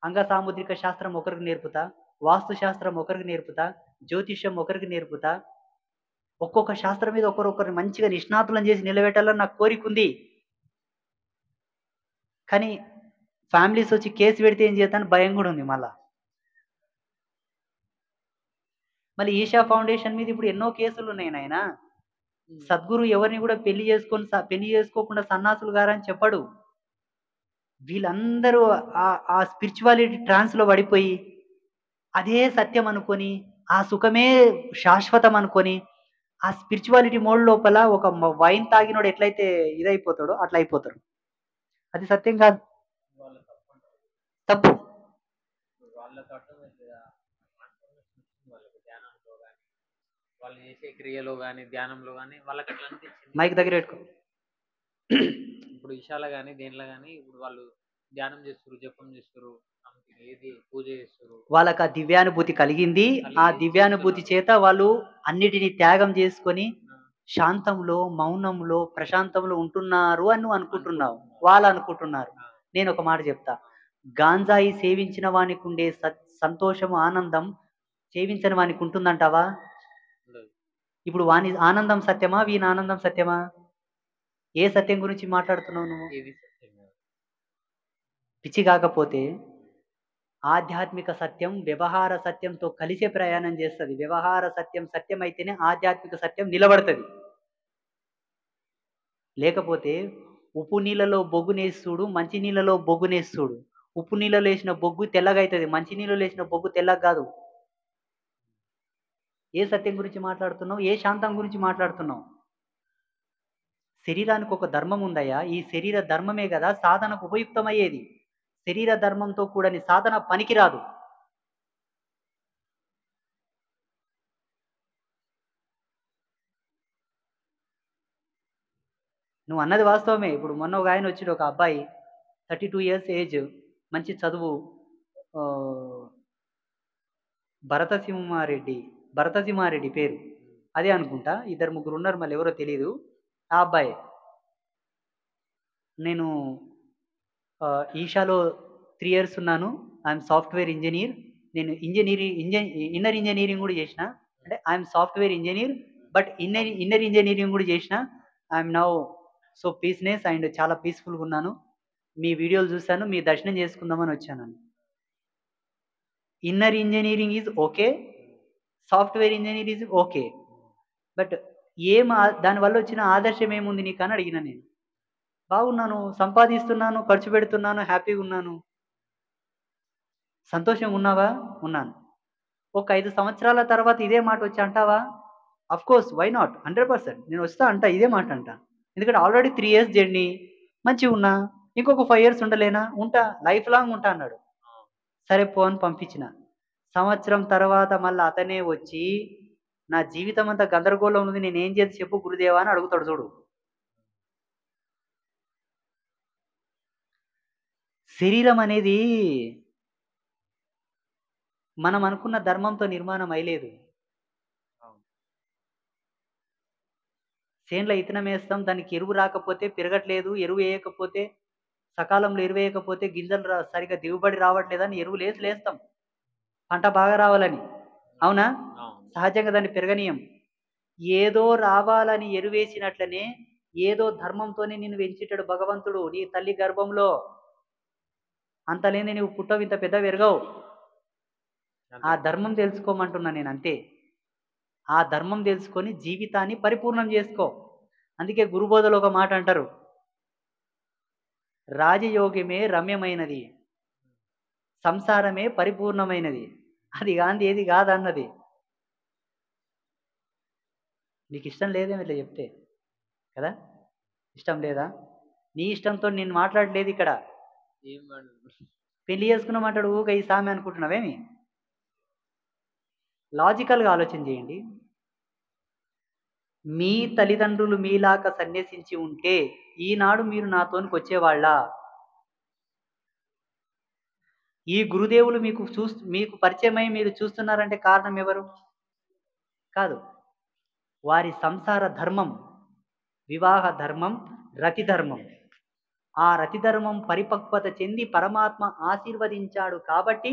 అంగ సాముద్రిక శాస్త్రం ఒకరికి నేర్పుతా, వాస్తు శాస్త్రం ఒకరికి నేర్పుతా, జ్యోతిష్యం ఒకరికి నేర్పుతా. ఒక్కొక్క శాస్త్రం మీద ఒకరిని మంచిగా నిష్ణాతులను చేసి నిలబెట్టాలని నాకు కోరిక ఉంది. కానీ ఫ్యామిలీస్ వచ్చి కేసు పెడితే ఏం చేస్తాను భయం కూడా ఉంది. మళ్ళీ ఈషా ఫౌండేషన్ మీద ఇప్పుడు ఎన్నో కేసులు ఉన్నాయి నాయన. సద్గురు ఎవరిని కూడా పెళ్లి చేసుకోకుండా సన్నాసులు గారని చెప్పడు. వీళ్ళందరూ ఆ స్పిరిచువాలిటీ ట్రాన్స్లో పడిపోయి అదే సత్యం అనుకొని, ఆ సుఖమే శాశ్వతం అనుకొని, ఆ స్పిరిచువాలిటీ మోడ్ లోపల ఒక వైన్ తాగినోడు ఎట్లయితే ఇదైపోతాడో అట్లా అయిపోతాడు. అది సత్యం కాదు, తప్పు. వాళ్ళు చేసే క్రియలో కానీ ధ్యానంలో కానీ వాళ్ళకి అట్లా అనిపించింది. మైక్ దగ్గర పెట్టుకో. ఇప్పుడు ఇషాల కానీ దేనిలో కానీ ఇప్పుడు వాళ్ళు ధ్యానం చేస్తారు, జపం చేస్తారు, ఏది పూజ చేస్తారు, వాళ్ళకి ఆ దివ్యానుభూతి కలిగింది. ఆ దివ్యానుభూతి చేత వాళ్ళు అన్నిటినీ త్యాగం చేసుకొని శాంతంలో, మౌనంలో, ప్రశాంతంలో ఉంటున్నారు అని నువ్వు అనుకుంటున్నావు, వాళ్ళు అనుకుంటున్నారు. నేను ఒక మాట చెప్తా, గాంజాయి సేవించిన వానికి ఉండే సంతోషము, ఆనందం సేవించని వానికి ఉంటుందంటావా? ఇప్పుడు వాని ఆనందం సత్యమా? వీని ఆనందం సత్యమా? ఏ సత్యం గురించి మాట్లాడుతున్నావు నువ్వు? ఇది సత్యం కాదు. పిచ్చి కాకపోతే ఆధ్యాత్మిక సత్యం వ్యవహార సత్యంతో కలిసే ప్రయాణం చేస్తది. వ్యవహార సత్యం సత్యమైతేనే ఆధ్యాత్మిక సత్యం నిలబడతది. లేకపోతే ఉప్పు నీళ్ళలో బొగ్గునేసి చూడు, మంచి నీళ్ళలో బొగ్గునేసి చూడు. ఉప్పు నీళ్ళలో ఏసిన బొగ్గు తెల్లగైతది. మంచి నీళ్ళలో ఏసిన బొగ్గు తెల్లగా కాదు. ఏ సత్యం గురించి మాట్లాడుతున్నావు? ఏ శాంతం గురించి మాట్లాడుతున్నావు? శరీరానికి ఒక ధర్మం ఉందయ్యా. ఈ శరీర ధర్మమే కదా సాధనకు ఉపయుక్తమయ్యేది. శరీర ధర్మంతో కూడని సాధన పనికిరాదు. నువ్వు అన్నది వాస్తవమే. ఇప్పుడు మొన్న ఒక ఆయన వచ్చిండు, ఒక అబ్బాయి 32 ఇయర్స్ ఏజ్, మంచి చదువు, భరతసింహారెడ్డి పేరు అదే అనుకుంటా. ఇద్దరు ముగ్గురు ఉన్నారు, మళ్ళీ ఎవరో తెలియదు. ఆ అబ్బాయి నేను ఈషాలో 3 ఇయర్స్ ఉన్నాను. I'm software engineer. నేను ఇన్నర్ ఇంజనీరింగ్ కూడా చేసిన. అంటే I'm software engineer, but inner engineering కూడా చేసిన. I'm now so peaceness and చాలా పీస్ఫుల్గా ఉన్నాను. మీ వీడియోలు చూశాను, మీ దర్శనం చేసుకుందామని వచ్చాను. Inner engineering is okay, software engineer is okay, but దానివల్ల వచ్చిన ఆదర్శం ఏముంది నీకు అని అడిగిన నేను. బాగున్నాను, సంపాదిస్తున్నాను, ఖర్చు పెడుతున్నాను, హ్యాపీగా ఉన్నాను. సంతోషంగా ఉన్నావా? ఉన్నాను. ఒక 5 సంవత్సరాల తర్వాత ఇదే మాట వచ్చి అంటావా? అఫ్ కోర్స్, వై నాట్, 100% నేను వస్తా అంట, ఇదే మాట అంట. ఎందుకంటే ఆల్రెడీ 3 ఇయర్స్ జర్నీ, మంచిగా ఉన్నా, ఇంకొక 5 ఇయర్స్ ఉండలేనా? ఉంటా, లైఫ్ లాంగ్ ఉంటా అన్నాడు. సరే పో అని పంపించిన. సంవత్సరం తర్వాత మళ్ళీ అతనే వచ్చి నా జీవితం అంతా గందరగోళం ఉంది, నేనేం చేసి చెప్పు గురుదేవా అని అడుగుతాడు చూడు. శరీరం అనేది మనం అనుకున్న ధర్మంతో నిర్మాణం అయ్యలేదు. చేన్లో ఇత్తనం వేస్తాం, దానికి ఎరువు రాకపోతే పెరగట్లేదు, ఎరువు వేయకపోతే సకాలంలో ఎరువు వేయకపోతే గింజలు సరిగా దిగుబడి రావట్లేదని ఎరువులు లేస్తాం పంట బాగా రావాలని. అవునా? సహజంగా దాన్ని పెరగనీయం. ఏదో రావాలని ఎరువేసినట్లనే ఏదో ధర్మంతోనే నిన్ను పెంచేటాడు భగవంతుడు నీ తల్లి గర్భంలో. అంతలేని నువ్వు పుట్టవు, ఇంత పెద్ద పెరగవు. ఆ ధర్మం తెలుసుకోమంటున్నా నేను, అంతే. ఆ ధర్మం తెలుసుకొని జీవితాన్ని పరిపూర్ణం చేసుకో. అందుకే గురుబోధలో ఒక మాట అంటారు, రాజయోగమే రమ్యమైనది, సంసారమే పరిపూర్ణమైనది. అది గాంధీ ఏది కాదన్నది. నీకు ఇష్టం లేదేమో ఇట్లా చెప్తే కదా? ఇష్టం లేదా? నీ ఇష్టంతో నేను మాట్లాడలేదు ఇక్కడ. పెళ్లి చేసుకున్న మాట్లాడు ఊగా ఈ సామె అనుకుంటున్నావేమి? లాజికల్గా ఆలోచన చేయండి. మీ తల్లిదండ్రులు మీలాగా సన్యసించి ఉంటే ఈనాడు మీరు నాతోనికి వచ్చేవాళ్ళ? ఈ గురుదేవులు మీకు పరిచయమై మీరు చూస్తున్నారంటే కారణం ఎవరు? కాదు, వారి సంసార ధర్మం, వివాహ ధర్మం, రతి ధర్మం. ఆ రతి ధర్మం పరిపక్వత చెంది పరమాత్మ ఆశీర్వదించాడు కాబట్టి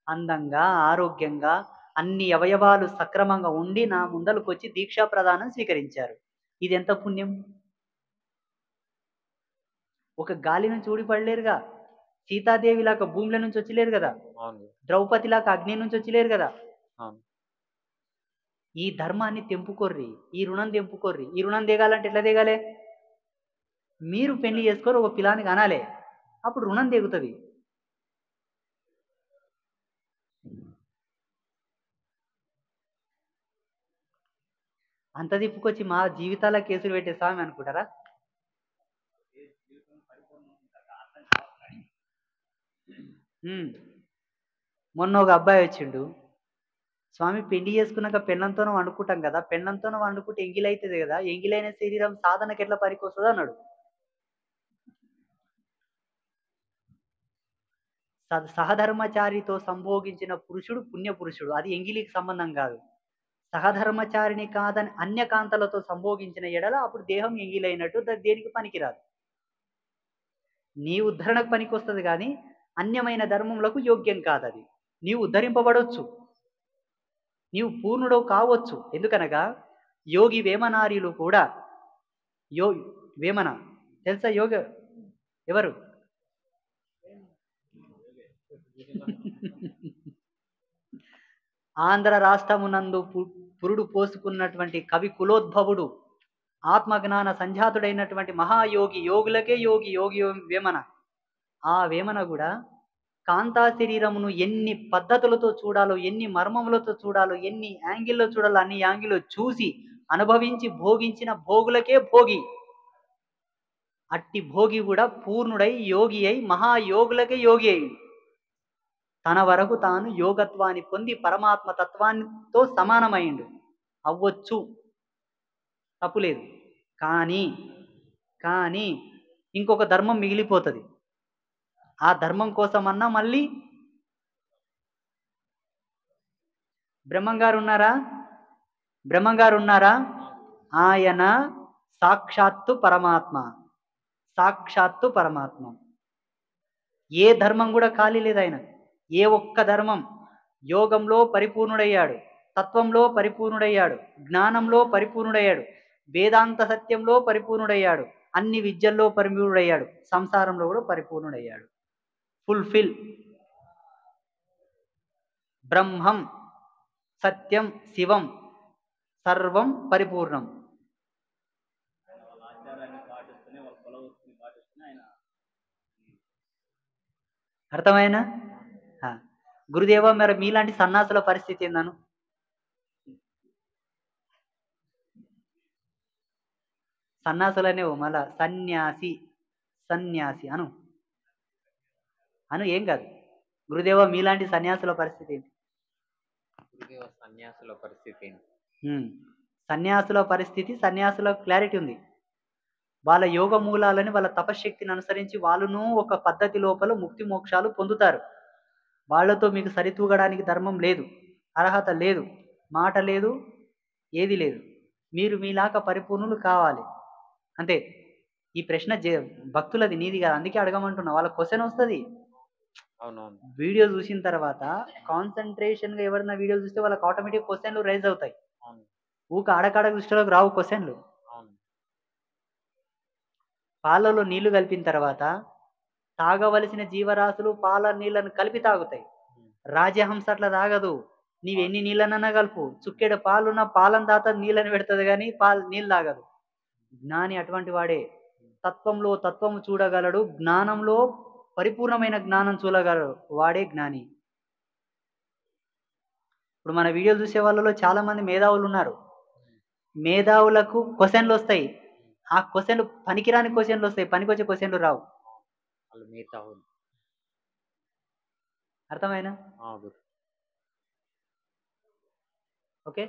అందంగా, ఆరోగ్యంగా, అన్ని అవయవాలు సక్రమంగా ఉండి నా ముందరకు వచ్చి దీక్షా ప్రదానం స్వీకరించారు. ఇది ఎంత పుణ్యం! ఒక గాలి నుంచి ఊడిపడలేరుగా, సీతాదేవిలాగా భూమిల నుంచి వచ్చిలేరు కదా, ద్రౌపదిలాగా అగ్ని నుంచి వచ్చిలేరు కదా. ఈ ధర్మాన్ని తెంపుకోర్రి, ఈ రుణం తెంపుకోర్రి. ఈ రుణం దిగాలంటే ఎట్లా దిగాలే? మీరు పెళ్లి చేసుకొని ఒక పిల్లానికి అనాలే, అప్పుడు రుణం దిగుతుంది. అంత తిప్పుకొచ్చి మా జీవితాల కేసులు పెట్టే స్వామి అనుకుంటారా? మొన్న ఒక అబ్బాయి వచ్చిండు, స్వామి పెళ్లి చేసుకున్నాక పెన్నంతోనూ వండుకుంటాం కదా, పెన్నంతోనూ వండుకుంటే ఎంగిలైతుంది కదా, ఎంగిలైన శరీరం సాధనకి ఎట్లా పనికి వస్తుంది అన్నాడు. సహధర్మచారితో సంభోగించిన పురుషుడు పుణ్యపురుషుడు, అది ఎంగిలికి సంబంధం కాదు. సహధర్మచారిని కాదని అన్యకాంతలతో సంభోగించిన ఎడల అప్పుడు దేహం ఎంగిలైనట్టు, దేనికి పనికిరాదు. నీ ఉద్ధరణకు పనికి వస్తుంది కానీ అన్యమైన ధర్మములకు యోగ్యం కాదు. అది నీవు ఉద్ధరింపబడవచ్చు, నీవు పూర్ణుడవు కావచ్చు. ఎందుకనగా యోగి వేమనార్యులు కూడా యో వేమన తెలుసా యోగ ఎవరు? ఆంధ్ర రాష్ట్రమునందు పురుడు పోసుకున్నటువంటి కవి కులోద్భవుడు, ఆత్మజ్ఞాన సంజాతుడైనటువంటి మహాయోగి, యోగులకే యోగి, యోగి వేమన. ఆ వేమన కూడా కాంతా శరీరమును ఎన్ని పద్ధతులతో చూడాలో, ఎన్ని మర్మములతో చూడాలో, ఎన్ని యాంగిల్లో చూడాలో అన్ని యాంగిల్లో చూసి అనుభవించి భోగించిన భోగులకే భోగి. అట్టి భోగి కూడా పూర్ణుడై యోగి అయి మహాయోగులకే యోగి అయి తన వరకు తాను యోగత్వాన్ని పొంది పరమాత్మ తత్వానితో సమానమైండు. అవ్వచ్చు, తప్పులేదు. కానీ ఇంకొక ధర్మం మిగిలిపోతుంది. ఆ ధర్మం కోసమన్నా మళ్ళీ బ్రహ్మంగారు ఉన్నారా? ఆయన సాక్షాత్తు పరమాత్మ. ఏ ధర్మం కూడా ఖాళీ లేదు ఆయన. ఏ ఒక్క ధర్మం. యోగంలో పరిపూర్ణుడయ్యాడు, తత్వంలో పరిపూర్ణుడయ్యాడు, జ్ఞానంలో పరిపూర్ణుడయ్యాడు, వేదాంత సత్యంలో పరిపూర్ణుడయ్యాడు, అన్ని విద్యల్లో పరిపూర్ణుడయ్యాడు, సంసారంలో కూడా పరిపూర్ణుడయ్యాడు. ఫుల్ఫిల్. బ్రహ్మం సత్యం శివం సర్వం పరిపూర్ణం. అర్థమైనా? గురుదేవ, మరి మీలాంటి సన్నాసుల పరిస్థితి ఏందను? సన్నాసులనేవు మళ్ళా సన్యాసి అను ఏం కాదు. గురుదేవ, మీలాంటి సన్యాసుల పరిస్థితి ఏంటి? గురుదేవ, సన్యాసుల పరిస్థితి ఏంటి? సన్యాసుల క్లారిటీ ఉంది. వాళ్ళ యోగ మూలాలని, వాళ్ళ తపశక్తిని అనుసరించి వాళ్ళను ఒక పద్ధతి లోపల ముక్తి మోక్షాలు పొందుతారు. వాళ్ళతో మీకు సరితూగడానికి ధర్మం లేదు, అర్హత లేదు, మాట లేదు, ఏది లేదు. మీరు మీలాగా పరిపూర్ణులు కావాలి అంతే. ఈ ప్రశ్న భక్తులది, నీది కాదు. అందుకే అడగమంటున్నా. వాళ్ళ క్వశ్చన్ వస్తుంది. అవునవును. వీడియో చూసిన తర్వాత కాన్సన్ట్రేషన్గా ఎవరైనా వీడియో చూస్తే వాళ్ళకి ఆటోమేటిక్ క్వశ్చన్లు రైజ్ అవుతాయి. ఊక ఆడకాడ దృష్టిలోకి రావు క్వశ్చన్లు. పాలలో నీళ్లు కలిపిన తర్వాత తాగవలసిన జీవరాశులు పాల నీళ్ళను కలిపి తాగుతాయి. రాజహంస అట్లా తాగదు. నీవెన్ని నీళ్ళనన్నా కలుపు, చుక్కెడు పాలున్న పాలను దాత నీళ్ళని పెడుతుంది కానీ నీళ్ళు తాగదు. జ్ఞాని అటువంటి వాడే. తత్వంలో తత్వము చూడగలడు, జ్ఞానంలో పరిపూర్ణమైన జ్ఞానం చూడగలడు, వాడే జ్ఞాని. ఇప్పుడు మన వీడియోలు చూసే వాళ్ళలో చాలా మంది మేధావులు ఉన్నారు. మేధావులకు క్వశ్చన్లు వస్తాయి. ఆ క్వశ్చన్లు పనికిరాని క్వశ్చన్లు వస్తాయి, పనికొచ్చే క్వశ్చన్లు రావు. అర్థమైనా? ఓకే.